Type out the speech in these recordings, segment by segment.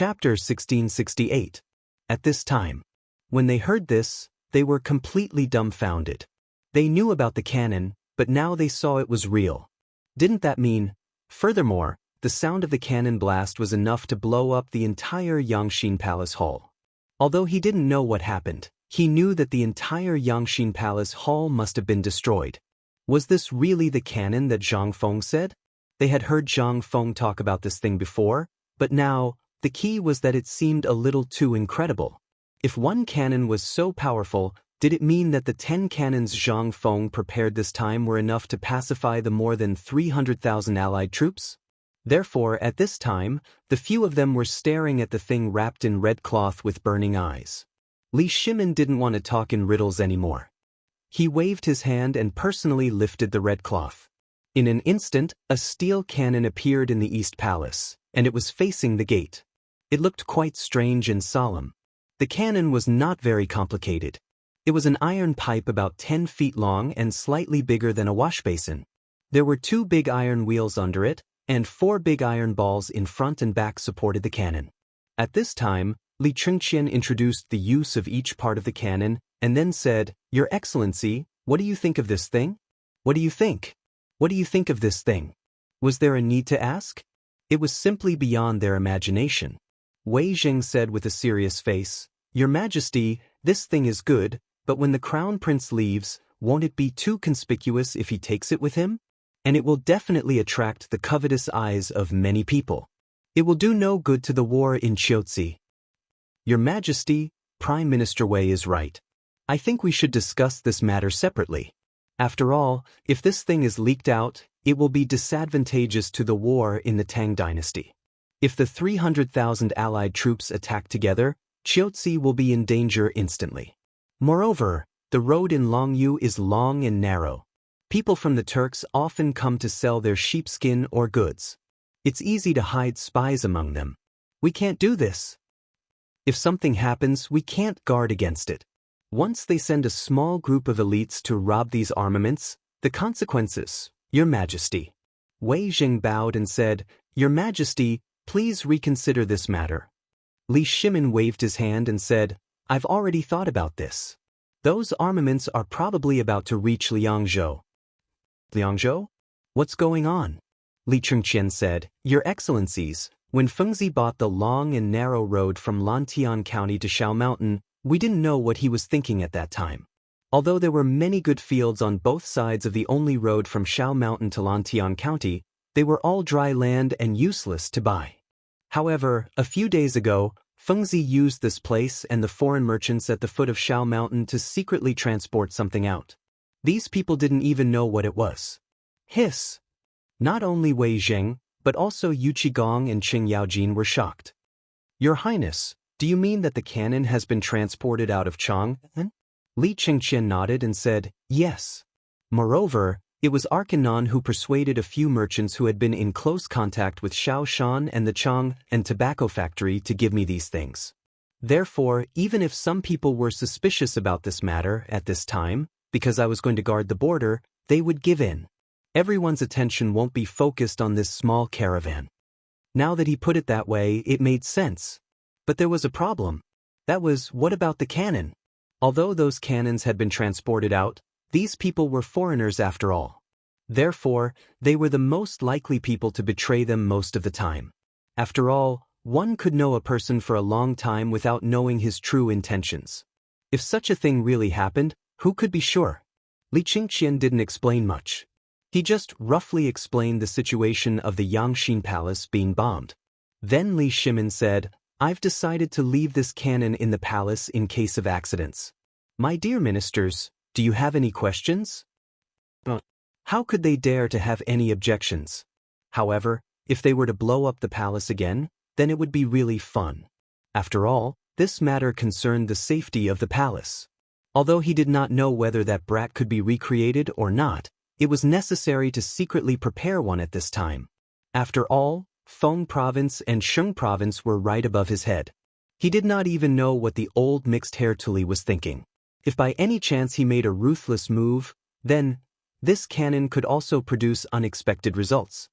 Chapter 1668. At this time, when they heard this, they were completely dumbfounded. They knew about the cannon, but now they saw it was real. Didn't that mean? Furthermore, the sound of the cannon blast was enough to blow up the entire Yangxin Palace Hall. Although he didn't know what happened, he knew that the entire Yangxin Palace Hall must have been destroyed. Was this really the cannon that Zhang Feng said? They had heard Zhang Feng talk about this thing before, but now, the key was that it seemed a little too incredible. If one cannon was so powerful, did it mean that the 10 cannons Zhang Feng prepared this time were enough to pacify the more than 300,000 allied troops? Therefore, at this time, the few of them were staring at the thing wrapped in red cloth with burning eyes. Li Shimin didn't want to talk in riddles anymore. He waved his hand and personally lifted the red cloth. In an instant, a steel cannon appeared in the East Palace, and it was facing the gate. It looked quite strange and solemn. The cannon was not very complicated. It was an iron pipe about 10 feet long and slightly bigger than a wash basin. There were 2 big iron wheels under it, and 4 big iron balls in front and back supported the cannon. At this time, Li Chengqian introduced the use of each part of the cannon, and then said, "Your Excellency, what do you think of this thing? What do you think? What do you think of this thing?" Was there a need to ask? It was simply beyond their imagination. Wei Zheng said with a serious face, "Your Majesty, this thing is good, but when the Crown Prince leaves, won't it be too conspicuous if he takes it with him? And it will definitely attract the covetous eyes of many people. It will do no good to the war in Qiuzi." "Your Majesty, Prime Minister Wei is right. I think we should discuss this matter separately. After all, if this thing is leaked out, it will be disadvantageous to the war in the Tang dynasty. If the 300,000 allied troops attack together, Qiuzi will be in danger instantly. Moreover, the road in Longyu is long and narrow. People from the Turks often come to sell their sheepskin or goods. It's easy to hide spies among them. We can't do this. If something happens, we can't guard against it. Once they send a small group of elites to rob these armaments, the consequences, Your Majesty." Wei Zheng bowed and said, "Your Majesty, please reconsider this matter." Li Shimin waved his hand and said, "I've already thought about this. Those armaments are probably about to reach Liangzhou." "Liangzhou? What's going on?" Li Chengqian said, "Your Excellencies, when Fengzi bought the long and narrow road from Lantian County to Shao Mountain, we didn't know what he was thinking at that time. Although there were many good fields on both sides of the only road from Shao Mountain to Lantian County, they were all dry land and useless to buy. However, a few days ago, Fengzi used this place and the foreign merchants at the foot of Shao Mountain to secretly transport something out. These people didn't even know what it was." Hiss! Not only Wei Zheng, but also Yu Qigong and Qing Yaojin were shocked. "Your Highness, do you mean that the cannon has been transported out of Chang'an?" Li Chengqian nodded and said, "Yes. Moreover, it was Arkanon who persuaded a few merchants who had been in close contact with Shao Shan and the Chang'an tobacco factory to give me these things. Therefore, even if some people were suspicious about this matter at this time, because I was going to guard the border, they would give in. Everyone's attention won't be focused on this small caravan." Now that he put it that way, it made sense. But there was a problem. That was, what about the cannon? Although those cannons had been transported out, these people were foreigners after all. Therefore, they were the most likely people to betray them most of the time. After all, one could know a person for a long time without knowing his true intentions. If such a thing really happened, who could be sure? Li Chengqian didn't explain much. He just roughly explained the situation of the Yangxin Palace being bombed. Then Li Shimin said, "I've decided to leave this cannon in the palace in case of accidents. My dear ministers, do you have any questions?" How could they dare to have any objections? However, if they were to blow up the palace again, then it would be really fun. After all, this matter concerned the safety of the palace. Although he did not know whether that brat could be recreated or not, it was necessary to secretly prepare one at this time. After all, Feng Province and Sheng Province were right above his head. He did not even know what the old mixed-hair Tuli was thinking. If by any chance he made a ruthless move, then this cannon could also produce unexpected results.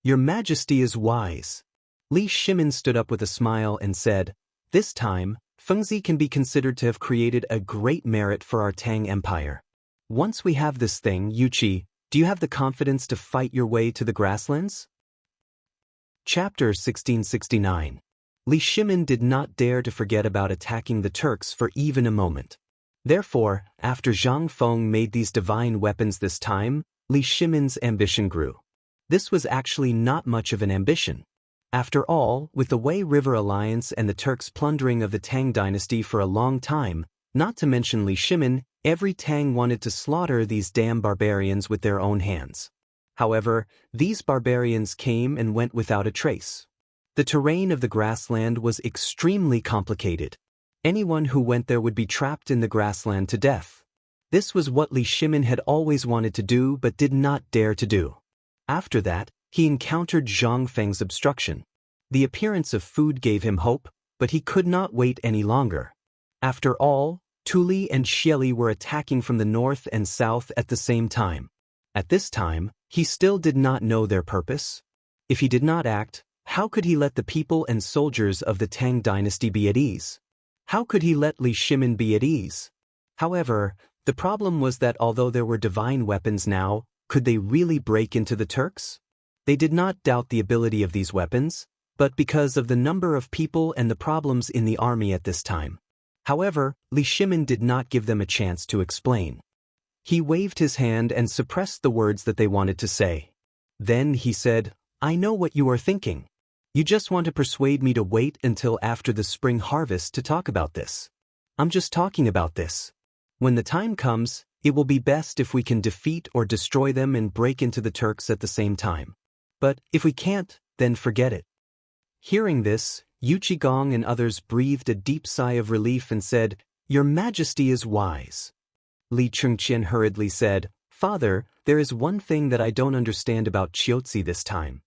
"Your Majesty is wise. Li Shimin stood up with a smile and said, "This time, Fengzi can be considered to have created a great merit for our Tang Empire. Once we have this thing, Yuqi, do you have the confidence to fight your way to the grasslands?" Chapter 1669. Li Shimin did not dare to forget about attacking the Turks for even a moment. Therefore, after Zhang Feng made these divine weapons this time, Li Shimin's ambition grew. This was actually not much of an ambition. After all, with the Wei River Alliance and the Turks' plundering of the Tang dynasty for a long time, not to mention Li Shimin, every Tang wanted to slaughter these damn barbarians with their own hands. However, these barbarians came and went without a trace. The terrain of the grassland was extremely complicated. Anyone who went there would be trapped in the grassland to death. This was what Li Shimin had always wanted to do but did not dare to do. After that, he encountered Zhang Feng's obstruction. The appearance of food gave him hope, but he could not wait any longer. After all, Tuli and Xieli were attacking from the north and south at the same time. At this time, he still did not know their purpose. If he did not act, how could he let the people and soldiers of the Tang dynasty be at ease? How could he let Li Shimin be at ease? However, the problem was that although there were divine weapons now, could they really break into the Turks? They did not doubt the ability of these weapons, but because of the number of people and the problems in the army at this time. However, Li Shimin did not give them a chance to explain. He waved his hand and suppressed the words that they wanted to say. Then he said, "I know what you are thinking. You just want to persuade me to wait until after the spring harvest to talk about this. I'm just talking about this. When the time comes, it will be best if we can defeat or destroy them and break into the Turks at the same time. But if we can't, then forget it." Hearing this, Yu Qigong and others breathed a deep sigh of relief and said, "Your Majesty is wise." Li Chengqian hurriedly said, "Father, there is one thing that I don't understand about Qiuzi this time."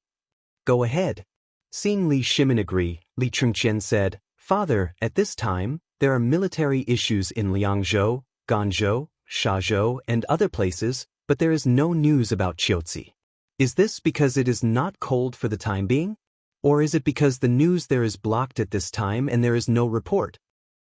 "Go ahead." Seeing Li Shimin agree, Li Chengqian said, "Father, at this time, there are military issues in Liangzhou, Ganzhou, Shazhou, and other places, but there is no news about Qiuzi. Is this because it is not cold for the time being? Or is it because the news there is blocked at this time and there is no report?"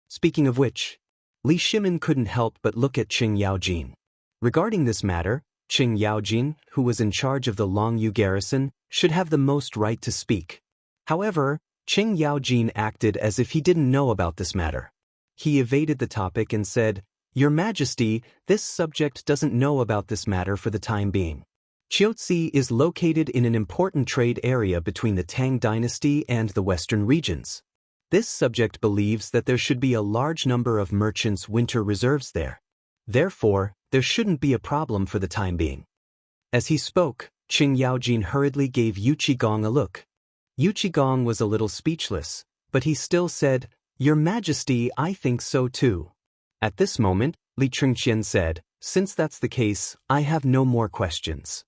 Speaking of which, Li Shimin couldn't help but look at Qing Yaojin. Regarding this matter, Qing Yaojin, who was in charge of the Longyu garrison, should have the most right to speak. However, Qing Yaojin acted as if he didn't know about this matter. He evaded the topic and said, "Your Majesty, this subject doesn't know about this matter for the time being. Qiuzi is located in an important trade area between the Tang dynasty and the western regions. This subject believes that there should be a large number of merchants' winter reserves there. Therefore, there shouldn't be a problem for the time being." As he spoke, Qing Yaojin hurriedly gave Yu Qigong a look. Yu Qigong was a little speechless, but he still said, "Your Majesty, I think so too." At this moment, Li Chengqian said, "Since that's the case, I have no more questions."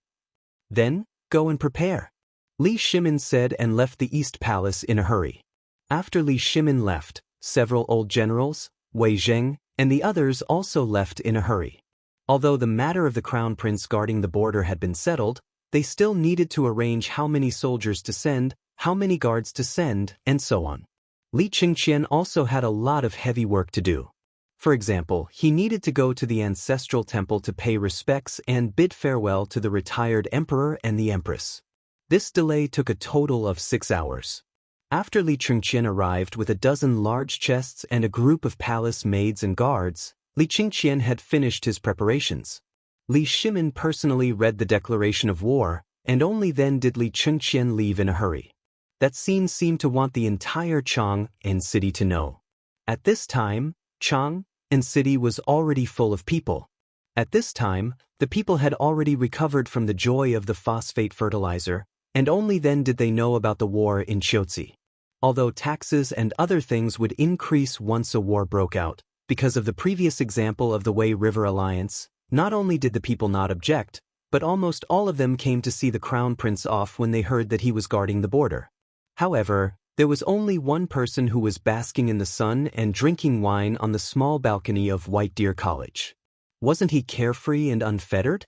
"Then, go and prepare," Li Shimin said and left the East Palace in a hurry. After Li Shimin left, several old generals, Wei Zheng, and the others also left in a hurry. Although the matter of the crown prince guarding the border had been settled, they still needed to arrange how many soldiers to send, how many guards to send, and so on. Li Chengqian also had a lot of heavy work to do. For example, he needed to go to the ancestral temple to pay respects and bid farewell to the retired emperor and the empress. This delay took a total of 6 hours. After Li Chengqian arrived with a dozen large chests and a group of palace maids and guards, Li Chengqian had finished his preparations. Li Shimin personally read the declaration of war, and only then did Li Chengqian leave in a hurry. That scene seemed to want the entire Chang'an city to know. At this time, Chang'an city was already full of people. At this time, the people had already recovered from the joy of the phosphate fertilizer, and only then did they know about the war in Qiuzi. Although taxes and other things would increase once a war broke out, because of the previous example of the Wei River Alliance, not only did the people not object, but almost all of them came to see the crown prince off when they heard that he was guarding the border. However, there was only one person who was basking in the sun and drinking wine on the small balcony of White Deer College. Wasn't he carefree and unfettered?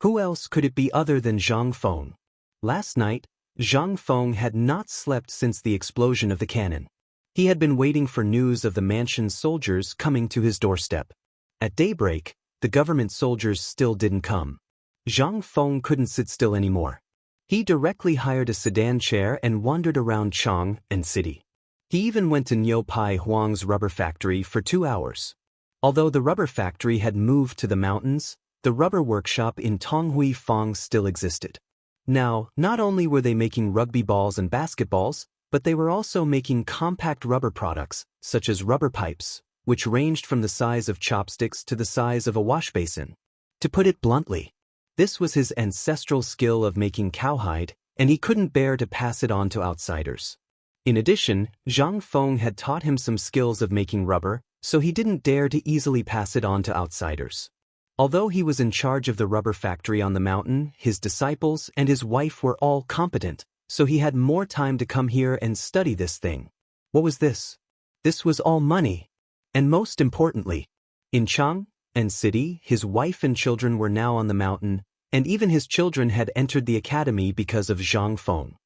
Who else could it be other than Zhang Feng? Last night, Zhang Feng had not slept since the explosion of the cannon. He had been waiting for news of the mansion's soldiers coming to his doorstep. At daybreak, the government soldiers still didn't come. Zhang Feng couldn't sit still anymore. He directly hired a sedan chair and wandered around Chang'an city. He even went to Niu Pai Huang's rubber factory for 2 hours. Although the rubber factory had moved to the mountains, the rubber workshop in Tonghui Fang still existed. Now, not only were they making rugby balls and basketballs, but they were also making compact rubber products, such as rubber pipes, which ranged from the size of chopsticks to the size of a wash basin. To put it bluntly, this was his ancestral skill of making cowhide, and he couldn't bear to pass it on to outsiders. In addition, Zhang Feng had taught him some skills of making rubber, so he didn't dare to easily pass it on to outsiders. Although he was in charge of the rubber factory on the mountain, his disciples and his wife were all competent, so he had more time to come here and study this thing. What was this? This was all money. And most importantly, in Chang'an city, his wife and children were now on the mountain, and even his children had entered the academy because of Zhang Feng.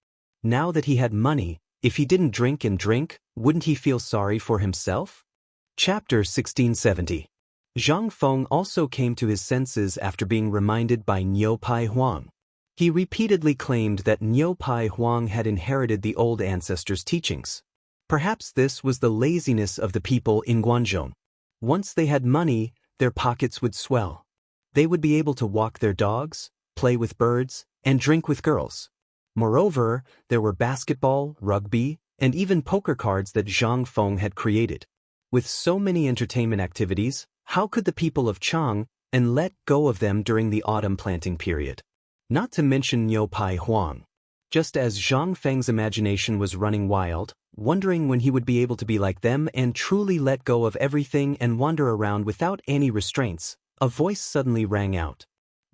Now that he had money, if he didn't drink and drink, wouldn't he feel sorry for himself? Chapter 1670. Zhang Feng also came to his senses after being reminded by Niu Pai Huang. He repeatedly claimed that Niu Pai Huang had inherited the old ancestors' teachings. Perhaps this was the laziness of the people in Guangzhou. Once they had money, their pockets would swell. They would be able to walk their dogs, play with birds, and drink with girls. Moreover, there were basketball, rugby, and even poker cards that Zhang Feng had created. With so many entertainment activities, how could the people of Chang'an let go of them during the autumn planting period? Not to mention Niu Pai Huang. Just as Zhang Feng's imagination was running wild, wondering when he would be able to be like them and truly let go of everything and wander around without any restraints, a voice suddenly rang out.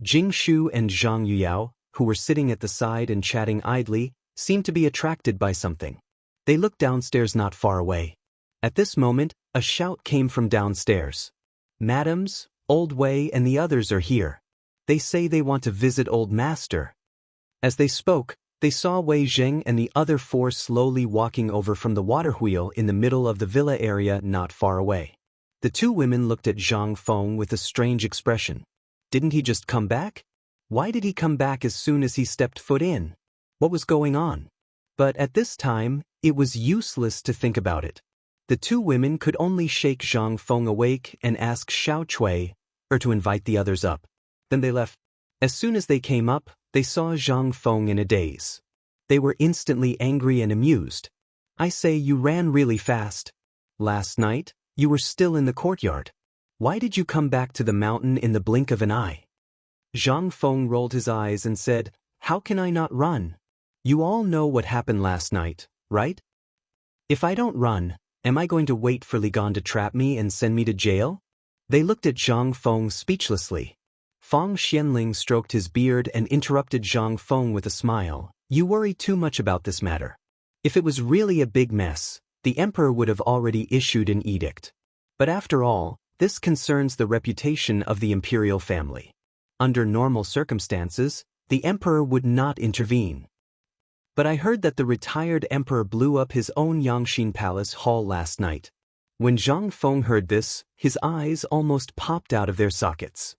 Jing Shu and Zhang Yuyao, who were sitting at the side and chatting idly, seemed to be attracted by something. They looked downstairs not far away. At this moment, a shout came from downstairs. "Madams, Old Wei and the others are here. They say they want to visit Old Master." As they spoke, they saw Wei Zheng and the other 4 slowly walking over from the water wheel in the middle of the villa area not far away. The 2 women looked at Zhang Feng with a strange expression. Didn't he just come back? Why did he come back as soon as he stepped foot in? What was going on? But at this time, it was useless to think about it. The 2 women could only shake Zhang Feng awake and ask Xiao Cui, or to invite the others up. Then they left. As soon as they came up, they saw Zhang Feng in a daze. They were instantly angry and amused. "I say, you ran really fast. Last night, you were still in the courtyard. Why did you come back to the mountain in the blink of an eye?" Zhang Feng rolled his eyes and said, "How can I not run? You all know what happened last night, right? If I don't run, am I going to wait for Li Gan to trap me and send me to jail?" They looked at Zhang Feng speechlessly. Fang Xianling stroked his beard and interrupted Zhang Feng with a smile. "You worry too much about this matter. If it was really a big mess, the emperor would have already issued an edict. But after all, this concerns the reputation of the imperial family. Under normal circumstances, the emperor would not intervene. But I heard that the retired emperor blew up his own Yangxin Palace hall last night." When Zhang Feng heard this, his eyes almost popped out of their sockets.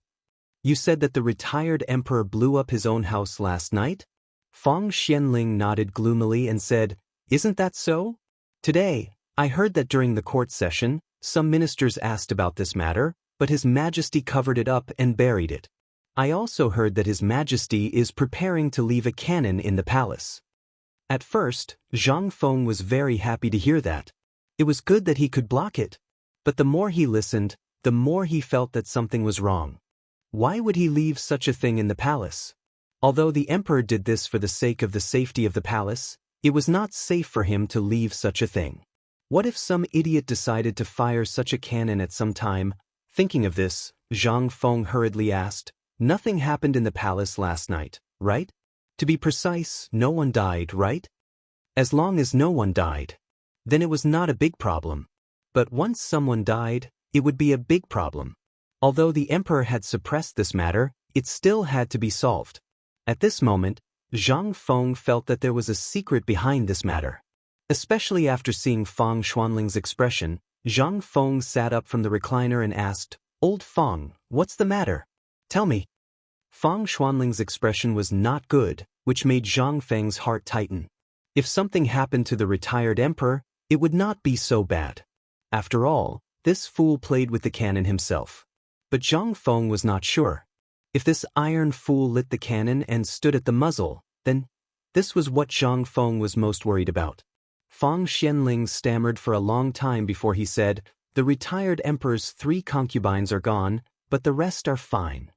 "You said that the retired emperor blew up his own house last night?" Fang Xianling nodded gloomily and said, "Isn't that so? Today, I heard that during the court session, some ministers asked about this matter, but His Majesty covered it up and buried it. I also heard that His Majesty is preparing to leave a cannon in the palace." At first, Zhang Feng was very happy to hear that. It was good that he could block it. But the more he listened, the more he felt that something was wrong. Why would he leave such a thing in the palace? Although the emperor did this for the sake of the safety of the palace, it was not safe for him to leave such a thing. What if some idiot decided to fire such a cannon at some time? Thinking of this, Zhang Feng hurriedly asked, "Nothing happened in the palace last night, right? To be precise, no one died, right? As long as no one died, then it was not a big problem. But once someone died, it would be a big problem. Although the emperor had suppressed this matter, it still had to be solved." At this moment, Zhang Feng felt that there was a secret behind this matter. Especially after seeing Feng Xuanling's expression, Zhang Feng sat up from the recliner and asked, "Old Feng, what's the matter? Tell me." Feng Xuanling's expression was not good, which made Zhang Feng's heart tighten. If something happened to the retired emperor, it would not be so bad. After all, this fool played with the cannon himself. But Zhang Feng was not sure. If this iron fool lit the cannon and stood at the muzzle, then this was what Zhang Feng was most worried about. Feng Xianling stammered for a long time before he said, "The retired emperor's 3 concubines are gone, but the rest are fine."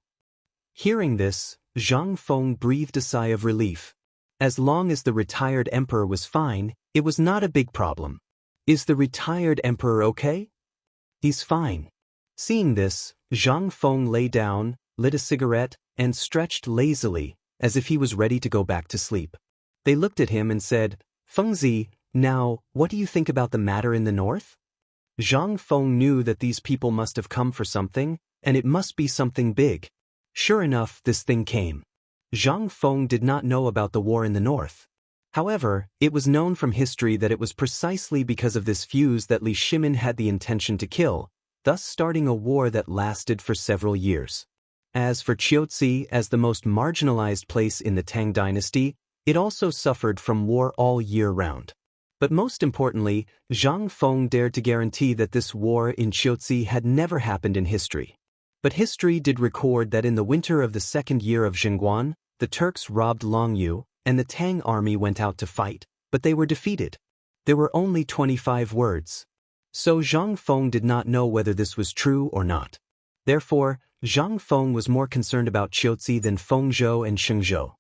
Hearing this, Zhang Feng breathed a sigh of relief. As long as the retired emperor was fine, it was not a big problem. "Is the retired emperor okay?" "He's fine." Seeing this, Zhang Feng lay down, lit a cigarette, and stretched lazily, as if he was ready to go back to sleep. They looked at him and said, "Fengzi, now, what do you think about the matter in the north?" Zhang Feng knew that these people must have come for something, and it must be something big. Sure enough, this thing came. Zhang Feng did not know about the war in the north. However, it was known from history that it was precisely because of this fuse that Li Shimin had the intention to kill, thus starting a war that lasted for several years. As for Qiuzi, as the most marginalized place in the Tang dynasty, it also suffered from war all year round. But most importantly, Zhang Feng dared to guarantee that this war in Qiuzi had never happened in history. But history did record that in the winter of the 2nd year of Zhengguan, the Turks robbed Longyu, and the Tang army went out to fight, but they were defeated. There were only 25 words. So Zhang Feng did not know whether this was true or not. Therefore, Zhang Feng was more concerned about Qiuzi than Fengzhou and Shengzhou.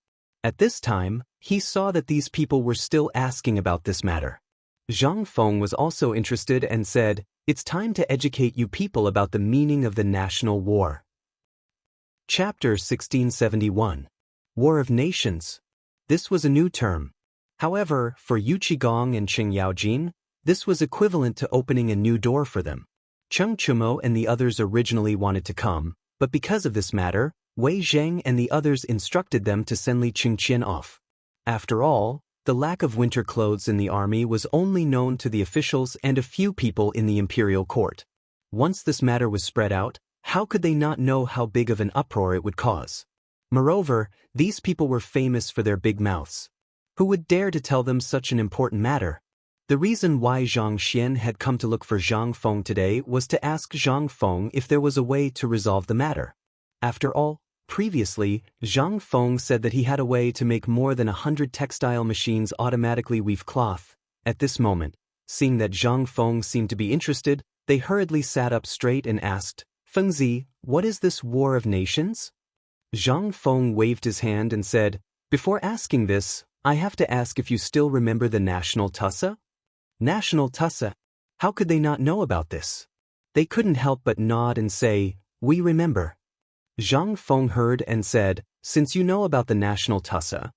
At this time, he saw that these people were still asking about this matter. Zhang Feng was also interested and said, "It's time to educate you people about the meaning of the national war." Chapter 1671. War of Nations. This was a new term. However, for Yu Qigong and Qing Yaojin, this was equivalent to opening a new door for them. Cheng Chumo and the others originally wanted to come, but because of this matter, Wei Zheng and the others instructed them to send Li Qingqian off. After all, the lack of winter clothes in the army was only known to the officials and a few people in the imperial court. Once this matter was spread out, how could they not know how big of an uproar it would cause? Moreover, these people were famous for their big mouths. Who would dare to tell them such an important matter? The reason why Zhang Xian had come to look for Zhang Feng today was to ask Zhang Feng if there was a way to resolve the matter. After all, previously, Zhang Feng said that he had a way to make more than 100 textile machines automatically weave cloth. At this moment, seeing that Zhang Feng seemed to be interested, they hurriedly sat up straight and asked, "Fengzi, what is this war of nations?" Zhang Feng waved his hand and said, "Before asking this, I have to ask if you still remember the national tussa?" National tussa? How could they not know about this? They couldn't help but nod and say, "We remember." Zhang Feng heard and said, "Since you know about the national tussa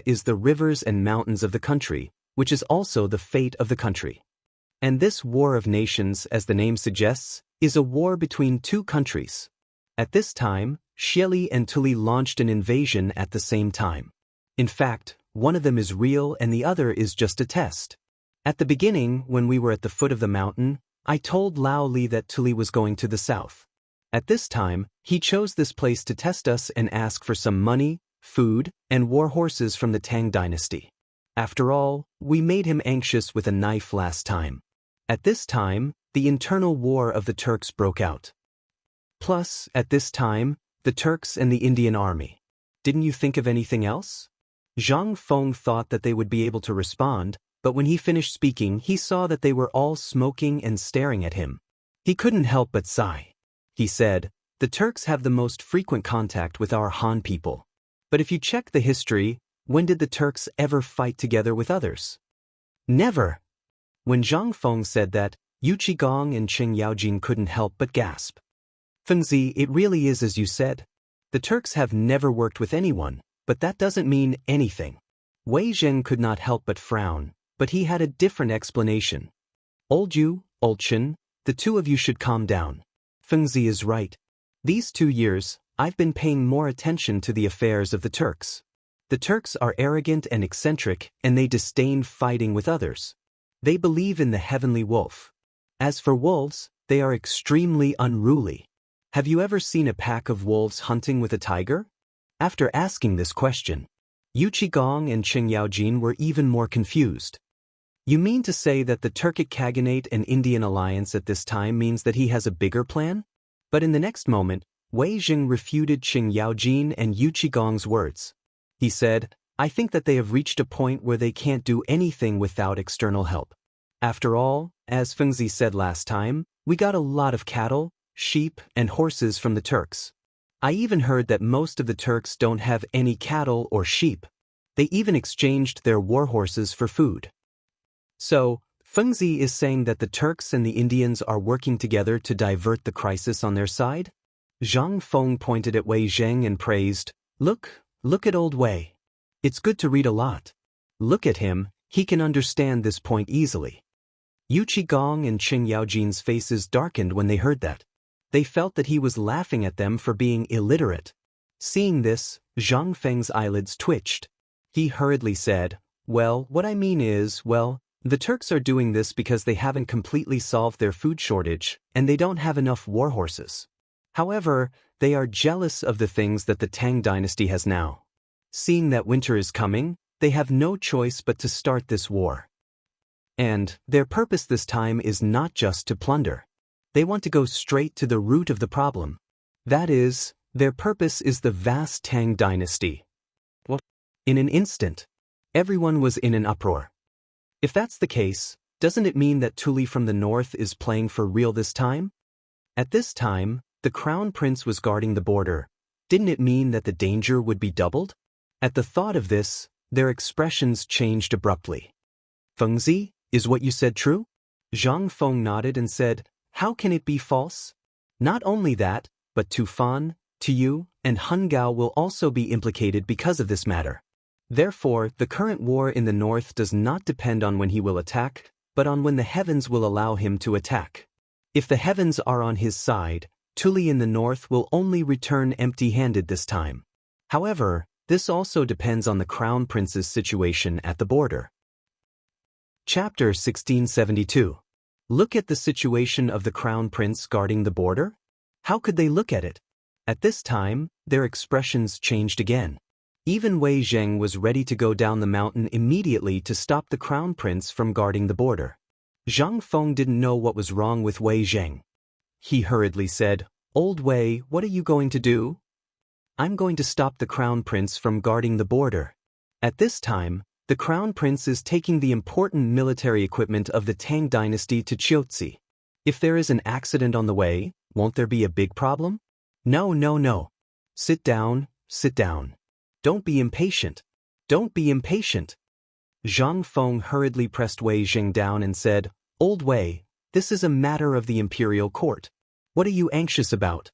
is the rivers and mountains of the country, which is also the fate of the country. And this war of nations, as the name suggests, is a war between 2 countries. At this time, Xieli and Tuli launched an invasion at the same time. In fact, one of them is real and the other is just a test. At the beginning, when we were at the foot of the mountain, I told Lao Li that Tuli was going to the south. At this time, he chose this place to test us and ask for some money, food, and war horses from the Tang dynasty. After all, we made him anxious with a knife last time. At this time, the internal war of the Turks broke out. Plus, at this time, the Turks and the Indian army. Didn't you think of anything else?" Zhang Feng thought that they would be able to respond, but when he finished speaking, he saw that they were all smoking and staring at him. He couldn't help but sigh. He said, "The Turks have the most frequent contact with our Han people. But if you check the history, when did the Turks ever fight together with others? Never." When Zhang Feng said that, Yu Qigong and Qing Yaojin couldn't help but gasp. "Fengzi, it really is as you said. The Turks have never worked with anyone, but that doesn't mean anything." Wei Zheng could not help but frown, but he had a different explanation. "Old Yu, Old Chen, the 2 of you should calm down. Fengzi is right. These 2 years, I've been paying more attention to the affairs of the Turks. The Turks are arrogant and eccentric, and they disdain fighting with others. They believe in the heavenly wolf. As for wolves, they are extremely unruly. Have you ever seen a pack of wolves hunting with a tiger? After asking this question, Yuqigong and Qingyaojin were even more confused. You mean to say that the Turkic Khaganate and Indian alliance at this time means that he has a bigger plan? But in the next moment, Wei Jing refuted Qingyaojin and Yuqigong's words. He said, I think that they have reached a point where they can't do anything without external help. After all, as Fengzi said last time, we got a lot of cattle, sheep, and horses from the Turks. I even heard that most of the Turks don't have any cattle or sheep. They even exchanged their war horses for food. So, Fengzi is saying that the Turks and the Indians are working together to divert the crisis on their side? Zhang Feng pointed at Wei Zheng and praised, Look at old Wei. It's good to read a lot. Look at him, he can understand this point easily. Yuqigong and Qingyaojin's faces darkened when they heard that. They felt that he was laughing at them for being illiterate. Seeing this, Zhang Feng's eyelids twitched. He hurriedly said, Well, what I mean is, the Turks are doing this because they haven't completely solved their food shortage, and they don't have enough war horses. However, they are jealous of the things that the Tang dynasty has now. Seeing that winter is coming, they have no choice but to start this war. And their purpose this time is not just to plunder. They want to go straight to the root of the problem. That is, their purpose is the vast Tang dynasty. What? In an instant, everyone was in an uproar. If that's the case, doesn't it mean that Tuli from the north is playing for real this time? At this time, the crown prince was guarding the border. Didn't it mean that the danger would be doubled? At the thought of this, their expressions changed abruptly. Fengzi, is what you said true? Zhang Feng nodded and said, How can it be false? Not only that, but Tufan, Tuyu, and Hungao will also be implicated because of this matter. Therefore, the current war in the north does not depend on when he will attack, but on when the heavens will allow him to attack. If the heavens are on his side, Tuli in the north will only return empty-handed this time. However, this also depends on the crown prince's situation at the border. Chapter 1672. Look at the situation of the crown prince guarding the border? How could they look at it? At this time, their expressions changed again. Even Wei Zheng was ready to go down the mountain immediately to stop the crown prince from guarding the border. Zhang Feng didn't know what was wrong with Wei Zheng. He hurriedly said, Old Wei, what are you going to do? I'm going to stop the crown prince from guarding the border. At this time, the crown prince is taking the important military equipment of the Tang dynasty to Chiuzi. If there is an accident on the way, won't there be a big problem? No. Sit down. Don't be impatient. Zhang Feng hurriedly pressed Wei Zheng down and said, Old Wei, this is a matter of the imperial court. What are you anxious about?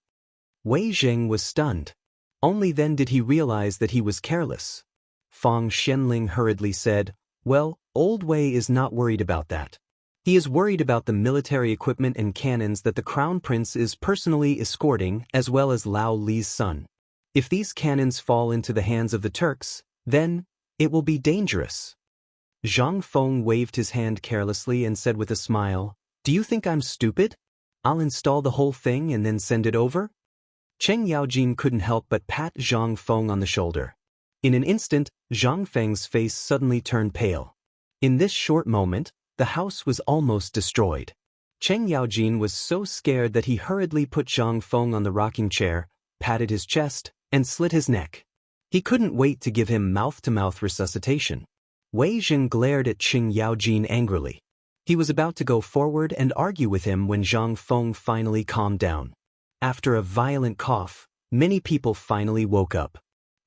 Wei Zheng was stunned. Only then did he realize that he was careless. Fang Xianling hurriedly said, Well, Old Wei is not worried about that. He is worried about the military equipment and cannons that the crown prince is personally escorting, as well as Lao Li's son. If these cannons fall into the hands of the Turks, then it will be dangerous. Zhang Feng waved his hand carelessly and said with a smile, Do you think I'm stupid? I'll install the whole thing and then send it over? Cheng Yaojin couldn't help but pat Zhang Feng on the shoulder. In an instant, Zhang Feng's face suddenly turned pale. In this short moment, the house was almost destroyed. Cheng Yaojin was so scared that he hurriedly put Zhang Feng on the rocking chair, patted his chest, and slit his neck. He couldn't wait to give him mouth-to-mouth resuscitation. Wei Zheng glared at Cheng Yaojin angrily. He was about to go forward and argue with him when Zhang Feng finally calmed down. After a violent cough, many people finally woke up.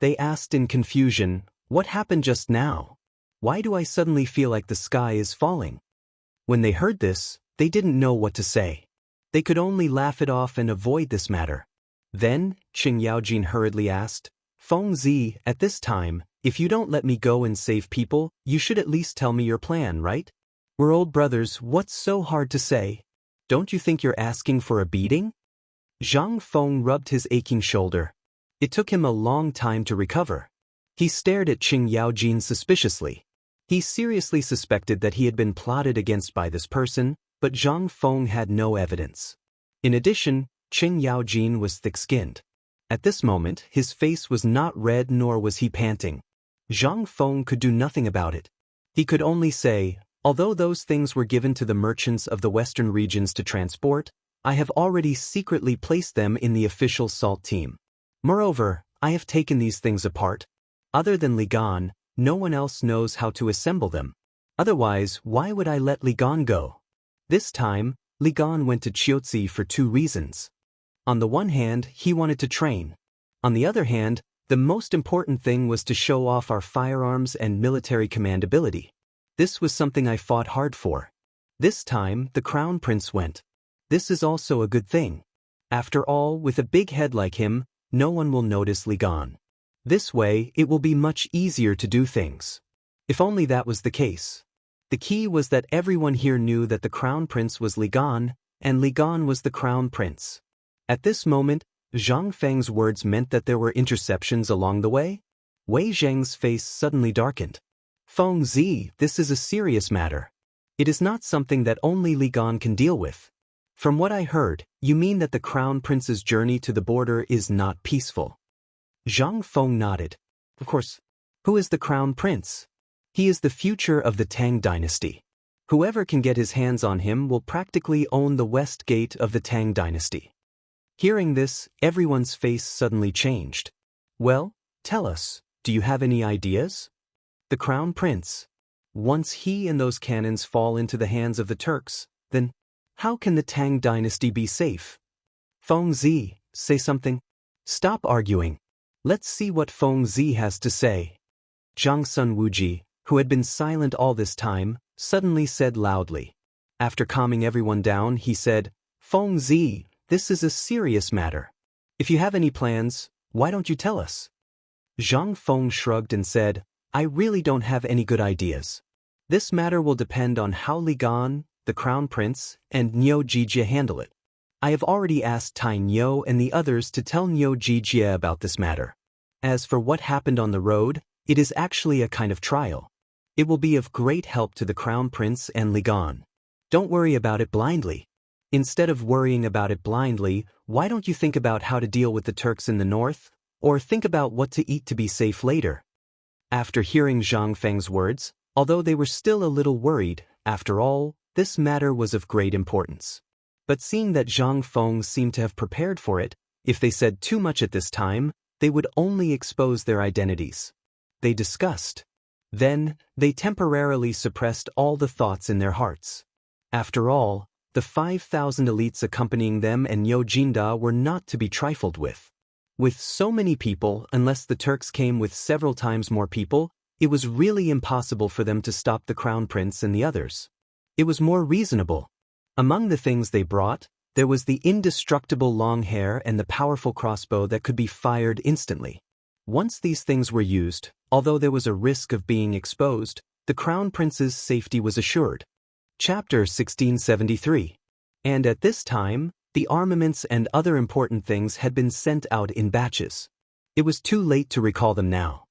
They asked in confusion, What happened just now? Why do I suddenly feel like the sky is falling? When they heard this, they didn't know what to say. They could only laugh it off and avoid this matter. Then, Cheng Yaojin hurriedly asked, Feng Zi, at this time, if you don't let me go and save people, you should at least tell me your plan, right? We're old brothers, what's so hard to say? Don't you think you're asking for a beating? Zhang Feng rubbed his aching shoulder. It took him a long time to recover. He stared at Qing Yaojin suspiciously. He seriously suspected that he had been plotted against by this person, but Zhang Feng had no evidence. In addition, Qing Yaojin was thick-skinned. At this moment, his face was not red nor was he panting. Zhang Feng could do nothing about it. He could only say, although those things were given to the merchants of the western regions to transport, I have already secretly placed them in the official salt team. Moreover, I have taken these things apart. Other than Li Gan, no one else knows how to assemble them. Otherwise, why would I let Li Gan go? This time, Li Gan went to Qiuzi for two reasons. On the one hand, he wanted to train. On the other hand, the most important thing was to show off our firearms and military command ability. This was something I fought hard for. This time, the Crown Prince went. This is also a good thing. After all, with a big head like him, no one will notice Li Gan. This way, it will be much easier to do things. If only that was the case. The key was that everyone here knew that the Crown Prince was Li Gan, and Li Gan was the Crown Prince. At this moment, Zhang Feng's words meant that there were interceptions along the way. Wei Zheng's face suddenly darkened. Feng Zi, this is a serious matter. It is not something that only Li Gan can deal with. From what I heard, you mean that the Crown Prince's journey to the border is not peaceful. Zhang Feng nodded. Of course. Who is the Crown Prince? He is the future of the Tang dynasty. Whoever can get his hands on him will practically own the west gate of the Tang dynasty. Hearing this, everyone's face suddenly changed. Well, tell us, do you have any ideas? The Crown Prince. Once he and those cannons fall into the hands of the Turks, then how can the Tang dynasty be safe? Feng Zi, say something. Stop arguing. Let's see what Feng Zi has to say. Zhang Sun Wuji, who had been silent all this time, suddenly said loudly. After calming everyone down, he said, Feng Zi, this is a serious matter. If you have any plans, why don't you tell us? Zhang Feng shrugged and said, I really don't have any good ideas. This matter will depend on how Li Gan, the Crown Prince, and Niu Jijie handle it. I have already asked Tai Niu and the others to tell Niu Jijie about this matter. As for what happened on the road, it is actually a kind of trial. It will be of great help to the Crown Prince and Li Gan. Don't worry about it blindly. Instead of worrying about it blindly, why don't you think about how to deal with the Turks in the north, or think about what to eat to be safe later? After hearing Zhang Feng's words, although they were still a little worried, after all, this matter was of great importance. But seeing that Zhang Feng seemed to have prepared for it, if they said too much at this time, they would only expose their identities. They discussed. Then, they temporarily suppressed all the thoughts in their hearts. After all, the 5,000 elites accompanying them and Niu Jinda were not to be trifled with. With so many people, unless the Turks came with several times more people, it was really impossible for them to stop the Crown Prince and the others. It was more reasonable. Among the things they brought, there was the indestructible long hair and the powerful crossbow that could be fired instantly. Once these things were used, although there was a risk of being exposed, the Crown Prince's safety was assured. Chapter 1673. And at this time, the armaments and other important things had been sent out in batches. It was too late to recall them now.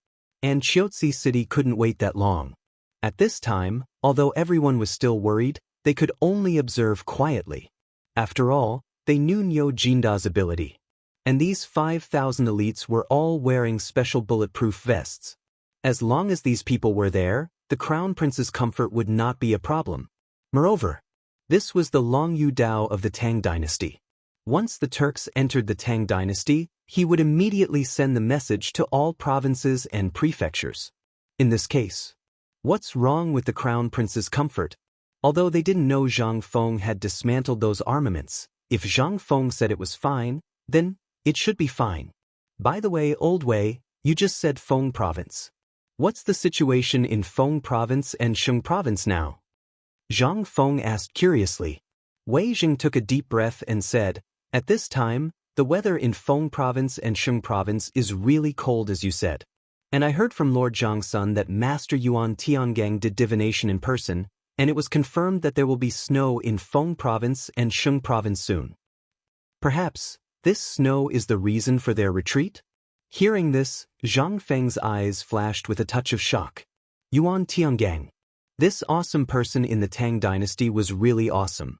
And Qiuzi City couldn't wait that long. At this time, although everyone was still worried, they could only observe quietly. After all, they knew Niu Jinda's ability. And these 5,000 elites were all wearing special bulletproof vests. As long as these people were there, the Crown Prince's comfort would not be a problem. Moreover, this was the Long Yu Dao of the Tang dynasty. Once the Turks entered the Tang dynasty, he would immediately send the message to all provinces and prefectures. In this case, what's wrong with the Crown Prince's comfort? Although they didn't know Zhang Feng had dismantled those armaments, if Zhang Feng said it was fine, then it should be fine. By the way, Old Wei, you just said Feng province. What's the situation in Feng province and Sheng province now? Zhang Feng asked curiously. Wei Jing took a deep breath and said, at this time, the weather in Feng province and Sheng province is really cold as you said. And I heard from Lord Zhangsun that Master Yuan Tiangang did divination in person, and it was confirmed that there will be snow in Feng province and Sheng province soon. Perhaps, this snow is the reason for their retreat? Hearing this, Zhang Feng's eyes flashed with a touch of shock. Yuan Tiangang. This awesome person in the Tang dynasty was really awesome.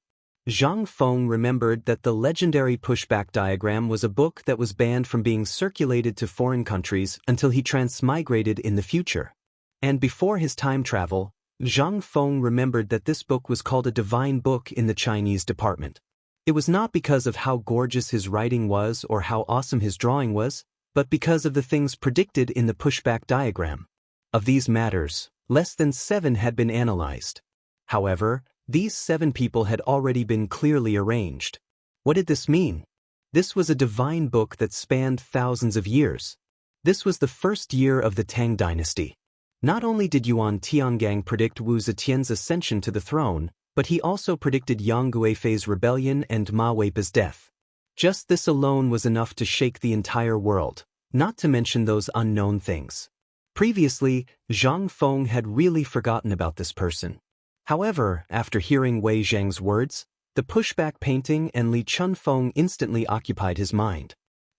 Zhang Feng remembered that the legendary pushback diagram was a book that was banned from being circulated to foreign countries until he transmigrated in the future. And before his time travel, Zhang Feng remembered that this book was called a divine book in the Chinese department. It was not because of how gorgeous his writing was or how awesome his drawing was, but because of the things predicted in the pushback diagram. Of these matters, less than 7 had been analyzed. However, these 7 people had already been clearly arranged. What did this mean? This was a divine book that spanned thousands of years. This was the first year of the Tang dynasty. Not only did Yuan Tiangang predict Wu Zetian's ascension to the throne, but he also predicted Yang Guifei's rebellion and Ma Weipa's death. Just this alone was enough to shake the entire world, not to mention those unknown things. Previously, Zhang Feng had really forgotten about this person. However, after hearing Wei Zhang's words, the pushback painting and Li Chunfeng instantly occupied his mind.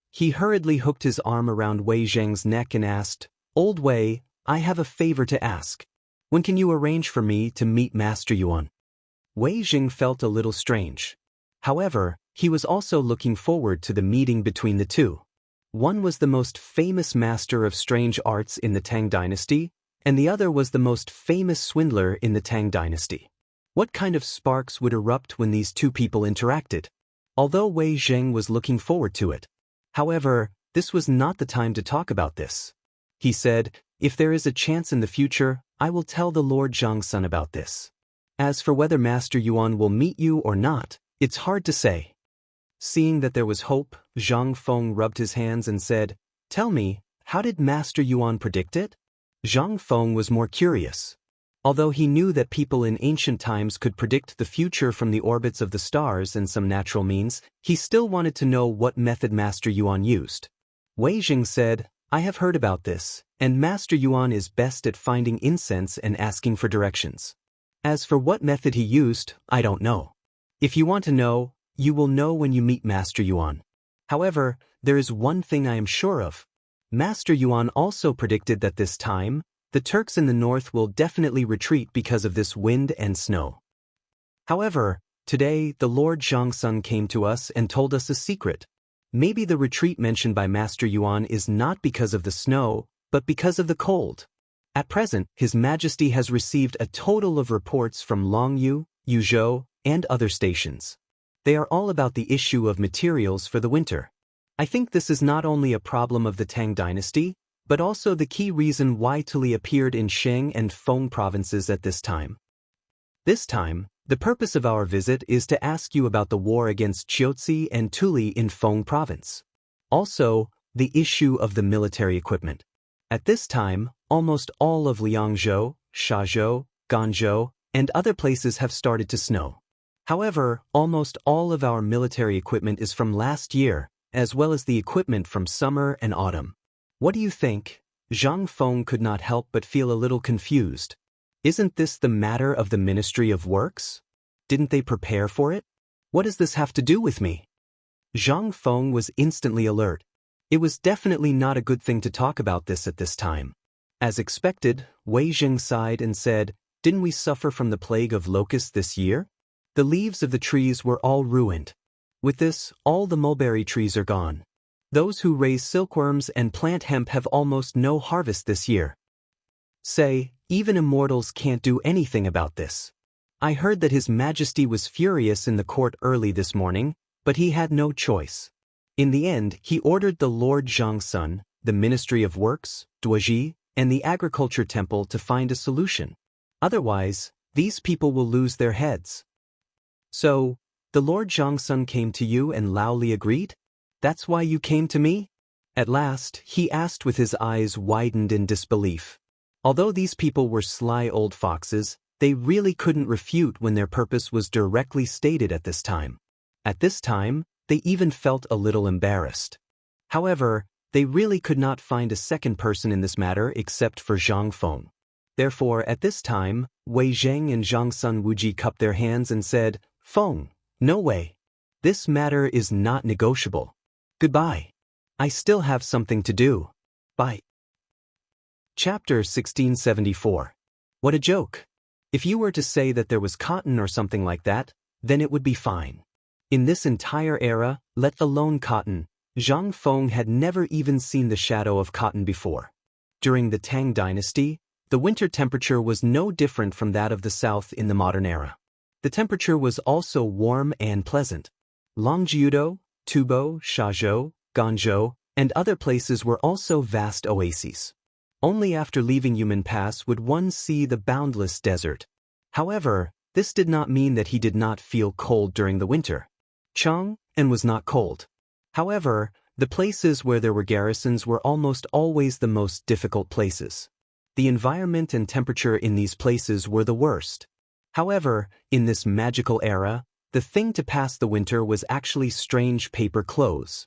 He hurriedly hooked his arm around Wei Zhang's neck and asked, "Old Wei, I have a favor to ask. When can you arrange for me to meet Master Yuan?" Wei Zhang felt a little strange. However, he was also looking forward to the meeting between the two. One was the most famous master of strange arts in the Tang dynasty, and the other was the most famous swindler in the Tang dynasty. What kind of sparks would erupt when these two people interacted? Although Wei Zhang was looking forward to it. However, this was not the time to talk about this. He said, "If there is a chance in the future, I will tell the Lord Zhangsun about this. As for whether Master Yuan will meet you or not, it's hard to say." Seeing that there was hope, Zhang Feng rubbed his hands and said, "Tell me, how did Master Yuan predict it?" Zhang Feng was more curious. Although he knew that people in ancient times could predict the future from the orbits of the stars and some natural means, he still wanted to know what method Master Yuan used. Wei Zhang said, "I have heard about this, and Master Yuan is best at finding incense and asking for directions. As for what method he used, I don't know. If you want to know, you will know when you meet Master Yuan. However, there is one thing I am sure of. Master Yuan also predicted that this time, the Turks in the north will definitely retreat because of this wind and snow. However, today the Lord Zhangsun came to us and told us a secret. Maybe the retreat mentioned by Master Yuan is not because of the snow, but because of the cold. At present, His Majesty has received a total of reports from Longyu, Yuzhou, and other stations. They are all about the issue of materials for the winter. I think this is not only a problem of the Tang dynasty, but also the key reason why Tuli appeared in Sheng and Feng provinces at this time. This time, the purpose of our visit is to ask you about the war against Qiuzi and Tuli in Feng province. Also, the issue of the military equipment. At this time, almost all of Liangzhou, Shazhou, Ganzhou, and other places have started to snow. However, almost all of our military equipment is from last year, as well as the equipment from summer and autumn. What do you think? Zhang Feng could not help but feel a little confused. Isn't this the matter of the Ministry of Works? Didn't they prepare for it? What does this have to do with me? Zhang Feng was instantly alert. It was definitely not a good thing to talk about this at this time. As expected, Wei Zhang sighed and said, "Didn't we suffer from the plague of locusts this year? The leaves of the trees were all ruined. With this, all the mulberry trees are gone. Those who raise silkworms and plant hemp have almost no harvest this year. Say, even immortals can't do anything about this. I heard that His Majesty was furious in the court early this morning, but he had no choice. In the end, he ordered the Lord Zhangsun, the Ministry of Works, Duoji, and the Agriculture Temple to find a solution. Otherwise, these people will lose their heads." "So, the Lord Zhangsun came to you and Lao Li agreed? That's why you came to me?" At last, he asked with his eyes widened in disbelief. Although these people were sly old foxes, they really couldn't refute when their purpose was directly stated at this time. At this time, they even felt a little embarrassed. However, they really could not find a second person in this matter except for Zhang Feng. Therefore, at this time, Wei Zhang and Zhangsun Wuji cupped their hands and said, "Feng, no way. This matter is not negotiable. Goodbye. I still have something to do." Bye. Chapter 1674. What a joke. If you were to say that there was cotton or something like that, then it would be fine. In this entire era, let alone cotton, Zhang Feng had never even seen the shadow of cotton before. During the Tang dynasty, the winter temperature was no different from that of the south in the modern era. The temperature was also warm and pleasant. Longjiudo, Tubo, Shazhou, Ganzhou, and other places were also vast oases. Only after leaving Yumen Pass would one see the boundless desert. However, this did not mean that he did not feel cold during the winter. Chang'an was not cold. However, the places where there were garrisons were almost always the most difficult places. The environment and temperature in these places were the worst. However, in this magical era, the thing to pass the winter was actually strange paper clothes.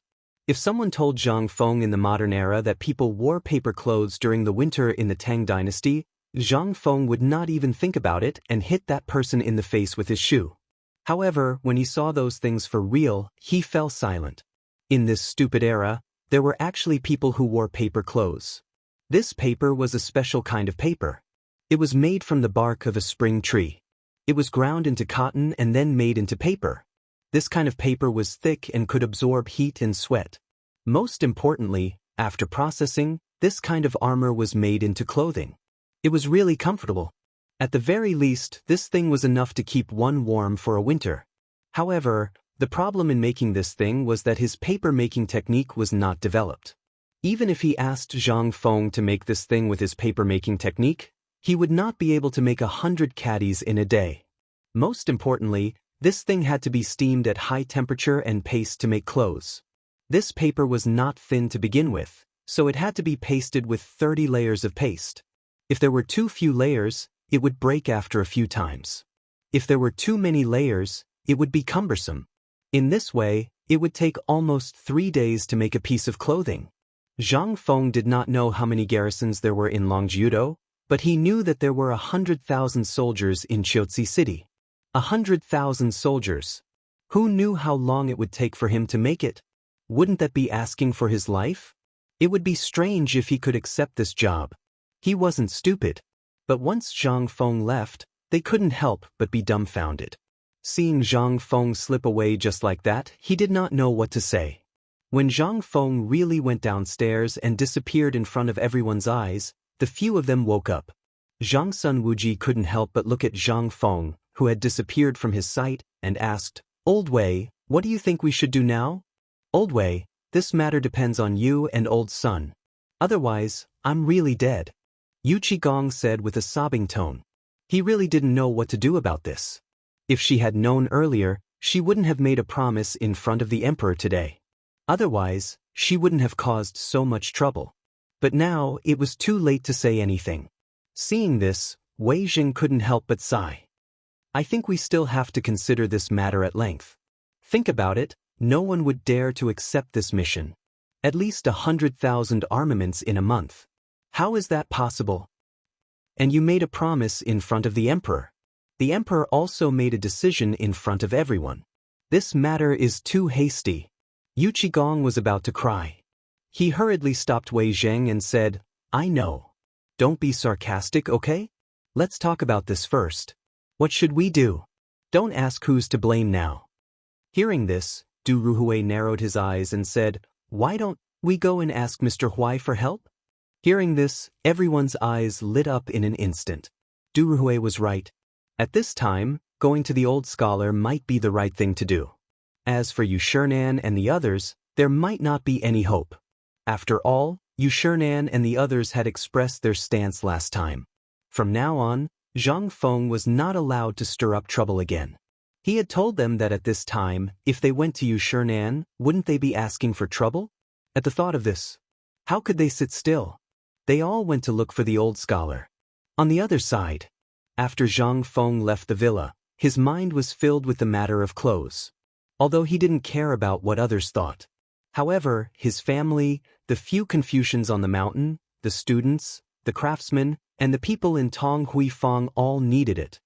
If someone told Zhang Feng in the modern era that people wore paper clothes during the winter in the Tang dynasty, Zhang Feng would not even think about it and hit that person in the face with his shoe. However, when he saw those things for real, he fell silent. In this stupid era, there were actually people who wore paper clothes. This paper was a special kind of paper. It was made from the bark of a spring tree. It was ground into cotton and then made into paper. This kind of paper was thick and could absorb heat and sweat. Most importantly, after processing, this kind of armor was made into clothing. It was really comfortable. At the very least, this thing was enough to keep one warm for a winter. However, the problem in making this thing was that his paper-making technique was not developed. Even if he asked Zhang Feng to make this thing with his paper-making technique, he would not be able to make 100 caddies in a day. Most importantly, this thing had to be steamed at high temperature and paste to make clothes. This paper was not thin to begin with, so it had to be pasted with 30 layers of paste. If there were too few layers, it would break after a few times. If there were too many layers, it would be cumbersome. In this way, it would take almost 3 days to make a piece of clothing. Zhang Feng did not know how many garrisons there were in Longjiudo, but he knew that there were 100,000 soldiers in Qiuzi City. 100,000 soldiers. Who knew how long it would take for him to make it? Wouldn't that be asking for his life? It would be strange if he could accept this job. He wasn't stupid. But once Zhang Feng left, they couldn't help but be dumbfounded. Seeing Zhang Feng slip away just like that, he did not know what to say. When Zhang Feng really went downstairs and disappeared in front of everyone's eyes, the few of them woke up. Zhang Sun Wuji couldn't help but look at Zhang Feng, who had disappeared from his sight, and asked, "Old Wei, what do you think we should do now?" "Old Wei, this matter depends on you and Old Sun. Otherwise, I'm really dead," Yu Qigong said with a sobbing tone. He really didn't know what to do about this. If she had known earlier, she wouldn't have made a promise in front of the emperor today. Otherwise, she wouldn't have caused so much trouble. But now, it was too late to say anything. Seeing this, Wei Jing couldn't help but sigh. "I think we still have to consider this matter at length. Think about it, no one would dare to accept this mission. At least 100,000 armaments in a month. How is that possible? And you made a promise in front of the emperor. The emperor also made a decision in front of everyone. This matter is too hasty." Yu Qigong was about to cry. He hurriedly stopped Wei Zheng and said, "I know. Don't be sarcastic, okay? Let's talk about this first. What should we do? Don't ask who's to blame now." Hearing this, Du Ruhui narrowed his eyes and said, "Why don't we go and ask Mr. Huai for help?" Hearing this, everyone's eyes lit up in an instant. Du Ruhui was right. At this time, going to the old scholar might be the right thing to do. As for Yu Shernan and the others, there might not be any hope. After all, Yu Shernan and the others had expressed their stance last time. From now on, Zhang Feng was not allowed to stir up trouble again. He had told them that at this time, if they went to Yu Shernan, wouldn't they be asking for trouble? At the thought of this, how could they sit still? They all went to look for the old scholar. On the other side, after Zhang Feng left the villa, his mind was filled with the matter of clothes. Although he didn't care about what others thought. However, his family, the few Confucians on the mountain, the students, the craftsmen, and the people in Tong Hui Fong all needed it.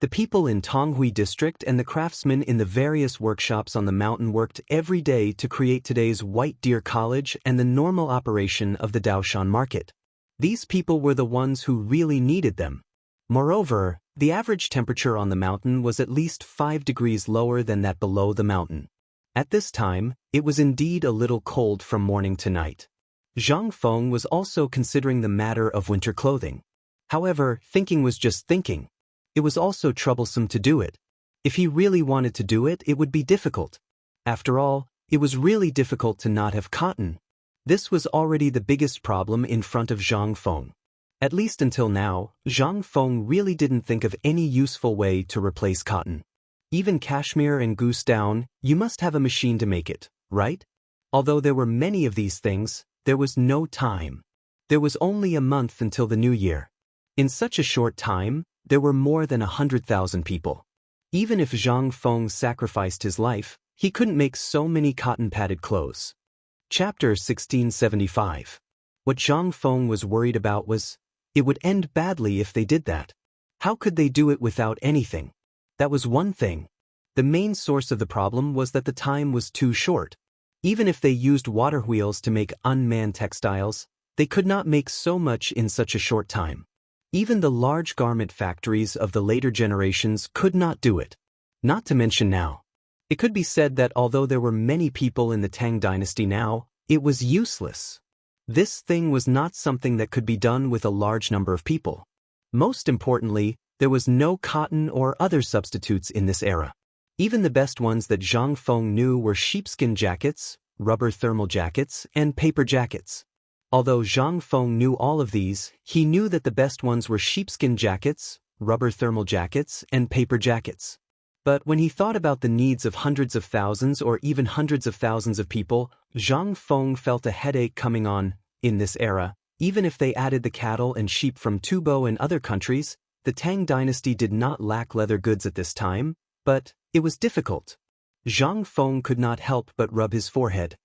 The people in Tonghui district and the craftsmen in the various workshops on the mountain worked every day to create today's White Deer College and the normal operation of the Daoshan market. These people were the ones who really needed them. Moreover, the average temperature on the mountain was at least 5 degrees lower than that below the mountain. At this time, it was indeed a little cold from morning to night. Zhang Feng was also considering the matter of winter clothing. However, thinking was just thinking. It was also troublesome to do it. If he really wanted to do it, it would be difficult. After all, it was really difficult to not have cotton. This was already the biggest problem in front of Zhang Feng. At least until now, Zhang Feng really didn't think of any useful way to replace cotton. Even cashmere and goose down, you must have a machine to make it, right? Although there were many of these things, there was no time. There was only a month until the new year. In such a short time, there were more than 100,000 people. Even if Zhang Feng sacrificed his life, he couldn't make so many cotton-padded clothes. Chapter 1675. What Zhang Feng was worried about was, it would end badly if they did that. How could they do it without anything? That was one thing. The main source of the problem was that the time was too short. Even if they used water wheels to make unmanned textiles, they could not make so much in such a short time. Even the large garment factories of the later generations could not do it. Not to mention now. It could be said that although there were many people in the Tang dynasty now, it was useless. This thing was not something that could be done with a large number of people. Most importantly, there was no cotton or other substitutes in this era. Even the best ones that Zhang Feng knew were sheepskin jackets, rubber thermal jackets, and paper jackets. Although Zhang Feng knew all of these, he knew that the best ones were sheepskin jackets, rubber thermal jackets, and paper jackets. But when he thought about the needs of hundreds of thousands or even hundreds of thousands of people, Zhang Feng felt a headache coming on. In this era, even if they added the cattle and sheep from Tubo and other countries, the Tang dynasty did not lack leather goods at this time, but it was difficult. Zhang Feng could not help but rub his forehead.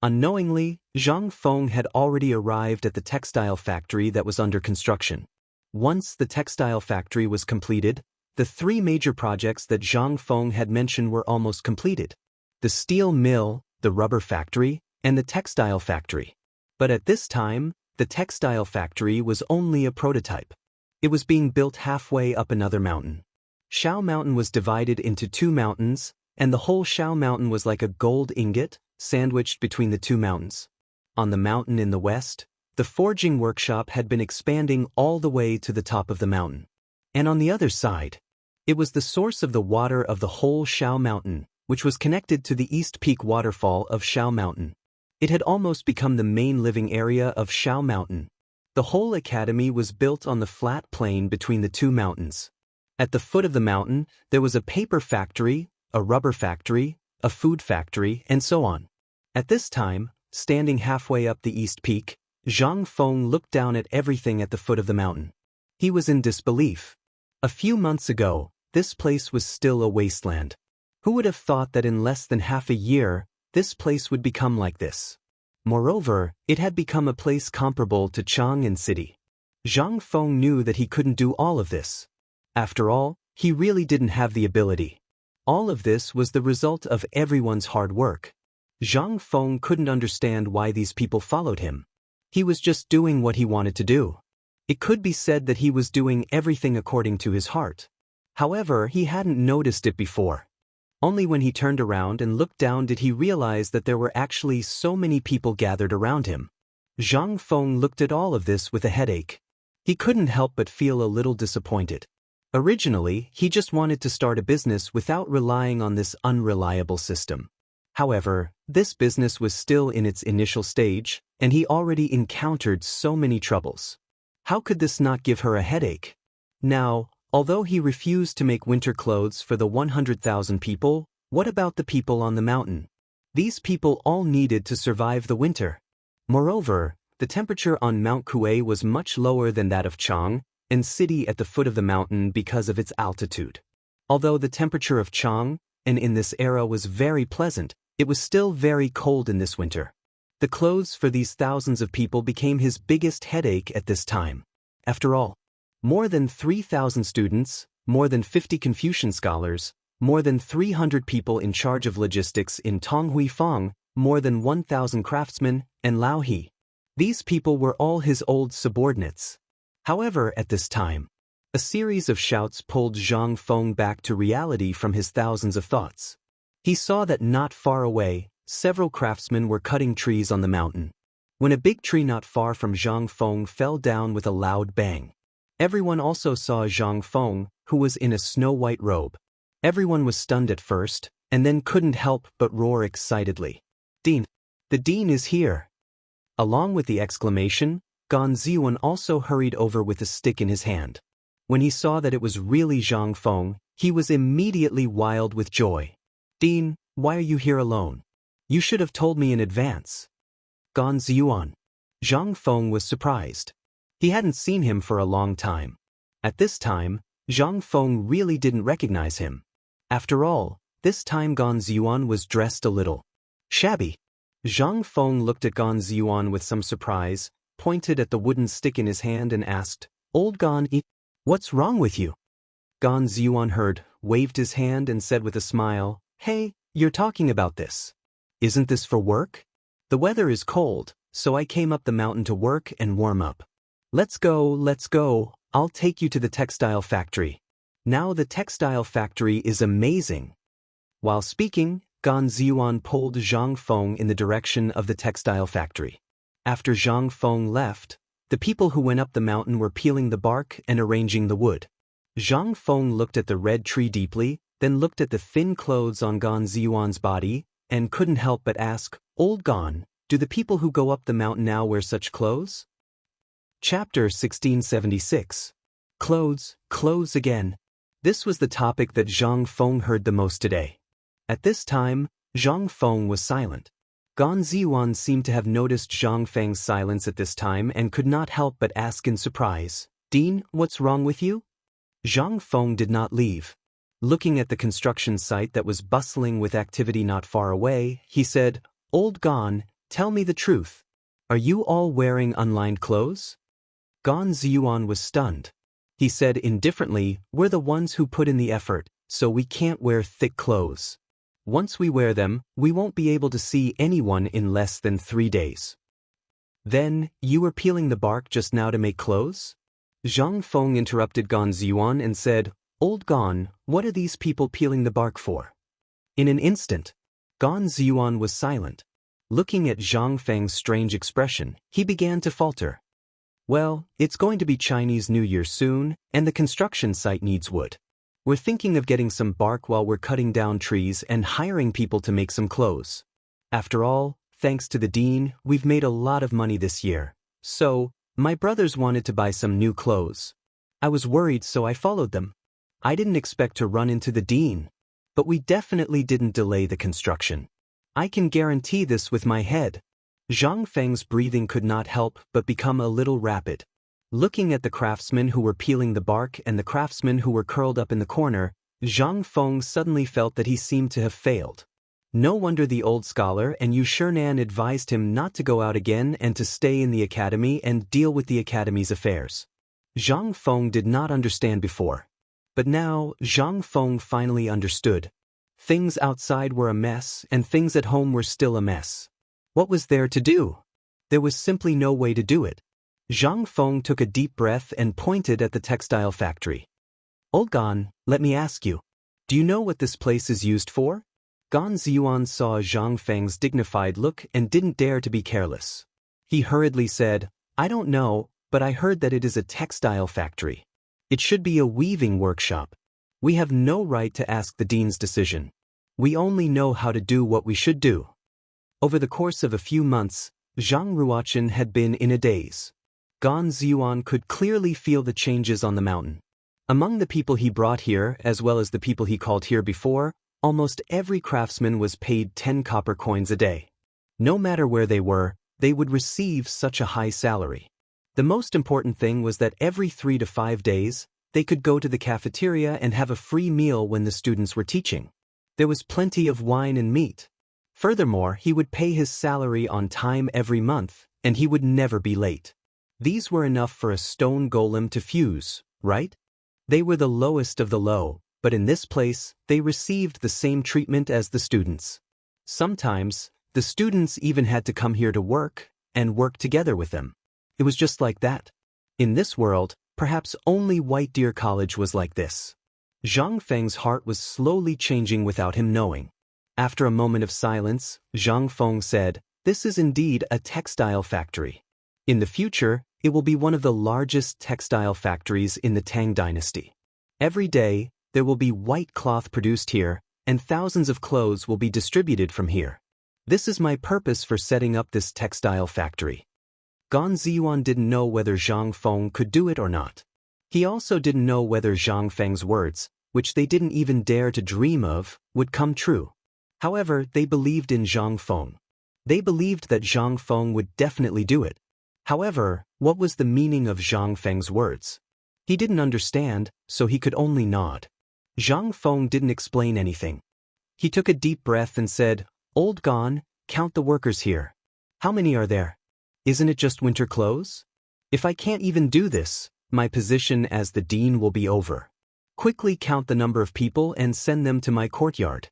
Unknowingly, Zhang Feng had already arrived at the textile factory that was under construction. Once the textile factory was completed, the 3 major projects that Zhang Feng had mentioned were almost completed: the steel mill, the rubber factory, and the textile factory. But at this time, the textile factory was only a prototype. It was being built halfway up another mountain. Shao Mountain was divided into 2 mountains, and the whole Shao Mountain was like a gold ingot, sandwiched between the 2 mountains. On the mountain in the west, the forging workshop had been expanding all the way to the top of the mountain. And on the other side, it was the source of the water of the whole Shao Mountain, which was connected to the East Peak waterfall of Shao Mountain. It had almost become the main living area of Shao Mountain. The whole academy was built on the flat plain between the 2 mountains. At the foot of the mountain, there was a paper factory, a rubber factory, a food factory, and so on. At this time, standing halfway up the East Peak, Zhang Feng looked down at everything at the foot of the mountain. He was in disbelief. A few months ago, this place was still a wasteland. Who would have thought that in less than half a year, this place would become like this? Moreover, it had become a place comparable to Chang'an city. Zhang Feng knew that he couldn't do all of this. After all, he really didn't have the ability. All of this was the result of everyone's hard work. Zhang Feng couldn't understand why these people followed him. He was just doing what he wanted to do. It could be said that he was doing everything according to his heart. However, he hadn't noticed it before. Only when he turned around and looked down did he realize that there were actually so many people gathered around him. Zhang Feng looked at all of this with a headache. He couldn't help but feel a little disappointed. Originally, he just wanted to start a business without relying on this unreliable system. However, this business was still in its initial stage, and he already encountered so many troubles. How could this not give her a headache? Now, although he refused to make winter clothes for the 100,000 people, what about the people on the mountain? These people all needed to survive the winter. Moreover, the temperature on Mount Kuei was much lower than that of Chang'an city at the foot of the mountain because of its altitude. Although the temperature of Chang'an in this era was very pleasant, it was still very cold in this winter. The clothes for these thousands of people became his biggest headache at this time. After all, more than 3,000 students, more than 50 Confucian scholars, more than 300 people in charge of logistics in Tonghui Fang, more than 1,000 craftsmen, and Lao He. These people were all his old subordinates. However, at this time, a series of shouts pulled Zhang Feng back to reality from his thousands of thoughts. He saw that not far away, several craftsmen were cutting trees on the mountain. When a big tree not far from Zhang Feng fell down with a loud bang. Everyone also saw Zhang Feng, who was in a snow-white robe. Everyone was stunned at first, and then couldn't help but roar excitedly. "Dean! The Dean is here!" Along with the exclamation, Gan Ziyuan also hurried over with a stick in his hand. When he saw that it was really Zhang Feng, he was immediately wild with joy. "Dean, why are you here alone? You should have told me in advance." Gan Ziyuan. Zhang Feng was surprised. He hadn't seen him for a long time. At this time, Zhang Feng really didn't recognize him. After all, this time Gan Ziyuan was dressed a little shabby. Zhang Feng looked at Gan Ziyuan with some surprise, pointed at the wooden stick in his hand and asked, "Old Gan, what's wrong with you?" Gan Ziyuan heard, waved his hand and said with a smile, "Hey, you're talking about this. Isn't this for work? The weather is cold, so I came up the mountain to work and warm up. Let's go, I'll take you to the textile factory. Now the textile factory is amazing." While speaking, Gan Ziyuan pulled Zhang Feng in the direction of the textile factory. After Zhang Feng left, the people who went up the mountain were peeling the bark and arranging the wood. Zhang Feng looked at the red tree deeply, then looked at the thin clothes on Gan Ziyuan's body, and couldn't help but ask, "Old Gan, do the people who go up the mountain now wear such clothes?" Chapter 1676. Clothes again. This was the topic that Zhang Feng heard the most today. At this time, Zhang Feng was silent. Gan Ziyuan seemed to have noticed Zhang Feng's silence at this time and could not help but ask in surprise, "Dean, what's wrong with you?" Zhang Feng did not leave. Looking at the construction site that was bustling with activity not far away, he said, "Old Gan, tell me the truth. Are you all wearing unlined clothes?" Gan Ziyuan was stunned. He said indifferently, "We're the ones who put in the effort, so we can't wear thick clothes. Once we wear them, we won't be able to see anyone in less than 3 days." "Then, you were peeling the bark just now to make clothes?" Zhang Feng interrupted Gan Ziyuan and said, "Old Gan, what are these people peeling the bark for?" In an instant, Gan Ziyuan was silent. Looking at Zhang Feng's strange expression, he began to falter. "Well, it's going to be Chinese New Year soon, and the construction site needs wood. We're thinking of getting some bark while we're cutting down trees and hiring people to make some clothes. After all, thanks to the Dean, we've made a lot of money this year. So, my brothers wanted to buy some new clothes. I was worried, so I followed them. I didn't expect to run into the Dean. But we definitely didn't delay the construction. I can guarantee this with my head." Zhang Feng's breathing could not help but become a little rapid. Looking at the craftsmen who were peeling the bark and the craftsmen who were curled up in the corner, Zhang Feng suddenly felt that he seemed to have failed. No wonder the old scholar and Yushernan advised him not to go out again and to stay in the academy and deal with the academy's affairs. Zhang Feng did not understand before. But now, Zhang Feng finally understood. Things outside were a mess and things at home were still a mess. What was there to do? There was simply no way to do it. Zhang Feng took a deep breath and pointed at the textile factory. "Old Gan, let me ask you. Do you know what this place is used for?" Gan Ziyuan saw Zhang Feng's dignified look and didn't dare to be careless. He hurriedly said, "I don't know, but I heard that it is a textile factory. It should be a weaving workshop. We have no right to ask the Dean's decision. We only know how to do what we should do." Over the course of a few months, Zhang Ruochen had been in a daze. Gan Ziyuan could clearly feel the changes on the mountain. Among the people he brought here, as well as the people he called here before, almost every craftsman was paid 10 copper coins a day. No matter where they were, they would receive such a high salary. The most important thing was that every 3 to 5 days, they could go to the cafeteria and have a free meal when the students were teaching. There was plenty of wine and meat. Furthermore, he would pay his salary on time every month, and he would never be late. These were enough for a stone golem to fuse, right? They were the lowest of the low, but in this place, they received the same treatment as the students. Sometimes, the students even had to come here to work, and work together with them. It was just like that. In this world, perhaps only White Deer College was like this. Zhang Feng's heart was slowly changing without him knowing. After a moment of silence, Zhang Feng said, "This is indeed a textile factory. In the future, it will be one of the largest textile factories in the Tang dynasty. Every day, there will be white cloth produced here, and thousands of clothes will be distributed from here. This is my purpose for setting up this textile factory." Gan Ziyuan didn't know whether Zhang Feng could do it or not. He also didn't know whether Zhang Feng's words, which they didn't even dare to dream of, would come true. However, they believed in Zhang Feng. They believed that Zhang Feng would definitely do it. However, what was the meaning of Zhang Feng's words? He didn't understand, so he could only nod. Zhang Feng didn't explain anything. He took a deep breath and said, "Old Gan, count the workers here. How many are there? Isn't it just winter clothes? If I can't even do this, my position as the dean will be over. Quickly count the number of people and send them to my courtyard."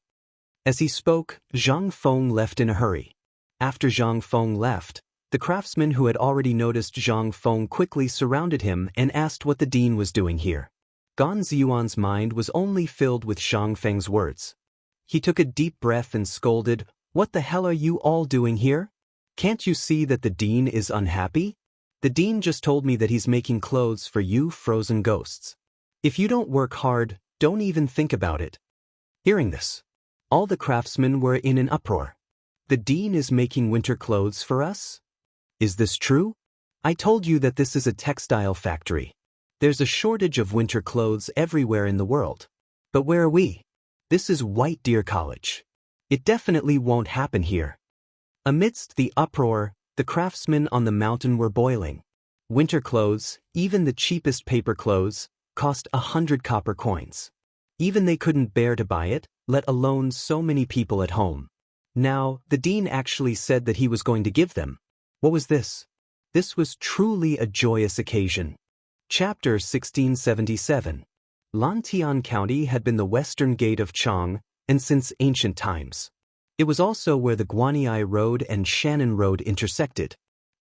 As he spoke, Zhang Feng left in a hurry. After Zhang Feng left, the craftsmen who had already noticed Zhang Feng quickly surrounded him and asked what the dean was doing here. Gan Ziyuan's mind was only filled with Zhang Feng's words. He took a deep breath and scolded, "What the hell are you all doing here? Can't you see that the dean is unhappy? The dean just told me that he's making clothes for you frozen ghosts. If you don't work hard, don't even think about it." Hearing this, all the craftsmen were in an uproar. The dean is making winter clothes for us? Is this true? I told you that this is a textile factory. There's a shortage of winter clothes everywhere in the world. But where are we? This is White Deer College. It definitely won't happen here. Amidst the uproar, the craftsmen on the mountain were boiling. Winter clothes, even the cheapest paper clothes, cost 100 copper coins. Even they couldn't bear to buy it, let alone so many people at home. Now, the dean actually said that he was going to give them. What was this? This was truly a joyous occasion. Chapter 1677. Lantian County had been the western gate of Chang, and since ancient times. It was also where the Guanyi Road and Shannon Road intersected.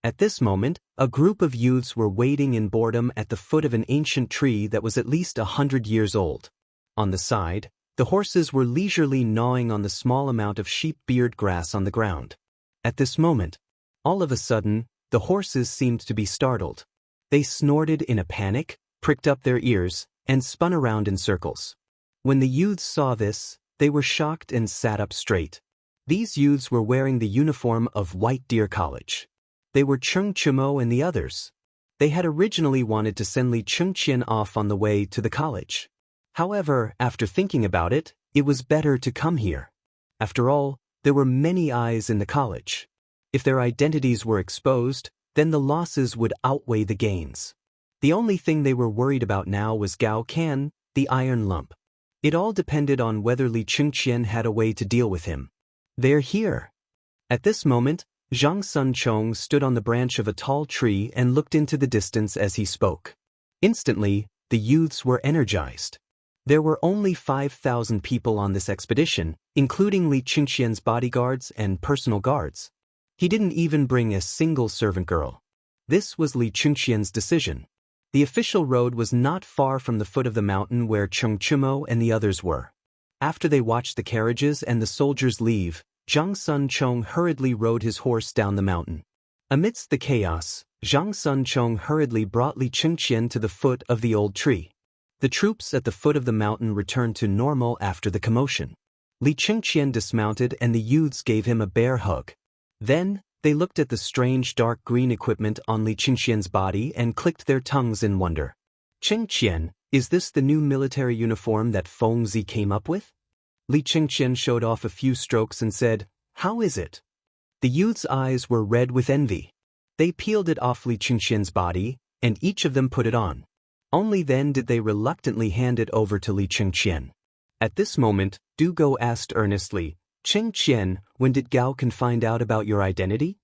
At this moment, a group of youths were waiting in boredom at the foot of an ancient tree that was at least 100 years old. On the side, the horses were leisurely gnawing on the small amount of sheep beard grass on the ground. At this moment, all of a sudden, the horses seemed to be startled. They snorted in a panic, pricked up their ears, and spun around in circles. When the youths saw this, they were shocked and sat up straight. These youths were wearing the uniform of White Deer College. They were Cheng Chimo and the others. They had originally wanted to send Li Chengqian off on the way to the college. However, after thinking about it, it was better to come here. After all, there were many eyes in the college. If their identities were exposed, then the losses would outweigh the gains. The only thing they were worried about now was Gao Can, the iron lump. It all depended on whether Li Chengqian had a way to deal with him. "They're here." At this moment, Zhang Sunchong stood on the branch of a tall tree and looked into the distance as he spoke. Instantly, the youths were energized. There were only 5,000 people on this expedition, including Li Chengqian's bodyguards and personal guards. He didn't even bring a single servant girl. This was Li Chengqian's decision. The official road was not far from the foot of the mountain where Cheng Chimo and the others were. After they watched the carriages and the soldiers leave, Zhang Sunchong hurriedly rode his horse down the mountain. Amidst the chaos, Zhang Sunchong hurriedly brought Li Chengqian to the foot of the old tree. The troops at the foot of the mountain returned to normal after the commotion. Li Chengqian dismounted and the youths gave him a bear hug. Then, they looked at the strange dark green equipment on Li Chengqian's body and clicked their tongues in wonder. "Chengqian, is this the new military uniform that Feng Zi came up with?" Li Chengqian showed off a few strokes and said, "How is it?" The youth's eyes were red with envy. They peeled it off Li Chengqian's body, and each of them put it on. Only then did they reluctantly hand it over to Li Chengqian. At this moment, Du Go asked earnestly, "Chengqian, when did Gao Can find out about your identity?"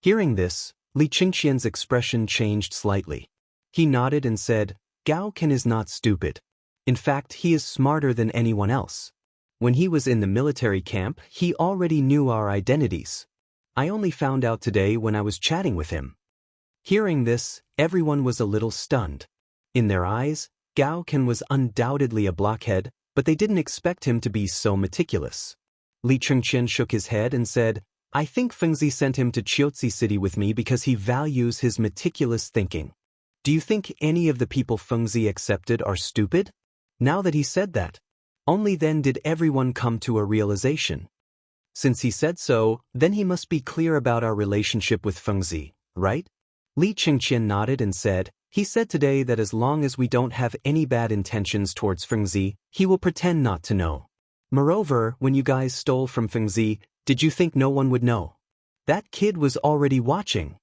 Hearing this, Li Chengqian's expression changed slightly. He nodded and said, "Gao Can is not stupid. In fact, he is smarter than anyone else. When he was in the military camp, he already knew our identities. I only found out today when I was chatting with him. Hearing this, everyone was a little stunned. In their eyes, Gao Ken was undoubtedly a blockhead, but they didn't expect him to be so meticulous. Li Chengqian shook his head and said, I think Fengzi sent him to Chiaotzi City with me because he values his meticulous thinking. Do you think any of the people Fengzi accepted are stupid? Now that he said that, only then did everyone come to a realization. Since he said so, then he must be clear about our relationship with Fengzi, right? Li Chengqian nodded and said, he said today that as long as we don't have any bad intentions towards Fengzi, he will pretend not to know. Moreover, when you guys stole from Fengzi, did you think no one would know? That kid was already watching.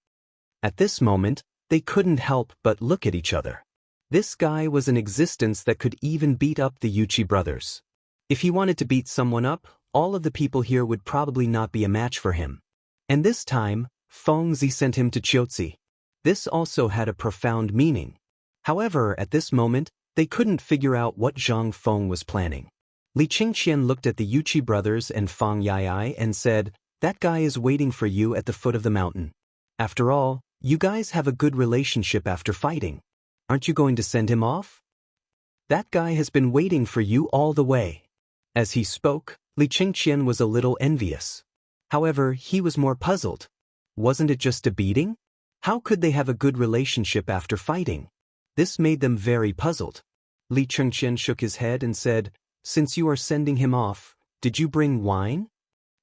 At this moment, they couldn't help but look at each other. This guy was an existence that could even beat up the Yuchi brothers. If he wanted to beat someone up, all of the people here would probably not be a match for him. And this time, Fengzi sent him to Chiaotzi. This also had a profound meaning. However, at this moment, they couldn't figure out what Zhang Feng was planning. Li Qingqian looked at the Yuchi brothers and Fang Yai and said, that guy is waiting for you at the foot of the mountain. After all, you guys have a good relationship after fighting. Aren't you going to send him off? That guy has been waiting for you all the way. As he spoke, Li Qingqian was a little envious. However, he was more puzzled. Wasn't it just a beating? How could they have a good relationship after fighting? This made them very puzzled. Li Chengqian shook his head and said, since you are sending him off, did you bring wine?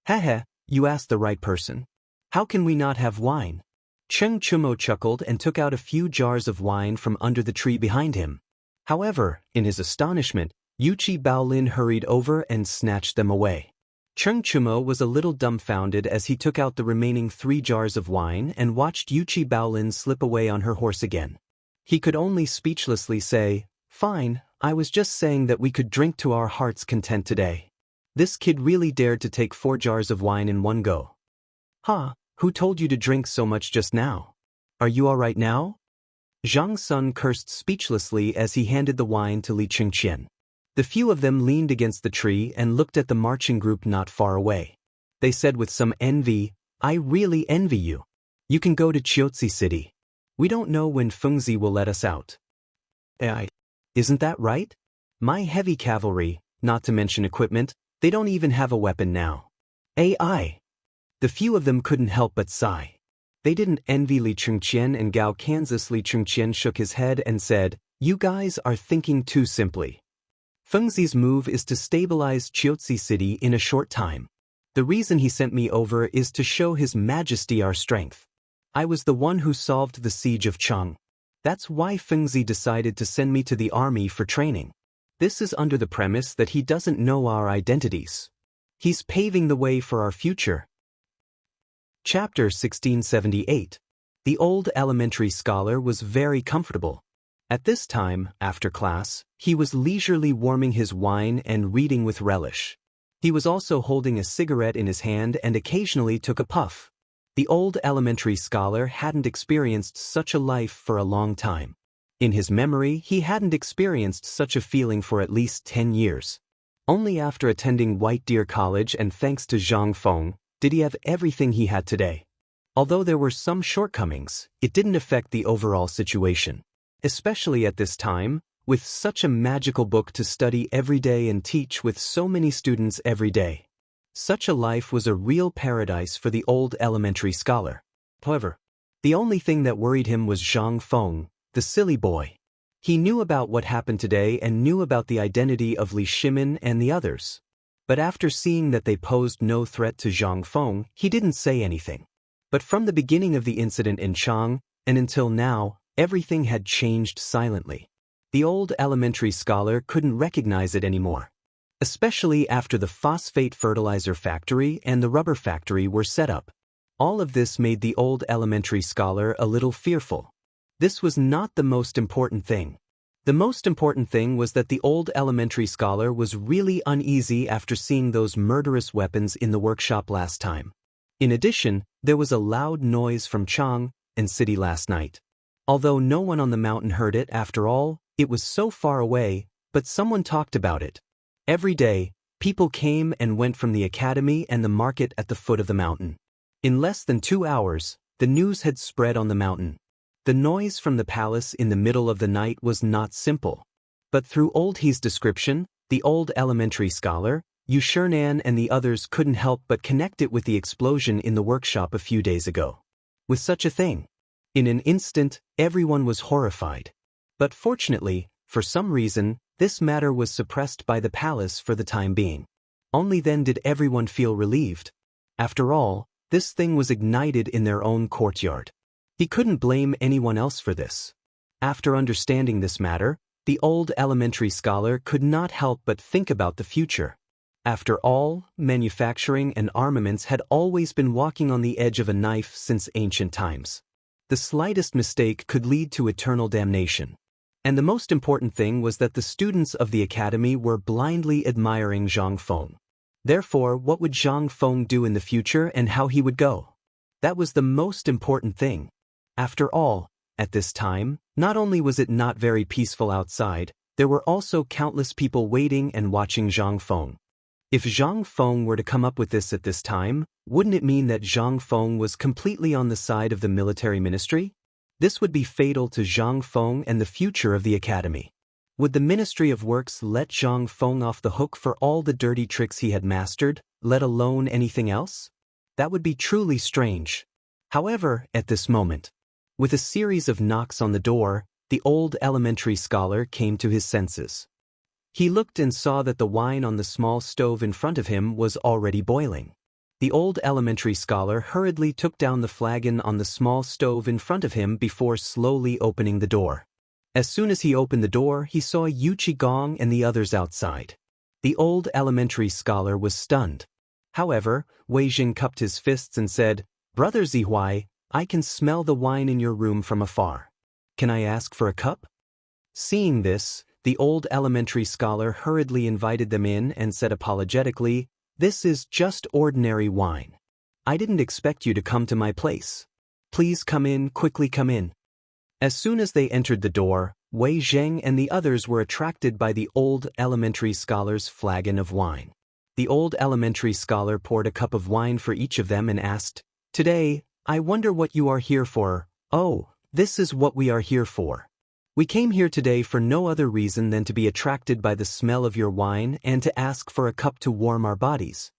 Heh, you asked the right person. How can we not have wine? Cheng Chumo chuckled and took out a few jars of wine from under the tree behind him. However, in his astonishment, Yuchi Baolin hurried over and snatched them away. Cheng Chumo was a little dumbfounded as he took out the remaining 3 jars of wine and watched Yuchi Baolin slip away on her horse again. He could only speechlessly say, fine, I was just saying that we could drink to our heart's content today. This kid really dared to take 4 jars of wine in one go. Huh, who told you to drink so much just now? Are you all right now? Zhang Sun cursed speechlessly as he handed the wine to Li Qingqian. The few of them leaned against the tree and looked at the marching group not far away. They said with some envy, I really envy you. You can go to Chiaotzi City. We don't know when Fengzi will let us out. Isn't that right? My heavy cavalry, not to mention equipment, they don't even have a weapon now. AI. The few of them couldn't help but sigh. They didn't envy Li Chengqian and Gao Kansas. Li Chengqian shook his head and said, you guys are thinking too simply. Fengzi's move is to stabilize Chiaotzi City in a short time. The reason he sent me over is to show His Majesty our strength. I was the one who solved the siege of Chang'an. That's why Fengzi decided to send me to the army for training. This is under the premise that he doesn't know our identities. He's paving the way for our future. Chapter 1678. The old elementary scholar was very comfortable. At this time, after class, he was leisurely warming his wine and reading with relish. He was also holding a cigarette in his hand and occasionally took a puff. The old elementary scholar hadn't experienced such a life for a long time. In his memory, he hadn't experienced such a feeling for at least 10 years. Only after attending White Deer College and thanks to Zhang Feng, did he have everything he had today. Although there were some shortcomings, it didn't affect the overall situation. Especially at this time, with such a magical book to study every day and teach with so many students every day. Such a life was a real paradise for the old elementary scholar. However, the only thing that worried him was Zhang Feng, the silly boy. He knew about what happened today and knew about the identity of Li Shimin and the others. But after seeing that they posed no threat to Zhang Feng, he didn't say anything. But from the beginning of the incident in Chang'an, and until now, everything had changed silently. The old elementary scholar couldn't recognize it anymore. Especially after the phosphate fertilizer factory and the rubber factory were set up. All of this made the old elementary scholar a little fearful. This was not the most important thing. The most important thing was that the old elementary scholar was really uneasy after seeing those murderous weapons in the workshop last time. In addition, there was a loud noise from Chang'an city last night. Although no one on the mountain heard it after all, it was so far away, but someone talked about it. Every day, people came and went from the academy and the market at the foot of the mountain. In less than 2 hours, the news had spread on the mountain. The noise from the palace in the middle of the night was not simple. But through Old He's description, the old elementary scholar, Chang'an and the others couldn't help but connect it with the explosion in the workshop a few days ago. With such a thing, in an instant, everyone was horrified. But fortunately, for some reason, this matter was suppressed by the palace for the time being. Only then did everyone feel relieved. After all, this thing was ignited in their own courtyard. He couldn't blame anyone else for this. After understanding this matter, the old elementary scholar could not help but think about the future. After all, manufacturing and armaments had always been walking on the edge of a knife since ancient times. The slightest mistake could lead to eternal damnation. And the most important thing was that the students of the academy were blindly admiring Zhang Feng. Therefore, what would Zhang Feng do in the future and how he would go? That was the most important thing. After all, at this time, not only was it not very peaceful outside, there were also countless people waiting and watching Zhang Feng. If Zhang Feng were to come up with this at this time, wouldn't it mean that Zhang Feng was completely on the side of the military ministry? This would be fatal to Zhang Feng and the future of the academy. Would the Ministry of Works let Zhang Feng off the hook for all the dirty tricks he had mastered, let alone anything else? That would be truly strange. However, at this moment, with a series of knocks on the door, the old elementary scholar came to his senses. He looked and saw that the wine on the small stove in front of him was already boiling. The old elementary scholar hurriedly took down the flagon on the small stove in front of him before slowly opening the door. As soon as he opened the door, he saw Yu Qigong and the others outside. The old elementary scholar was stunned. However, Wei Jing cupped his fists and said, "Brother Zihuai, I can smell the wine in your room from afar. Can I ask for a cup?" Seeing this, the old elementary scholar hurriedly invited them in and said apologetically, "This is just ordinary wine. I didn't expect you to come to my place. Please come in, quickly come in." As soon as they entered the door, Wei Zheng and the others were attracted by the old elementary scholar's flagon of wine. The old elementary scholar poured a cup of wine for each of them and asked, "Today, I wonder what you are here for." "Oh, this is what we are here for. We came here today for no other reason than to be attracted by the smell of your wine and to ask for a cup to warm our bodies."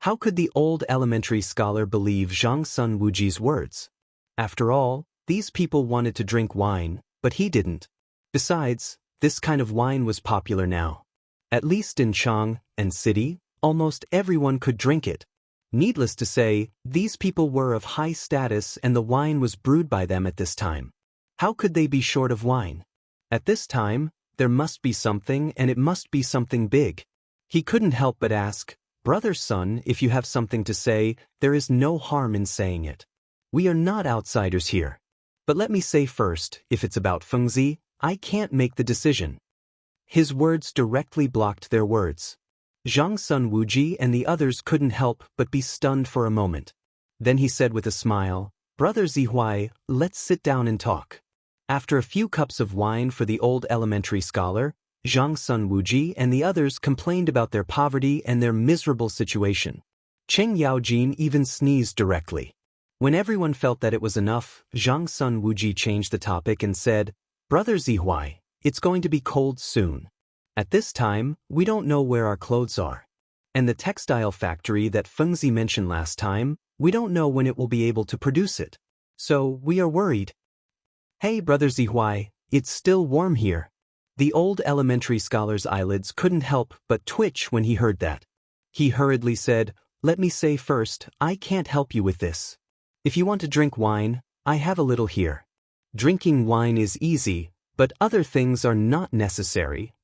How could the old elementary scholar believe Zhang Sun Wuji's words? After all, these people wanted to drink wine, but he didn't. Besides, this kind of wine was popular now. At least in Chang'an city, almost everyone could drink it. Needless to say, these people were of high status and the wine was brewed by them at this time. How could they be short of wine? At this time, there must be something, and it must be something big. He couldn't help but ask, "Brother Sun, if you have something to say, there is no harm in saying it. We are not outsiders here. But let me say first, if it's about Fengzi, I can't make the decision." His words directly blocked their words. Zhang Sun Wuji and the others couldn't help but be stunned for a moment. Then he said with a smile, "Brother Zihuai, let's sit down and talk." After a few cups of wine for the old elementary scholar, Zhang Sun Wuji and the others complained about their poverty and their miserable situation. Cheng Yaojin even sneezed directly. When everyone felt that it was enough, Zhang Sun Wuji changed the topic and said, "Brother Zihuai, it's going to be cold soon. At this time, we don't know where our clothes are. And the textile factory that Fengzi mentioned last time, we don't know when it will be able to produce it. So, we are worried." "Hey, Brother Zihuai, it's still warm here." The old elementary scholar's eyelids couldn't help but twitch when he heard that. He hurriedly said, "Let me say first, I can't help you with this. If you want to drink wine, I have a little here. Drinking wine is easy, but other things are not necessary."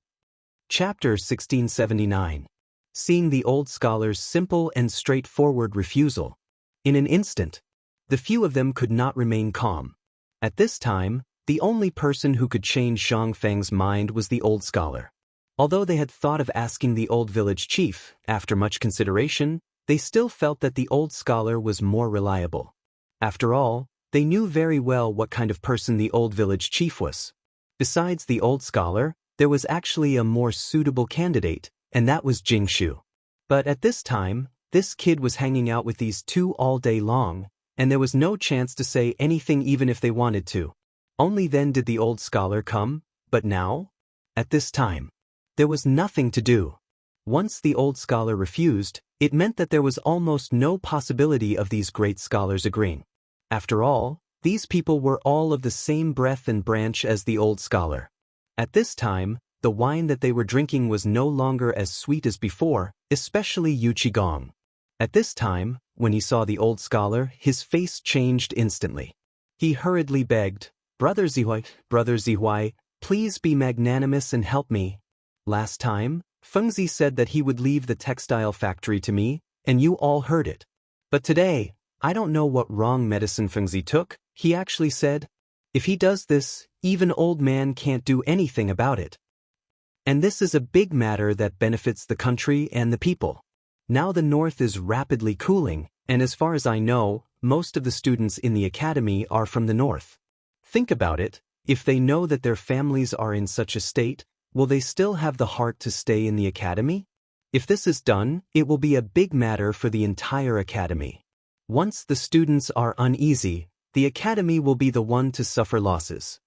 Chapter 1679. Seeing the old scholar's simple and straightforward refusal. In an instant, the few of them could not remain calm. At this time, the only person who could change Zhang Feng's mind was the old scholar. Although they had thought of asking the old village chief, after much consideration, they still felt that the old scholar was more reliable. After all, they knew very well what kind of person the old village chief was. Besides the old scholar, There was actually a more suitable candidate, and that was Jingshu. But at this time, this kid was hanging out with these two all day long, and there was no chance to say anything even if they wanted to. Only then did the old scholar come, but now? At this time, there was nothing to do. Once the old scholar refused, it meant that there was almost no possibility of these great scholars agreeing. After all, these people were all of the same breath and branch as the old scholar. At this time, the wine that they were drinking was no longer as sweet as before, especially Yu Qigong. At this time, when he saw the old scholar, his face changed instantly. He hurriedly begged, Brother Zihuai, please be magnanimous and help me. Last time, Fengzi said that he would leave the textile factory to me, and you all heard it. But today, I don't know what wrong medicine Fengzi took. He actually said, if he does this, even old man can't do anything about it. And this is a big matter that benefits the country and the people. Now the north is rapidly cooling, and as far as I know, most of the students in the academy are from the north. Think about it, if they know that their families are in such a state, will they still have the heart to stay in the academy? If this is done, it will be a big matter for the entire academy. Once the students are uneasy, the academy will be the one to suffer losses.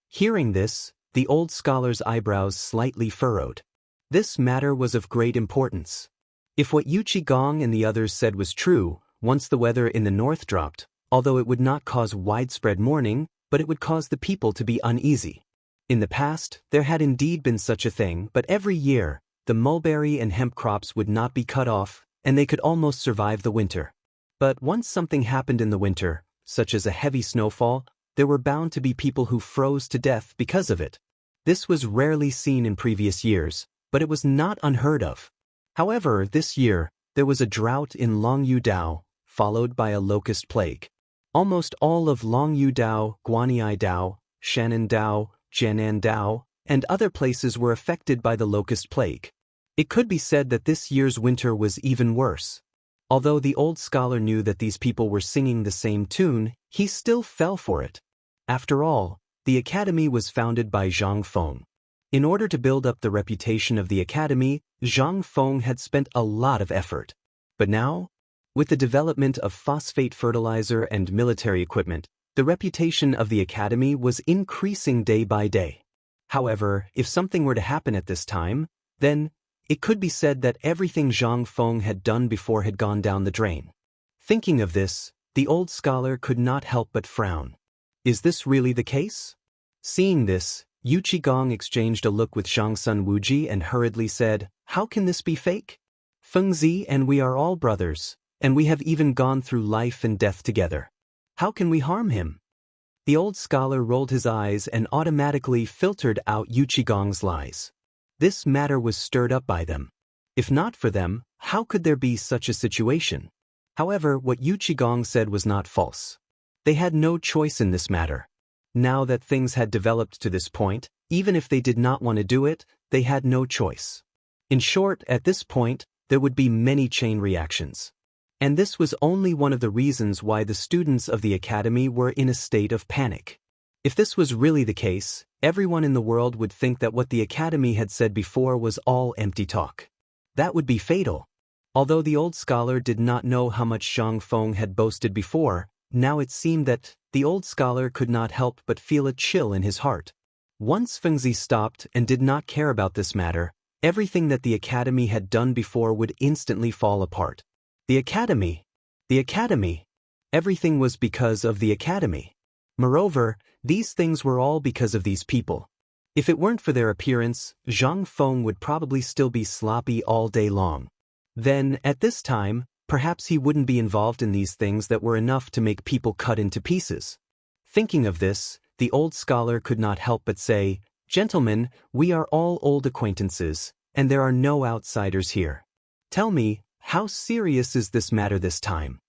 Hearing this, the old scholar's eyebrows slightly furrowed. This matter was of great importance. If what Yu Qigong and the others said was true, once the weather in the north dropped, although it would not cause widespread mourning, but it would cause the people to be uneasy. In the past, there had indeed been such a thing, but every year, the mulberry and hemp crops would not be cut off, and they could almost survive the winter. But once something happened in the winter, such as a heavy snowfall, there were bound to be people who froze to death because of it. This was rarely seen in previous years, but it was not unheard of. However, this year, there was a drought in Longyu Dao, followed by a locust plague. Almost all of Longyu Dao, Guanyi Dao, Shannon Dao, Jianan Dao, and other places were affected by the locust plague. It could be said that this year's winter was even worse. Although the old scholar knew that these people were singing the same tune, he still fell for it. After all, the academy was founded by Zhang Feng. In order to build up the reputation of the academy, Zhang Feng had spent a lot of effort. But now, with the development of phosphate fertilizer and military equipment, the reputation of the academy was increasing day by day. However, if something were to happen at this time, then it could be said that everything Zhang Feng had done before had gone down the drain. Thinking of this, the old scholar could not help but frown. Is this really the case? Seeing this, Yu Qigong exchanged a look with Shangsun Wuji and hurriedly said, how can this be fake? Fengzi and we are all brothers, and we have even gone through life and death together. How can we harm him? The old scholar rolled his eyes and automatically filtered out Yu Qigong's lies. This matter was stirred up by them. If not for them, how could there be such a situation? However, what Yu Qigong said was not false. They had no choice in this matter. Now that things had developed to this point, even if they did not want to do it, they had no choice. In short, at this point, there would be many chain reactions. And this was only one of the reasons why the students of the academy were in a state of panic. If this was really the case, everyone in the world would think that what the academy had said before was all empty talk. That would be fatal. Although the old scholar did not know how much Zhang Feng had boasted before, now it seemed that the old scholar could not help but feel a chill in his heart. Once Fengzi stopped and did not care about this matter, everything that the academy had done before would instantly fall apart. The academy. Everything was because of the academy. Moreover, these things were all because of these people. If it weren't for their appearance, Zhang Feng would probably still be sloppy all day long. Then, at this time, perhaps he wouldn't be involved in these things that were enough to make people cut into pieces. Thinking of this, the old scholar could not help but say, "Gentlemen, we are all old acquaintances, and there are no outsiders here. Tell me, how serious is this matter this time?"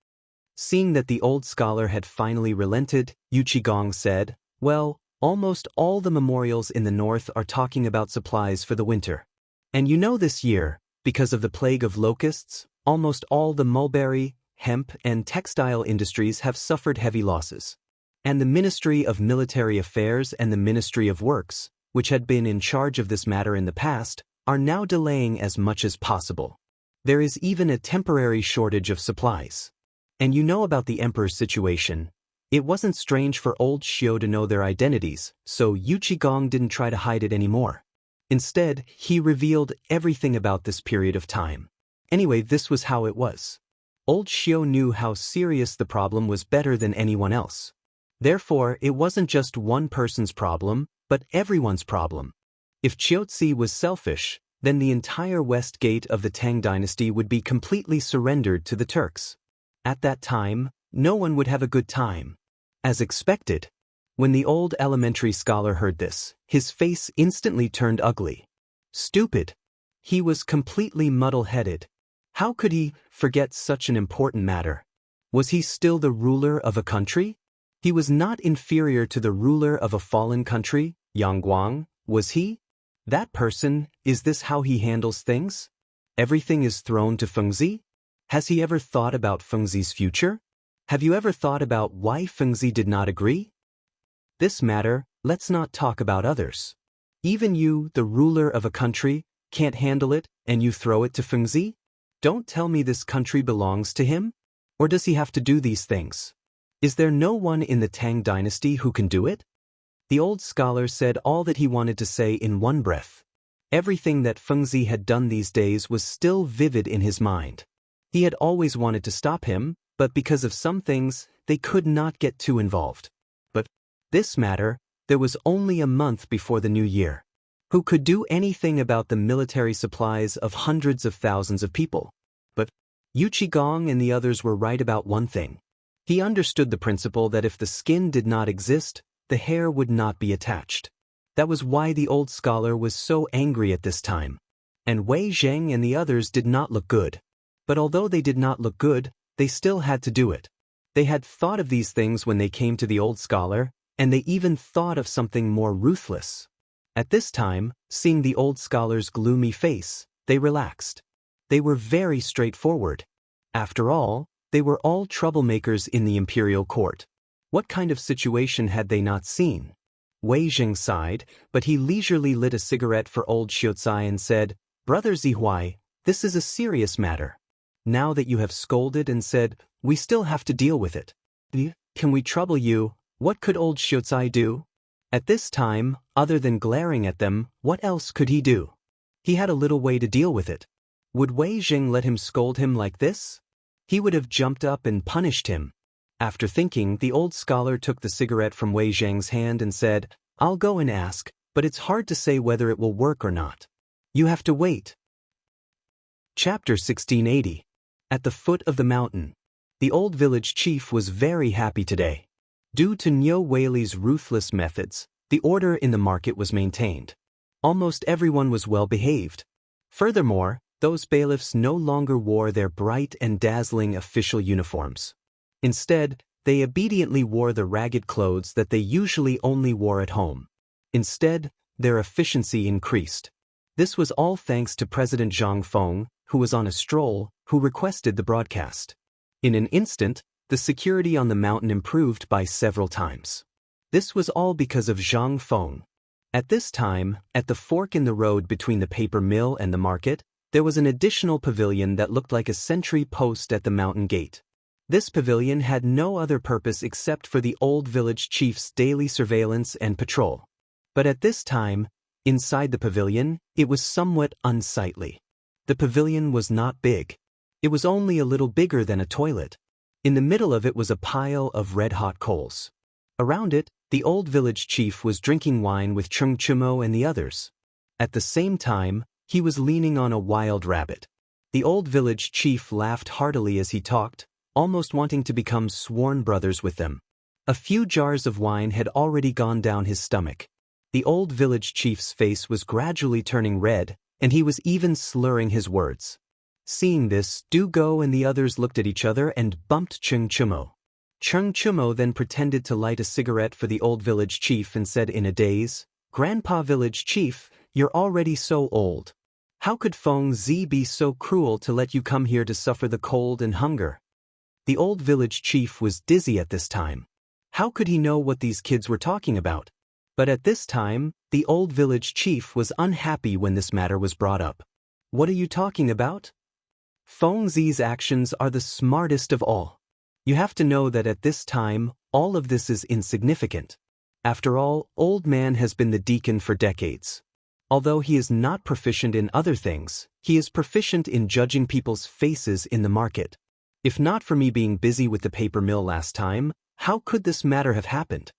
Seeing that the old scholar had finally relented, Yu Qigong said, "Well, almost all the memorials in the north are talking about supplies for the winter. And you know this year, because of the plague of locusts, almost all the mulberry, hemp, and textile industries have suffered heavy losses. And the Ministry of Military Affairs and the Ministry of Works, which had been in charge of this matter in the past, are now delaying as much as possible. There is even a temporary shortage of supplies. And you know about the emperor's situation. It wasn't strange for old Xiao to know their identities, so Yu Qigong didn't try to hide it anymore. Instead, he revealed everything about this period of time. Anyway, this was how it was. Old Xiao knew how serious the problem was better than anyone else. Therefore, it wasn't just one person's problem, but everyone's problem. If Qiuzi was selfish, then the entire west gate of the Tang dynasty would be completely surrendered to the Turks. At that time, no one would have a good time. As expected, when the old elementary scholar heard this, his face instantly turned ugly. Stupid. He was completely muddle-headed. How could he forget such an important matter? Was he still the ruler of a country? He was not inferior to the ruler of a fallen country, Yang Guang, was he? That person, is this how he handles things? Everything is thrown to Fengzi? Has he ever thought about Fengzi's future? Have you ever thought about why Fengzi did not agree? This matter, let's not talk about others. Even you, the ruler of a country, can't handle it, and you throw it to Fengzi? Don't tell me this country belongs to him? Or does he have to do these things? Is there no one in the Tang dynasty who can do it? The old scholar said all that he wanted to say in one breath. Everything that Fengzi had done these days was still vivid in his mind. He had always wanted to stop him, but because of some things, they could not get too involved. But this matter, there was only a month before the new year. Who could do anything about the military supplies of hundreds of thousands of people? But Yu Qigong and the others were right about one thing. He understood the principle that if the skin did not exist, the hair would not be attached. That was why the old scholar was so angry at this time. And Wei Zheng and the others did not look good. But although they did not look good, they still had to do it. They had thought of these things when they came to the old scholar, and they even thought of something more ruthless. At this time, seeing the old scholar's gloomy face, they relaxed. They were very straightforward. After all, they were all troublemakers in the imperial court. What kind of situation had they not seen? Wei Zheng sighed, but he leisurely lit a cigarette for old Xiuzai and said, "Brother Zihuai, this is a serious matter. Now that you have scolded and said, we still have to deal with it. Can we trouble you? What could old Xiuzai do?" At this time, other than glaring at them, what else could he do? He had a little way to deal with it. Would Wei Zheng let him scold him like this? He would have jumped up and punished him. After thinking, the old scholar took the cigarette from Wei Zheng's hand and said, "I'll go and ask, but it's hard to say whether it will work or not. You have to wait." Chapter 1680. At the foot of the mountain. The old village chief was very happy today. Due to Niu Weili's ruthless methods, the order in the market was maintained. Almost everyone was well behaved. Furthermore, those bailiffs no longer wore their bright and dazzling official uniforms. Instead, they obediently wore the ragged clothes that they usually only wore at home. Instead, their efficiency increased. This was all thanks to President Zhang Feng, who was on a stroll, who requested the broadcast. In an instant, the security on the mountain improved by several times. This was all because of Zhang Feng. At this time, at the fork in the road between the paper mill and the market, there was an additional pavilion that looked like a sentry post at the mountain gate. This pavilion had no other purpose except for the old village chief's daily surveillance and patrol. But at this time, inside the pavilion, it was somewhat unsightly. The pavilion was not big. It was only a little bigger than a toilet. In the middle of it was a pile of red-hot coals. Around it, the old village chief was drinking wine with Chung Chumo and the others. At the same time, he was leaning on a wild rabbit. The old village chief laughed heartily as he talked, almost wanting to become sworn brothers with them. A few jars of wine had already gone down his stomach. The old village chief's face was gradually turning red, and he was even slurring his words. Seeing this, Du Go and the others looked at each other and bumped Chung Chumo. Chung Chumo then pretended to light a cigarette for the old village chief and said in a daze, "Grandpa village chief, you're already so old. How could Feng Zi be so cruel to let you come here to suffer the cold and hunger?" The old village chief was dizzy at this time. How could he know what these kids were talking about? But at this time, the old village chief was unhappy when this matter was brought up. What are you talking about? Feng Zi's actions are the smartest of all. You have to know that at this time, all of this is insignificant. After all, old man has been the deacon for decades. Although he is not proficient in other things, he is proficient in judging people's faces in the market. If not for me being busy with the paper mill last time, how could this matter have happened?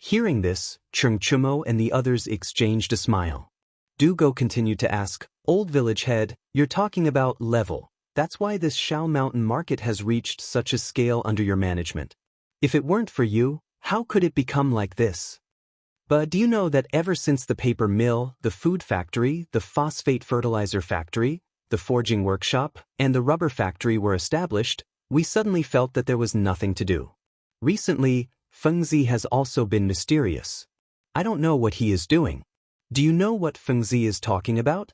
Hearing this, Chang'an and the others exchanged a smile. Dugo continued to ask, Old village head, you're talking about level. That's why this Shao Mountain market has reached such a scale under your management. If it weren't for you, how could it become like this? But do you know that ever since the paper mill, the food factory, the phosphate fertilizer factory, the forging workshop, and the rubber factory were established, we suddenly felt that there was nothing to do. Recently, Feng Zi has also been mysterious. I don't know what he is doing. Do you know what Feng Zi is talking about?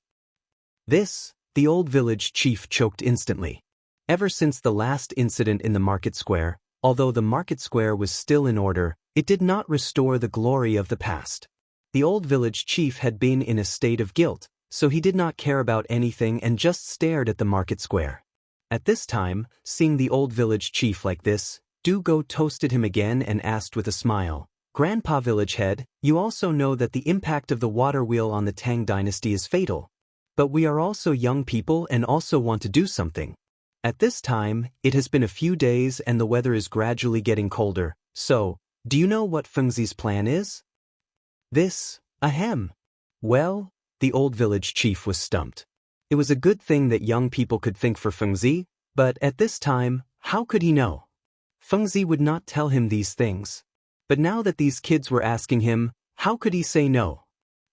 This, the old village chief choked instantly. Ever since the last incident in the market square, although the market square was still in order, it did not restore the glory of the past. The old village chief had been in a state of guilt, so he did not care about anything and just stared at the market square. At this time, seeing the old village chief like this, Dugo toasted him again and asked with a smile, Grandpa village head, you also know that the impact of the water wheel on the Tang dynasty is fatal. But we are also young people and also want to do something. At this time, it has been a few days and the weather is gradually getting colder, so, do you know what Feng Zi's plan is? This, ahem. Well, the old village chief was stumped. It was a good thing that young people could think for Feng Zi, but at this time, how could he know? Feng Zi would not tell him these things. But now that these kids were asking him, how could he say no?